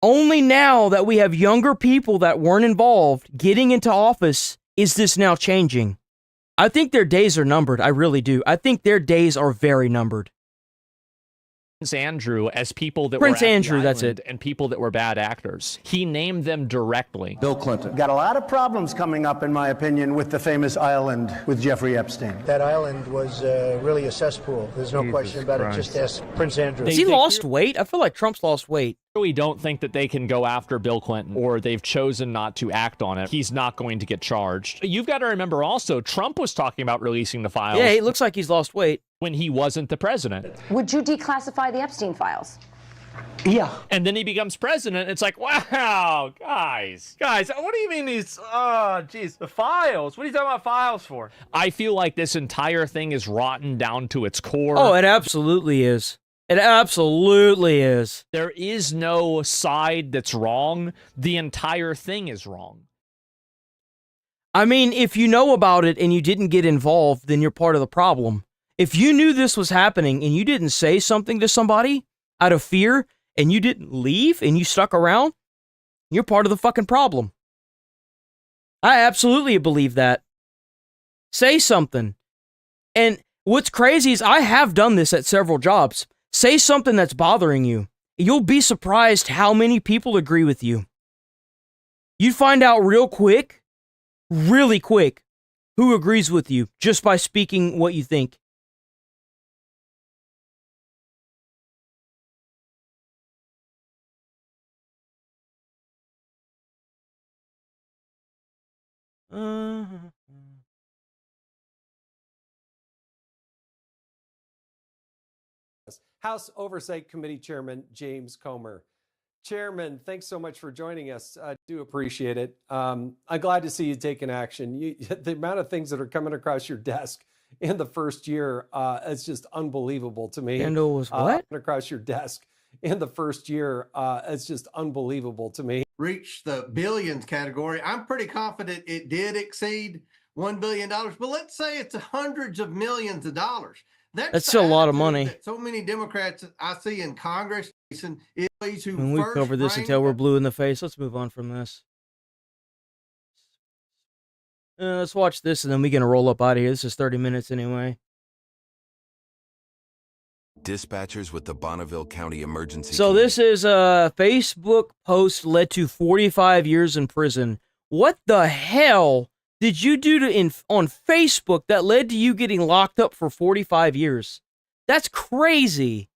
Only now that we have younger people that weren't involved getting into office is this now changing. I think their days are numbered. I really do. I think their days are very numbered. Prince Andrew as people that Prince were Andrew, that's it, and people that were bad actors. He named them directly. Bill Clinton. Got a lot of problems coming up, in my opinion, with the famous island with Jeffrey Epstein. That island was really a cesspool. There's no question about it. Just ask Prince Andrew. Has he lost weight? I feel like Trump's lost weight. We don't think that they can go after Bill Clinton, or they've chosen not to act on it. He's not going to get charged. You've got to remember also, Trump was talking about releasing the files. Yeah, it looks like he's lost weight. When he wasn't the president. Would you declassify the Epstein files? Yeah. And then he becomes president. It's like, wow, guys, what do you mean these, the files? What are you talking about files for? I feel like this entire thing is rotten down to its core. Oh, it absolutely is. It absolutely is. There is no side that's wrong. The entire thing is wrong. I mean, if you know about it and you didn't get involved, then you're part of the problem. If you knew this was happening and you didn't say something to somebody out of fear and you didn't leave and you stuck around, you're part of the fucking problem. I absolutely believe that. Say something. And what's crazy is I have done this at several jobs. Say something that's bothering you. You'll be surprised how many people agree with you. You'd find out real quick, really quick, who agrees with you just by speaking what you think. House Oversight Committee Chairman James Comer. Chairman, thanks so much for joining us. I do appreciate it. I'm glad to see you taking action. The amount of things that are coming across your desk in the first year is just unbelievable to me. Scandal was what? Across your desk in the first year is just unbelievable to me. Reach the billions category. I'm pretty confident it did exceed $1 billion, but let's say it's hundreds of millions of dollars. That's still a lot of money. So many Democrats I see in Congress and who And we covered this until we're blue in the face. Let's move on from this. Let's watch this and then we're going to roll up out of here. This is 30 minutes anyway. Dispatchers with the Bonneville County Emergency. So this is a Facebook post led to 45 years in prison. What the hell did you do on Facebook that led to you getting locked up for 45 years? That's crazy.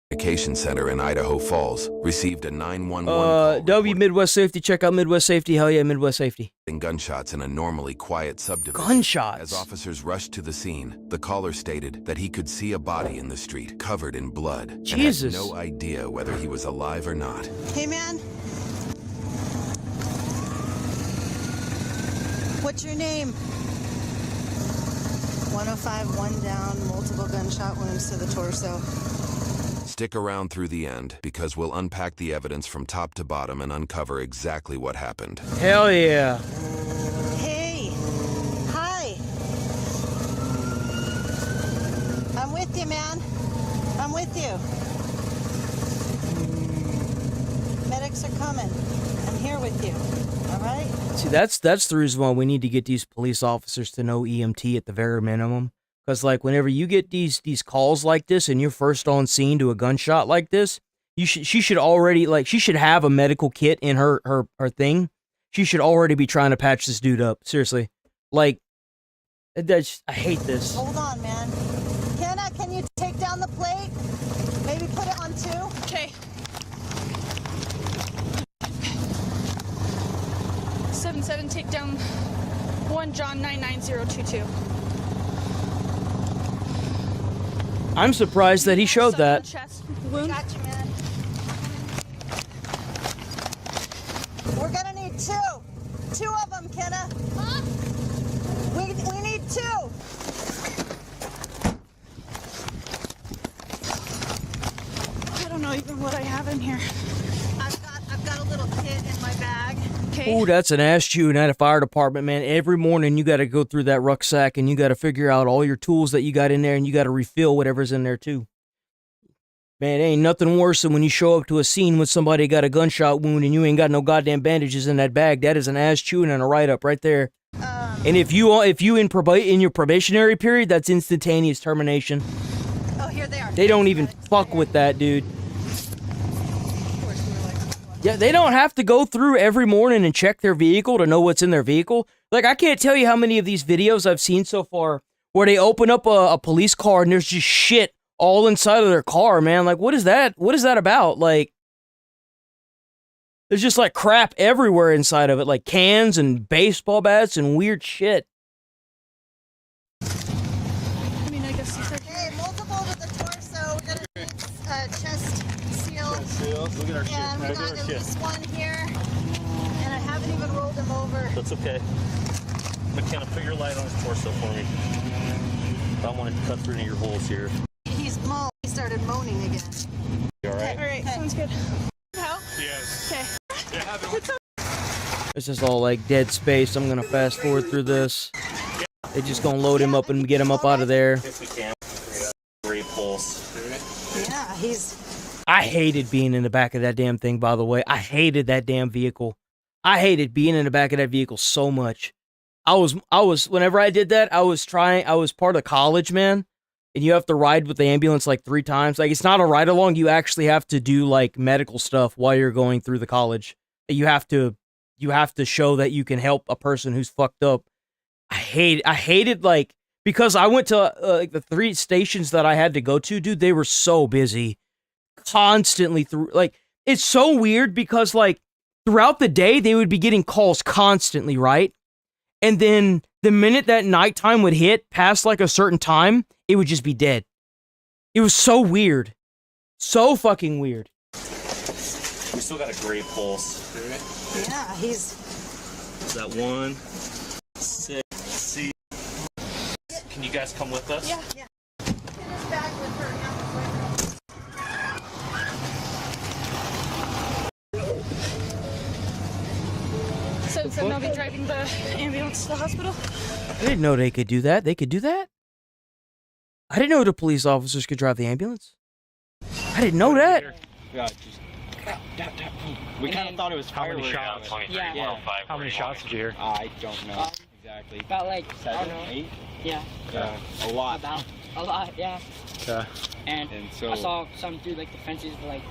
Communication Center in Idaho Falls received a 911 call. W Midwest Safety. Check out Midwest Safety. Hell yeah, Midwest Safety. Gunshots in a normally quiet subdivision. Gunshots. As officers rushed to the scene, the caller stated that he could see a body in the street covered in blood. Jesus. And had no idea whether he was alive or not. Hey man. What's your name? 105, one down, multiple gunshot wounds to the torso. Stick around through the end, because we'll unpack the evidence from top to bottom and uncover exactly what happened. Hell yeah. Hey. Hi. I'm with you, man. I'm with you. Medics are coming. I'm here with you. All right? See, that's the reason why we need to get these police officers to know EMT at the very minimum. Because, like, whenever you get these calls like this and you're first on scene to a gunshot like this, she should already, like, she should have a medical kit in her thing. She should already be trying to patch this dude up. Seriously. Like, I hate this. Hold on, man. Kenna, can you take down the plate? Maybe put it on 2? Okay. 77, take down 1 John 99022. I'm surprised that he showed that. Chest wound. Gotcha, man. We're gonna need 2. 2 of them, Kenna. Huh? We need 2. I don't know even what I have in here. I've got a little kit in my bag. Okay. Ooh, that's an ass chewing at a fire department, man. Every morning you got to go through that rucksack and you got to figure out all your tools that you got in there and you got to refill whatever's in there too. Man, ain't nothing worse than when you show up to a scene with somebody got a gunshot wound and you ain't got no goddamn bandages in that bag. That is an ass chewing and a write-up right there. And if you in your probationary period, that's instantaneous termination. Oh, here they are. They don't even fuck with that, dude. Yeah, they don't have to go through every morning and check their vehicle to know what's in their vehicle. Like, I can't tell you how many of these videos I've seen so far where they open up a police car and there's just shit all inside of their car, man. Like, what is that? What is that about? Like, there's just, like, crap everywhere inside of it, like cans and baseball bats and weird shit. I mean, I guess it's like... Hey, multiple with the torso. We're gonna need chest seal. Look at our shit. And we got at least 1 here. And I haven't even rolled him over. That's okay. McKenna, put your light on his torso for me. I want it to cut through any of your holes here. He's moaned. He started moaning again. You all right? All right, sounds good. Help? Yes. Okay. Yeah, This is all like dead space. I'm gonna fast forward through this. They're just gonna load him up and get him up out of there. If we can. Great pulse. Yeah, he's. I hated being in the back of that damn thing, by the way. I hated that damn vehicle. I hated being in the back of that vehicle so much. I was, whenever I did that, I was part of college, man. And you have to ride with the ambulance like 3 times. Like, it's not a ride along. You actually have to do like medical stuff while you're going through the college. You have to show that you can help a person who's fucked up. I hated like, because I went to like the 3 stations that I had to go to, dude, they were so busy. Constantly through, like, it's so weird because like throughout the day, they would be getting calls constantly, right? And then the minute that nighttime would hit past like a certain time, it would just be dead. It was so weird. So fucking weird. We still got a great pulse. Yeah, he's. Is that 1, 6, C. Can you guys come with us? Yeah. So they'll be driving the ambulance to the hospital? I didn't know they could do that. They could do that? I didn't know the police officers could drive the ambulance. I didn't know that. Yeah, we kind of thought it was fireworks. How many shots? Yeah. How many shots did you hear? I don't know exactly. About like 7, 8? Yeah. A lot. About a lot, yeah. Yeah. And so I saw some through like the fences, like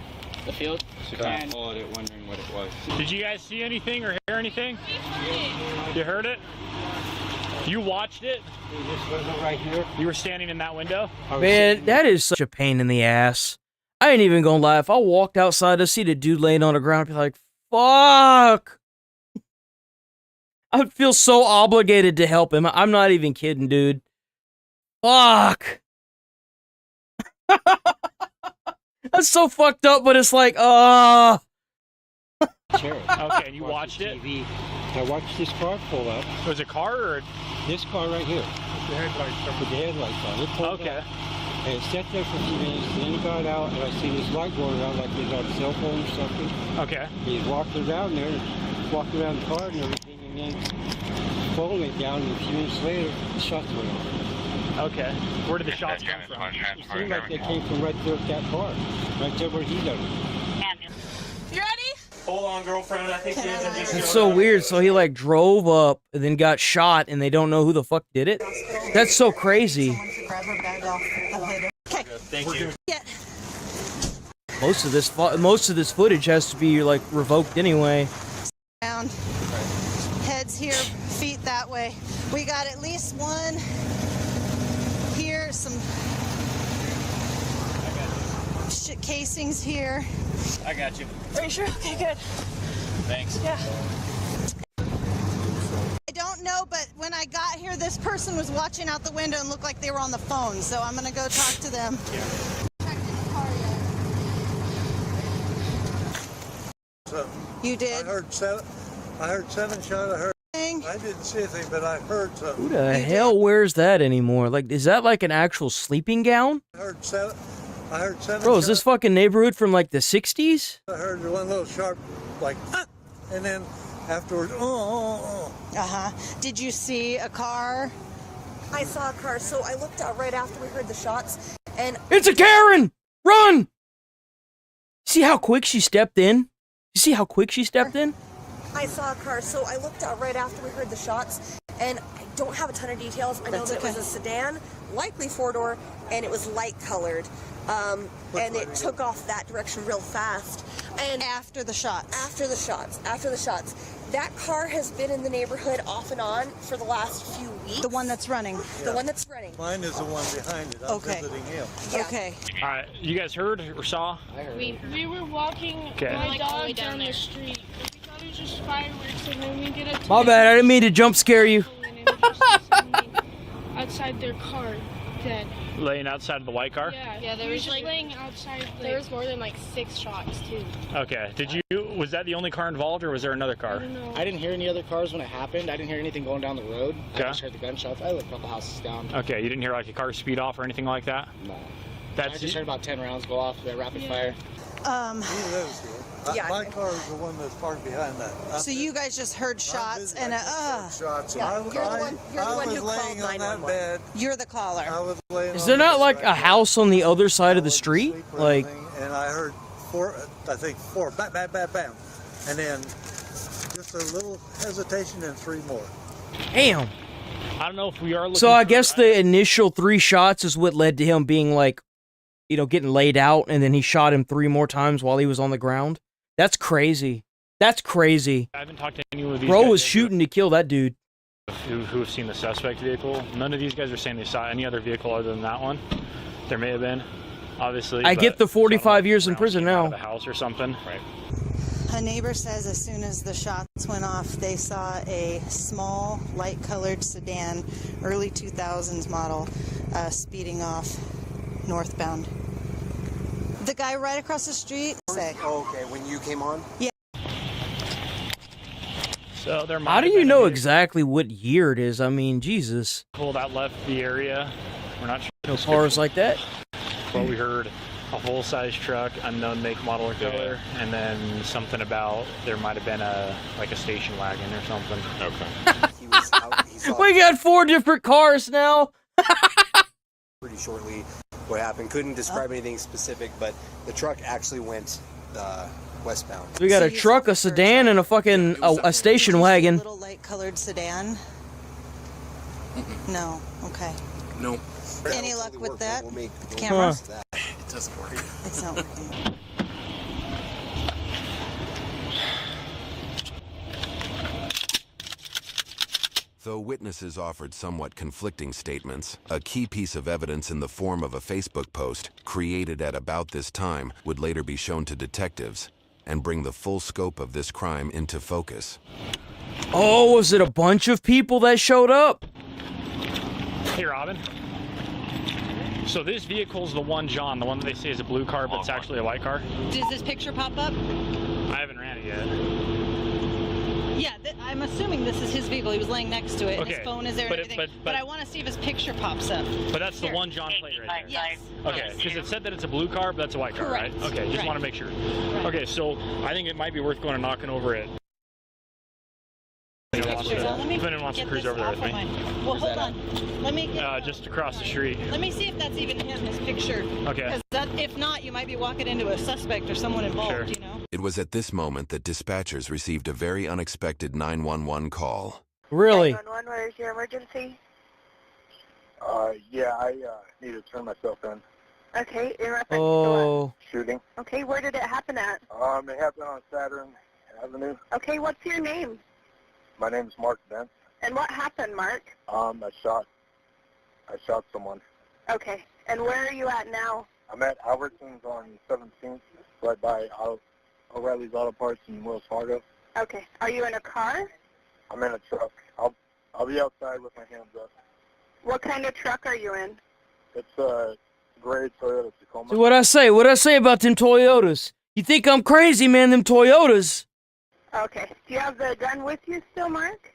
the field. So kind of followed it, wondering what it was. Did you guys see anything or hear anything? You heard it? You watched it? This window right here. You were standing in that window? Man, that is such a pain in the ass. I ain't even gonna lie. If I walked outside to see the dude laying on the ground, I'd be like, fuck. I'd feel so obligated to help him. I'm not even kidding, dude. Fuck. That's so fucked up, but it's like, Sure. Okay, and you watched it? TV. I watched this car pull up. Was it a car or? This car right here. With the headlights on. It pulled up. And it sat there for a few minutes, then it got out, and I see this light going around like he's on a cell phone or something. Okay. He's walking around there, walking around the car and everything, and then phone went down, and a few minutes later, the shots went off. Okay. Where did the shots come from? It seemed like they came from right there at that car, right there where he done it. You ready? Hold on, girlfriend. I think it's so weird. So he like drove up and then got shot, and they don't know who the fuck did it. That's so crazy. Grab her bag off. Okay. Thank you. Yeah. Most of this footage has to be like revoked anyway. Down. Heads here, feet that way. We got at least one here. Some shit casings here. I got you. Are you sure? Okay, good. Thanks. Yeah. I don't know, but when I got here, this person was watching out the window and looked like they were on the phone. So I'm gonna go talk to them. You did? I heard 7 shots. I didn't see anything, but I heard something. Who the hell wears that anymore? Like, is that like an actual sleeping gown? I heard 7 Bro, is this fucking neighborhood from like the 60s? I heard one little sharp, like, and then afterwards, Uh-huh. Did you see a car? I saw a car, so I looked out right after we heard the shots, and... It's a Karen! Run! See how quick she stepped in? You see how quick she stepped in? I saw a car, so I looked out right after we heard the shots, and I don't have a ton of details. I know that it was a sedan, likely 4-door, and it was light-colored, and it took off that direction real fast. And after the shots? After the shots. That car has been in the neighborhood off and on for the last few weeks. The one that's running? The one that's running. Mine is the one behind it. I'm visiting him. Yeah. Okay. All right, you guys heard or saw? I heard. We were walking my dog down the street. We thought it was just fireworks, and then we get a My bad, I didn't mean to jump scare you. outside their car, dead. Laying outside of the white car? Yeah, there was just laying outside. There was more than like 6 shots too. Okay. Was that the only car involved, or was there another car? I don't know. I didn't hear any other cars when it happened. I didn't hear anything going down the road. Okay. I just heard the gunshots. I lived a couple houses down. Okay, you didn't hear like a car speed off or anything like that? No. I just heard about 10 rounds go off, that rapid fire. He lives here. Yeah. My car is the one that's parked behind that. So you guys just heard shots and shots. Yeah, I you're the one who was laying called on that 911. bed. you're the caller. I was laying Is on there the not bed like a house on the other side of the street? Like, and I heard four, bam, bam, bam, bam. And then just a little hesitation and 3 more. damn. I don't know if we are looking. So I guess the initial 3 shots is what led to him being like, you know, getting laid out, and then he shot him 3 more times while he was on the ground. That's crazy. That's crazy. I haven't talked to anyone of these Bro guys was shooting to kill that dude. who have seen the suspect vehicle. None of these guys are saying they saw any other vehicle other than that one. There may have been, obviously. I get the 45 years in prison Out of now. the house or something. Right. A neighbor says as soon as the shots went off, they saw a small, light-colored sedan, early 2000s model, speeding off northbound. The guy right across the street. Say. Oh, okay, when you came on? Yeah. So there might How do have you been know a exactly what year it is? I mean, Jesus. vehicle that left the area. We're not sure. No cars like that. But we heard a full-size truck, unknown make, model, or color, and then something about there might have been a station wagon or something. Okay. He was out, he saw We got 4 different cars now. pretty shortly what happened. Couldn't describe anything specific, but the truck actually went westbound. We got a truck, a sedan, and a fucking a station wagon. Little light-colored sedan. No. Okay. No. Any luck with that? We'll make With the cameras? It doesn't work. It's not working. Though witnesses offered somewhat conflicting statements, a key piece of evidence in the form of a Facebook post created at about this time would later be shown to detectives and bring the full scope of this crime into focus. Oh, was it a bunch of people that showed up? Hey, Robin. So this vehicle's the one, John, the one that they say is a blue car, but it's actually a white car? Does this picture pop up? I haven't ran it yet. Yeah, I'm assuming this is his vehicle. He was laying next to it, and his Okay, phone is there and but everything. But I want to see if his picture pops up. But that's the one John plate right there. Yes. Okay, because it said that it's a blue car, but that's a white car, Correct. right? Okay, just Right. want to make sure. Okay, so I think it might be worth going and knocking over it. If anyone wants to cruise over there with me. Well, hold on. Let me get. Just across the street. Let me see if that's even him, his picture. Okay. Because if not, you might be walking into a suspect or someone involved, Sure. you know? It was at this moment that dispatchers received a very unexpected 911 call. Really? 911, where is your emergency? Yeah, I need to turn myself in. Okay, in reference to Oh. Shooting. what? Okay, where did it happen at? It happened on Saturn Avenue. Okay, what's your name? My name's Mark Bent. And what happened, Mark? I shot someone. Okay, and where are you at now? I'm at Albertsons on 17th, right by O'Reilly's Auto Parts in Wells Fargo. Okay, are you in a car? I'm in a truck. I'll be outside with my hands up. What kind of truck are you in? It's a gray Toyota Tacoma. So what I say about them Toyotas? You think I'm crazy, man, them Toyotas. Okay, do you have the gun with you still, Mark?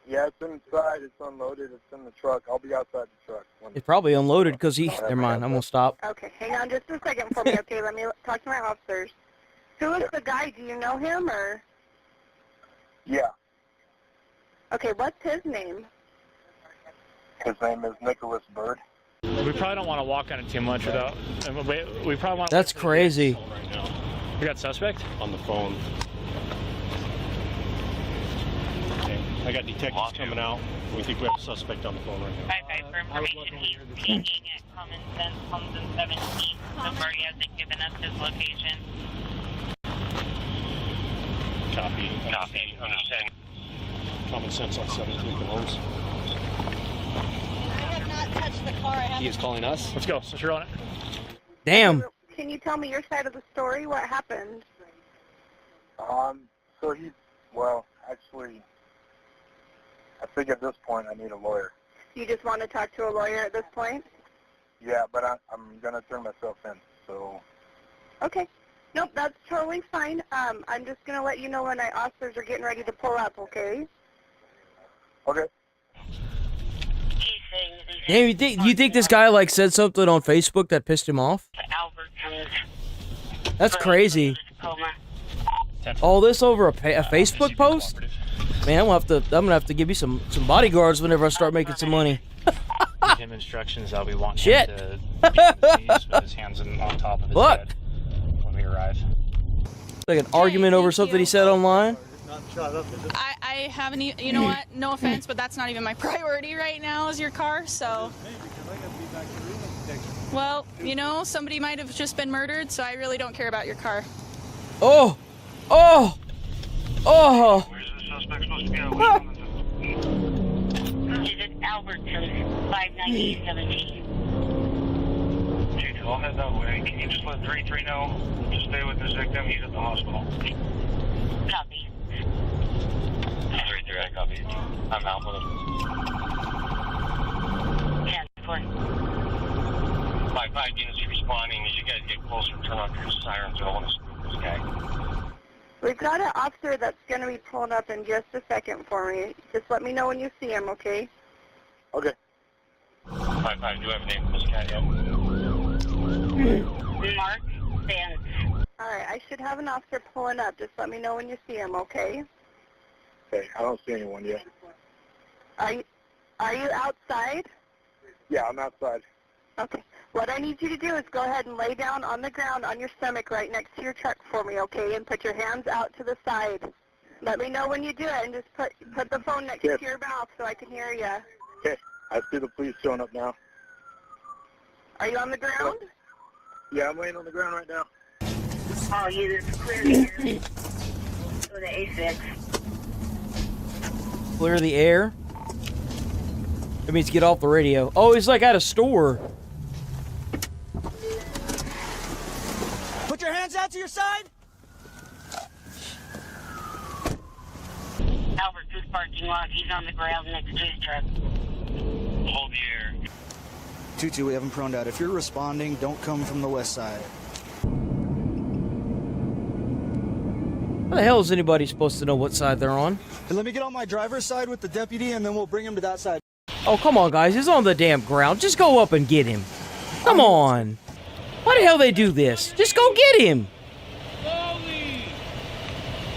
Yeah, it's inside. It's unloaded. It's in the truck. I'll be outside the truck. It's probably unloaded because he... Never mind, I'm gonna stop. Okay, hang on just a second for me, okay? Let me talk to my officers. Who is the guy? Do you know him, or? Yeah. Okay, what's his name? His name is Nicholas Bird. We probably don't want to walk on it too much without... We probably want... That's crazy. We got suspect? On the phone. Okay, I got detectives coming out. We think we have a suspect on the phone right now. For information, he's speaking at Common Sense Homes in 17th. So far, he hasn't given us his location. Copy. Understand. Common Sense on 17th and Homes. I have not touched the car. He is calling us. Let's go. So you're on it. Damn. Can you tell me your side of the story? What happened? So actually, I think at this point I need a lawyer. You just want to talk to a lawyer at this point? Yeah, but I'm gonna turn myself in, so. Okay. Nope, that's totally fine. I'm just going to let you know when our officers are getting ready to pull up, okay? Okay. Damn, you think this guy like said something on Facebook that pissed him off? That's crazy. All this over a Facebook post? Man, I'm gonna have to give you some bodyguards whenever I start making some money. Give him instructions. I'll be wanting Shit. him to be on his knees with his hands on top of his Look. head when we arrive. Like an argument over something he said online. I haven't even, you know what, no offense, but that's not even my priority right now is your car, so. Well, you know, somebody might have just been murdered, so I really don't care about your car. Oh! Oh! Oh! Where's the suspect supposed to be at? Is it Albertson, 59017? Dude, I'll head that way. Can you just let 3-3 know to stay with this victim? He's at the hospital. Copy. 3-3, I copy. I'm out with him. 10-4. 5-5 units responding. As you guys get closer, turn off your sirens. I don't want to spook this guy. We've got an officer that's going to be pulling up in just a second for me. Just let me know when you see him, okay? Okay. 5-5, do you have a name for this guy yet? Mark Spence. All right, I should have an officer pulling up. Just let me know when you see him, okay? Okay, I don't see anyone yet. Are you outside? Yeah, I'm outside. Okay. What I need you to do is go ahead and lay down on the ground on your stomach right next to your truck for me, okay? And put your hands out to the side. Let me know when you do it, and just put the phone next to your mouth so I can hear you. Okay, I see the police showing up now. Are you on the ground? Yeah, I'm laying on the ground right now. Oh, you just clear the air. Go to A6. Clear the air? That means get off the radio. Oh, he's like at a store. Put your hands out to your side. Albert Food parking lot. He's on the ground next to his truck. Hold the air. 2-2, we have him proned out. If you're responding, don't come from the west side. How the hell is anybody supposed to know what side they're on? Hey, let me get on my driver's side with the deputy, and then we'll bring him to that side. Oh, come on, guys. He's on the damn ground. Just go up and get him. Come on. Why the hell they do this? Just go get him. Slowly.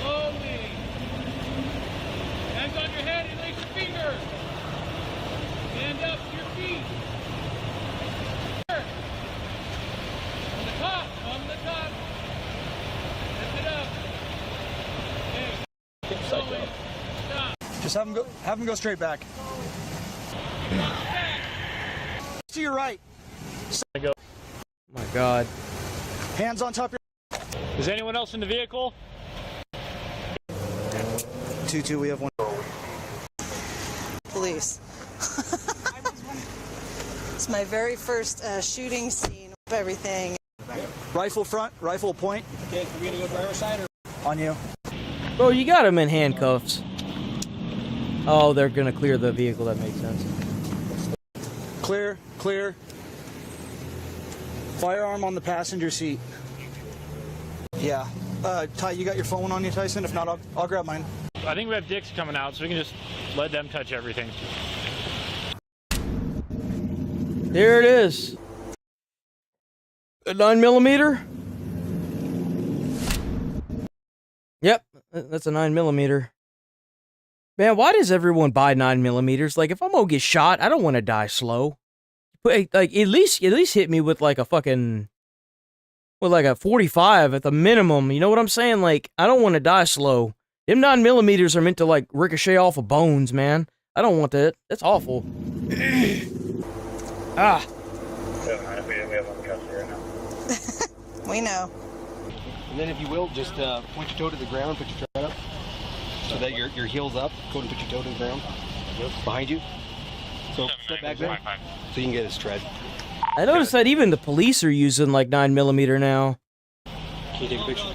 Slowly. Hands on your head and raise your fingers. Stand up to your feet. On the top. On the top. Lift it up. Okay. Slowly. Stop. Just have him go straight back. To your right. Oh my God. Hands on top of your... Is anyone else in the vehicle? 2-2, we have one. Police. It's my very first shooting scene of everything. Rifle front, rifle point. Okay, we're gonna go driver's side or... On you. Bro, you got him in handcuffs. Oh, they're gonna clear the vehicle. That makes sense. Clear, clear. Firearm on the passenger seat. Yeah. Ty, you got your phone on you, Tyson? If not, I'll grab mine. I think we have dicks coming out, so we can just let them touch everything. There it is. A 9mm? Yep, that's a 9mm. Man, why does everyone buy 9mm? Like, if I'm gonna get shot, I don't want to die slow. Like, at least hit me with like a fucking, with like a 45 at the minimum. You know what I'm saying? Like, I don't want to die slow. Them 9mm are meant to like ricochet off of bones, man. I don't want that. That's awful. Ah. We know. And then if you will, just point your toe to the ground, put your tread up, so that your heel's up. Go ahead and put your toe to the ground. Behind you. So step back there, so you can get his tread. I noticed that even the police are using like 9mm now. Can you take a picture?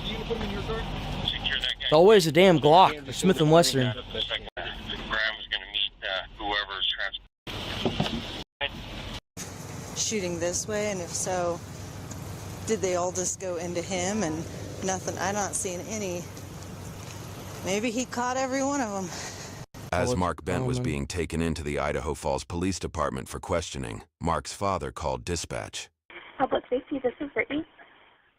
It's always a damn Glock or Smith & Wesson. Shooting this way, and if so, did they all just go into him and nothing? I'm not seeing any. Maybe he caught every one of them. As Mark Bent was being taken into the Idaho Falls Police Department for questioning, Mark's father called dispatch. Public safety, this is Brittany.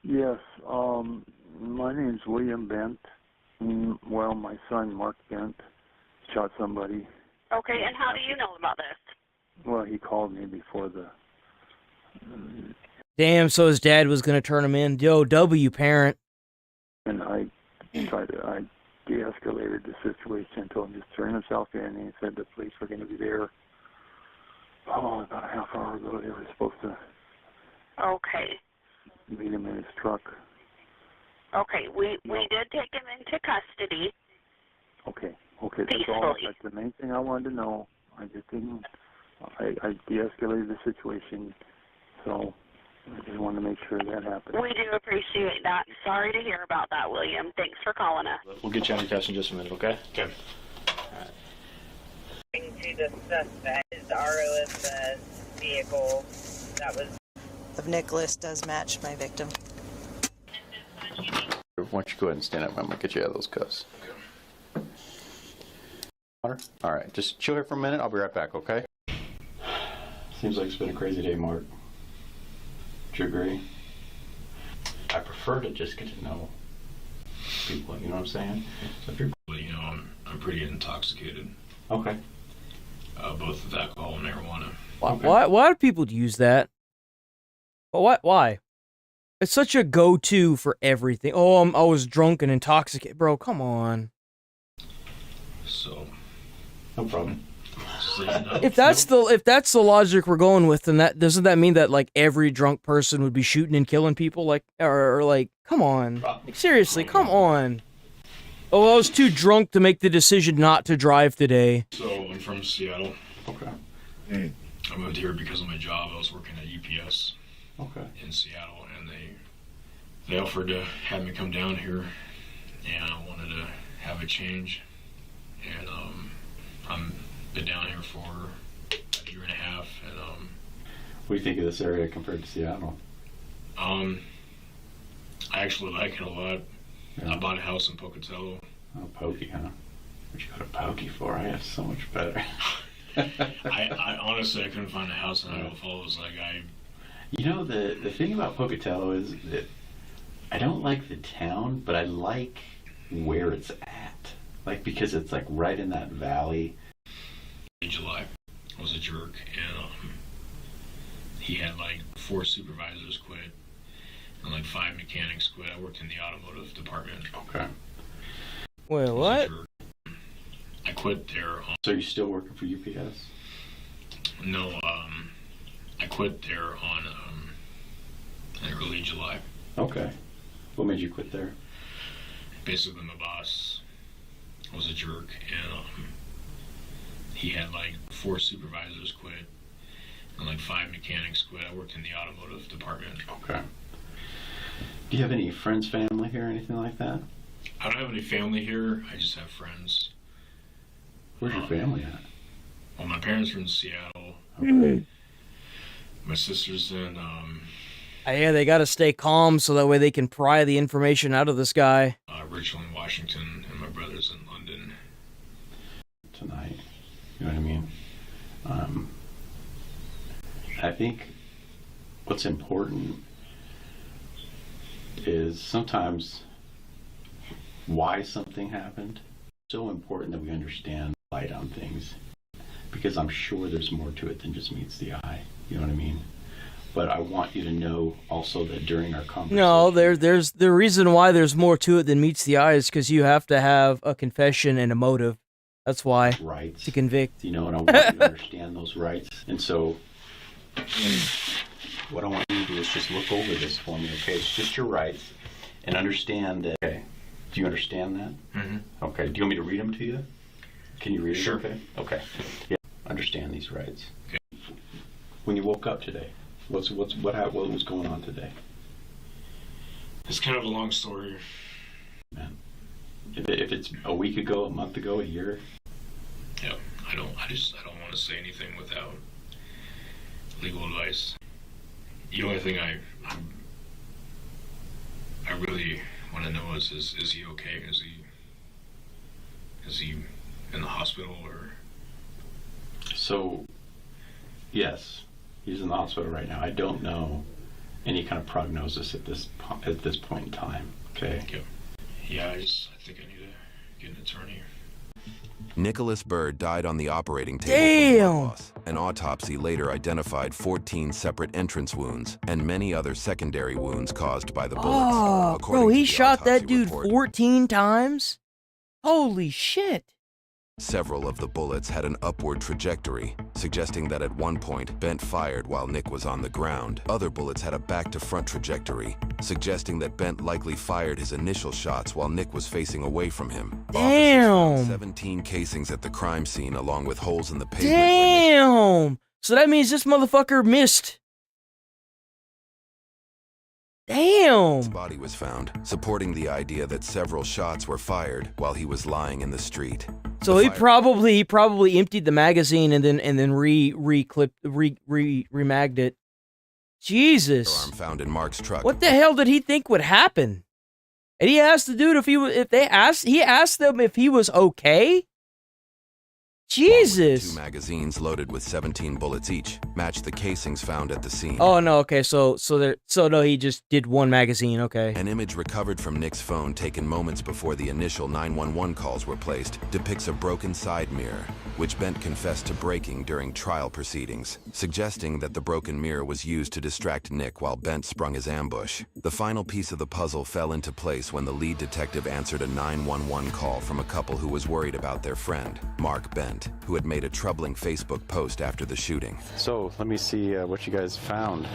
Yes, My name's William Bent. Well, my son, Mark Bent, shot somebody. Okay, and how do you know about this? Well, he called me before the... Damn, so his dad was going to turn him in. Yo, W, parent. And I de-escalated the situation, told him just turn himself in, and he said the police were going to be there. Oh, about a half hour ago, they were supposed to Okay. meet him in his truck. Okay, we did take him into custody. Okay, that's all. That's the main thing I wanted to know. I just didn't. I de-escalated the situation, so I just wanted to make sure that happened. We do appreciate that. Sorry to hear about that, William. Thanks for calling us. We'll get you on your test in just a minute, okay? Okay. To the suspect is the RO of the vehicle that was... Of Nicholas does match my victim. Why don't you go ahead and stand up? I'm going to get you out of those cuffs. Water? All right, just chill here for a minute. I'll be right back, okay? Seems like it's been a crazy day, Mark. Do you agree? I prefer to just get to know people, you know what I'm saying? So if you're... You know, I'm pretty intoxicated. Okay. Both with alcohol and marijuana. Why do people use that? Why? It's such a go-to for everything. Oh, I was drunk and intoxicated. Bro, come on. So, no problem. If that's the logic we're going with, then doesn't that mean that like every drunk person would be shooting and killing people? Like, or like, come on, like, seriously, come on. Oh, I was too drunk to make the decision not to drive today. So I'm from Seattle. Okay. I moved here because of my job. I was working at UPS. Okay. In Seattle, and they offered to have me come down here, and I wanted to have a change, and I'm been down here for a year and a half, and what do you think of this area compared to Seattle? I actually like it a lot. Yeah. I bought a house in Pocatello. Oh, Pokey, huh? What'd you go to Pokey for? I have so much better. I honestly, I couldn't find a house in Idaho Falls. Like You know, the thing about Pocatello is that I don't like the town, but I like where it's at. Like, because it's like right in that valley. In July, I was a jerk, and he had like 4 supervisors quit, and like 5 mechanics quit. I worked in the automotive department. Okay. Wait, what? I quit there. So you're still working for UPS? No, I quit there on in early July. Okay. What made you quit there? Basically, my boss was a jerk, and he had like 4 supervisors quit, and like 5 mechanics quit. I worked in the automotive department. Okay. Do you have any friends, family here, anything like that? I don't have any family here. I just have friends. Where's your family at? Well, my parents are in Seattle. Okay. My sister's in Yeah, they gotta stay calm so that way they can pry the information out of this guy. Richland, Washington, and my brother's in London. Tonight, you know what I mean? I think what's important is sometimes why something happened. It's so important that we understand the light on things, because I'm sure there's more to it than just meets the eye. You know what I mean? But I want you to know also that during our conversation... No, there's the reason why there's more to it than meets the eye is because you have to have a confession and a motive. That's why. Rights. To convict. You know, and I want you to understand those rights. And so, what I want you to do is just look over this for me, okay? It's just your rights. And understand that... Okay. Do you understand that? Mm-hmm. Okay. Do you want me to read them to you? Can you read Sure. them? Okay. Yeah. Understand these rights. Okay. When you woke up today, what was going on today? It's kind of a long story. Man, if it's a week ago, a month ago, a year. Yeah, I don't want to say anything without legal advice. The only thing I really want to know is he okay? Is he in the hospital or? So, yes, he's in the hospital right now. I don't know any kind of prognosis at this point in time. Okay. Yeah, I think I need to get an attorney. Nicholas Bird died on the operating table from blood loss. An autopsy later identified 14 separate entrance wounds and many other secondary wounds caused by the bullets. Oh, bro, he shot that dude 14 times? Holy shit. Several of the bullets had an upward trajectory, suggesting that at one point Bent fired while Nick was on the ground. Other bullets had a back-to-front trajectory, suggesting that Bent likely fired his initial shots while Nick was facing away from him. Damn! Officers found 17 casings at the crime scene, along with holes in the pavement. Damn! So that means this motherfucker missed. Damn! His body was found, supporting the idea that several shots were fired while he was lying in the street. So he probably emptied the magazine and then remagged it. Jesus. Firearm found in Mark's truck. What the hell did he think would happen? And he asked the dude he asked them if he was okay? Jesus. 2 magazines loaded with 17 bullets each matched the casings found at the scene. Oh no, okay, so no, he just did 1 magazine, okay. An image recovered from Nick's phone taken moments before the initial 911 calls were placed depicts a broken side mirror, which Bent confessed to breaking during trial proceedings, suggesting that the broken mirror was used to distract Nick while Bent sprung his ambush. The final piece of the puzzle fell into place when the lead detective answered a 911 call from a couple who was worried about their friend, Mark Bent, who had made a troubling Facebook post after the shooting. So, let me see what you guys found.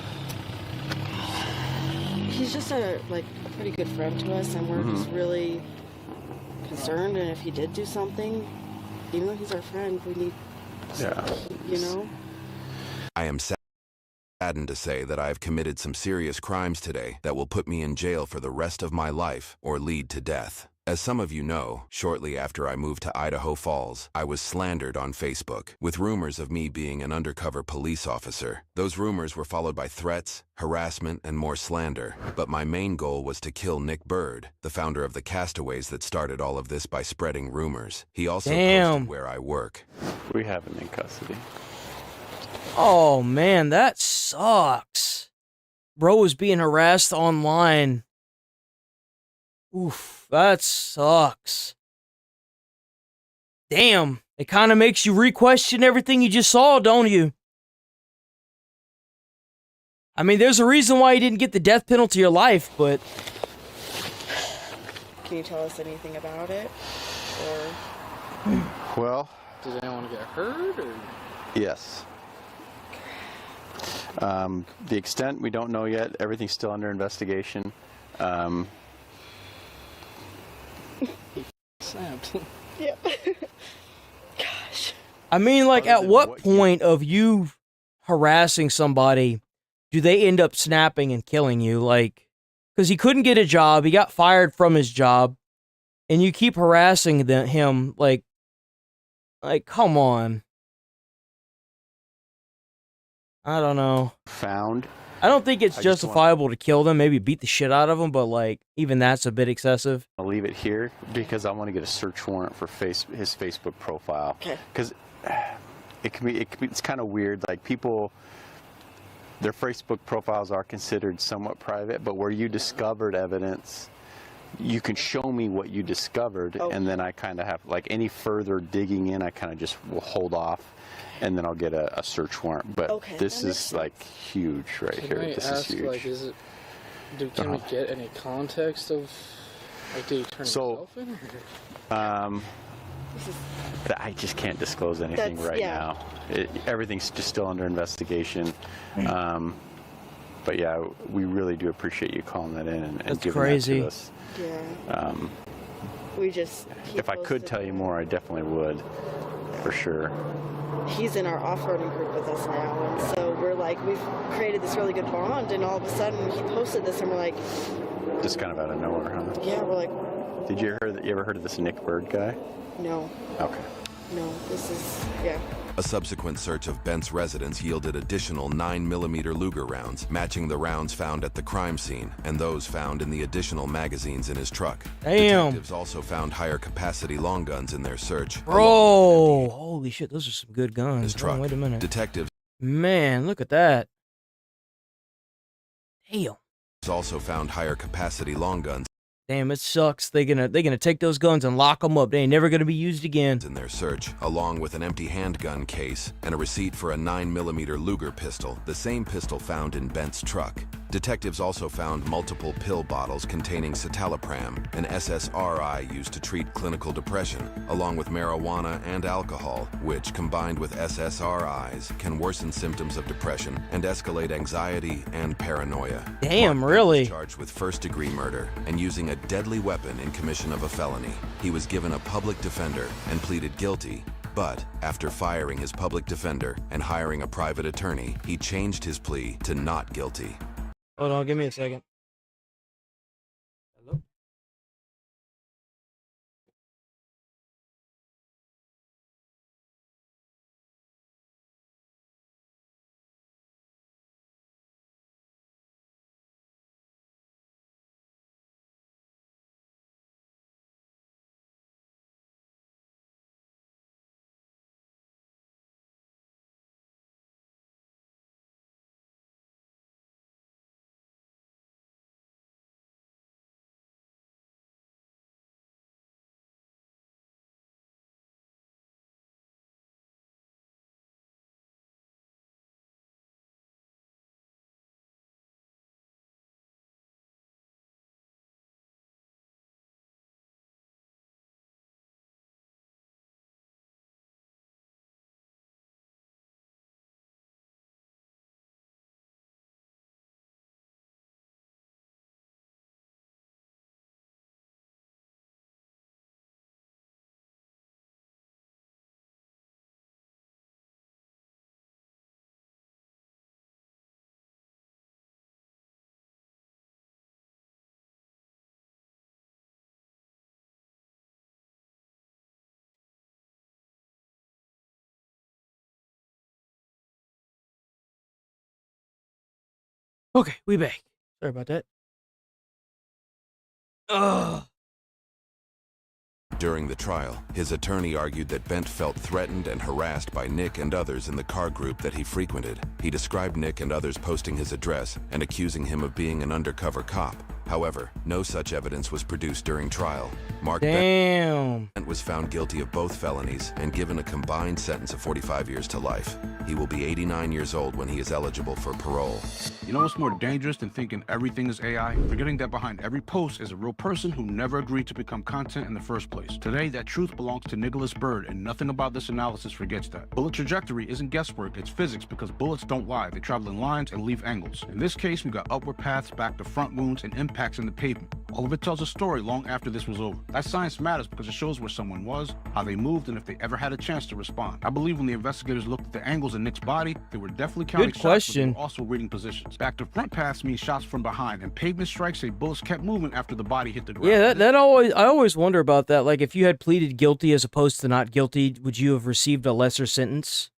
He's just a pretty good friend to us, and we're just really concerned, and if he did do something, even though he's our friend, we need, you know? I am saddened to say that I have committed some serious crimes today that will put me in jail for the rest of my life or lead to death. As some of you know, shortly after I moved to Idaho Falls, I was slandered on Facebook, with rumors of me being an undercover police officer. Those rumors were followed by threats, harassment, and more slander. But my main goal was to kill Nick Bird, the founder of the Castaways that started all of this by spreading rumors. He also posted where I work. We have him in custody. Oh man, that sucks. Bro was being harassed online. Oof, that sucks. Damn, it kind of makes you re-question everything you just saw, don't you? I mean, there's a reason why you didn't get the death penalty of life, but... Can you tell us anything about it? Or... Well... Did anyone get hurt, or...? Yes. The extent we don't know yet. Everything's still under investigation. Snapped. Yep. Gosh. I mean, like, at what point of you harassing somebody do they end up snapping and killing you? Like, because he couldn't get a job, he got fired from his job, and you keep harassing him, like, come on. I don't know. Found. I don't think it's justifiable to kill them, maybe beat the shit out of them, but, like, even that's a bit excessive. I'll leave it here because I want to get a search warrant for his Facebook profile. Okay. Because it's kind of weird. Like, people, their Facebook profiles are considered somewhat private, but where you discovered evidence, you can show me what you discovered, and then I kind of have, like, any further digging in, I kind of just will hold off. And then I'll get a search warrant. But this is like huge right here. This is huge. Like, can we get any context of, like, did he turn himself in? I just can't disclose anything now. Everything's just still under investigation. But yeah, we really do appreciate you calling that in and giving that to us. Yeah. We just. If I could tell you more, I definitely would, for sure. He's in our off-roading group with us now, and so we're like, we've created this really good bond, and all of a sudden he posted this, and we're like, just kind of out of nowhere, huh? Yeah, we're like, Did you ever heard of this Nick Bird guy? No. Okay. No, this is, yeah. A subsequent search of Bent's residence yielded additional 9mm Luger rounds, matching the rounds found at the crime scene and those found in the additional magazines in his truck. Damn. Detectives also found higher capacity long guns in their search. Bro, holy shit, those are some good guns. His truck. Wait a minute. Detectives. Man, look at that. Damn. Also found higher capacity long guns Damn, it sucks. They're gonna take those guns and lock them up. They ain't never gonna be used again. in their search, along with an empty handgun case and a receipt for a 9mm Luger pistol, the same pistol found in Bent's truck. Detectives also found multiple pill bottles containing citalopram, an SSRI used to treat clinical depression, along with marijuana and alcohol, which, combined with SSRIs, can worsen symptoms of depression and escalate anxiety and paranoia. Damn, Mark really? was charged with first-degree murder and using a deadly weapon in commission of a felony. He was given a public defender and pleaded guilty. But after firing his public defender and hiring a private attorney, he changed his plea to not guilty. Hold on, give me a second. Hello? Okay, we back. Sorry about that. Ugh. During the trial, his attorney argued that Bent felt threatened and harassed by Nick and others in the car group that he frequented. He described Nick and others posting his address and accusing him of being an undercover cop. However, no such evidence was produced during trial. Mark Damn. Bent was found guilty of both felonies and given a combined sentence of 45 years to life. He will be 89 years old when he is eligible for parole. You know what's more dangerous than thinking everything is AI? Forgetting that behind every post is a real person who never agreed to become content in the first place. Today, that truth belongs to Nicholas Bird, and nothing about this analysis forgets that. Bullet trajectory isn't guesswork, it's physics, because bullets don't lie. They travel in lines and leave angles. In this case, we got upward paths, back to front wounds, and impacts in the pavement. All of it tells a story long after this was over. That science matters because it shows where someone was, how they moved, and if they ever had a chance to respond. I believe when the investigators looked at the angles in Nick's body, they were definitely counting Good shots, question. but they were also reading positions. Back to front paths means shots from behind, and pavement strikes say bullets kept moving after the body hit the ground. Yeah, I always wonder about that. Like, if you had pleaded guilty as opposed to not guilty, would you have received a lesser sentence?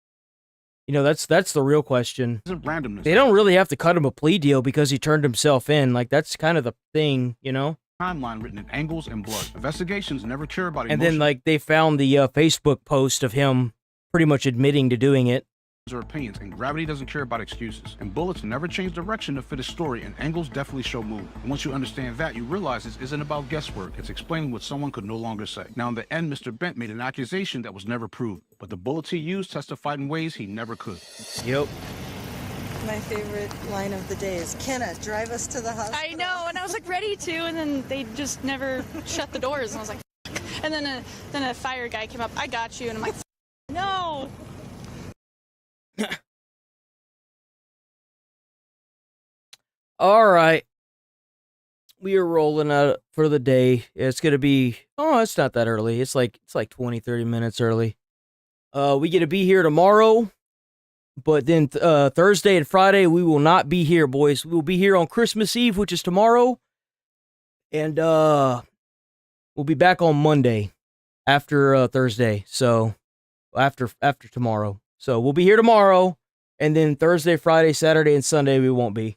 You know, that's the real question. Isn't randomness. They don't really have to cut him a plea deal because he turned himself in. Like, that's kind of the thing, you know? Timeline written in angles and blood. Investigations never care about And emotions then, like, they found the Facebook post of him pretty much admitting to doing it. or opinions, and gravity doesn't care about excuses. And bullets never change direction to fit a story, and angles definitely show movement. And once you understand that, you realize this isn't about guesswork. It's explaining what someone could no longer say. Now, in the end, Mr. Bent made an accusation that was never proved, but the bullets he used testified in ways he never could. Yep. My favorite line of the day is, Kenna, drive us to the hospital. I know, and I was like ready to, and then they just never shut the doors, and I was like, fuck. And then a fire guy came up, I got you, and I'm like, no. All right. We are rolling out for the day. It's going to be, it's not that early. It's like 20, 30 minutes early. We get to be here tomorrow, but then Thursday and Friday, we will not be here, boys. We will be here on Christmas Eve, which is tomorrow. And we'll be back on Monday after Thursday. So after tomorrow. So we'll be here tomorrow, and then Thursday, Friday, Saturday, and Sunday we won't be.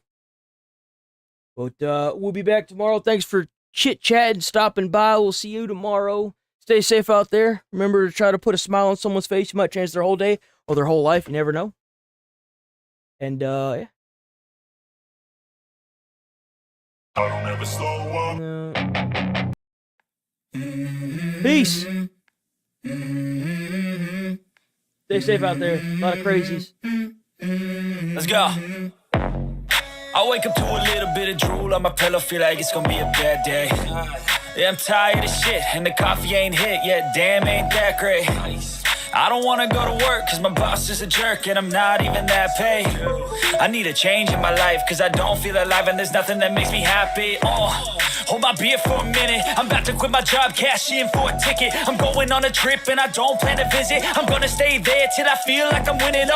But we'll be back tomorrow. Thanks for chit-chatting, stopping by. We'll see you tomorrow. Stay safe out there. Remember to try to put a smile on someone's face. You might change their whole day or their whole life. You never know. And yeah. I don't ever slow up. No. Peace. Stay safe out there. A lot of crazies. Let's go. I wake up to a little bit of drool on my pillow, feel like it's gonna be a bad day. Yeah, I'm tired of shit, and the coffee ain't hit yet, damn, ain't that great. I don't wanna go to work, cause my boss is a jerk, and I'm not even that paid. I need a change in my life, cause I don't feel alive, and there's nothing that makes me happy. Hold my beer for a minute, I'm about to quit my job, cash in for a ticket. I'm going on a trip, and I don't plan to visit. I'm gonna stay there till I feel like I'm winning,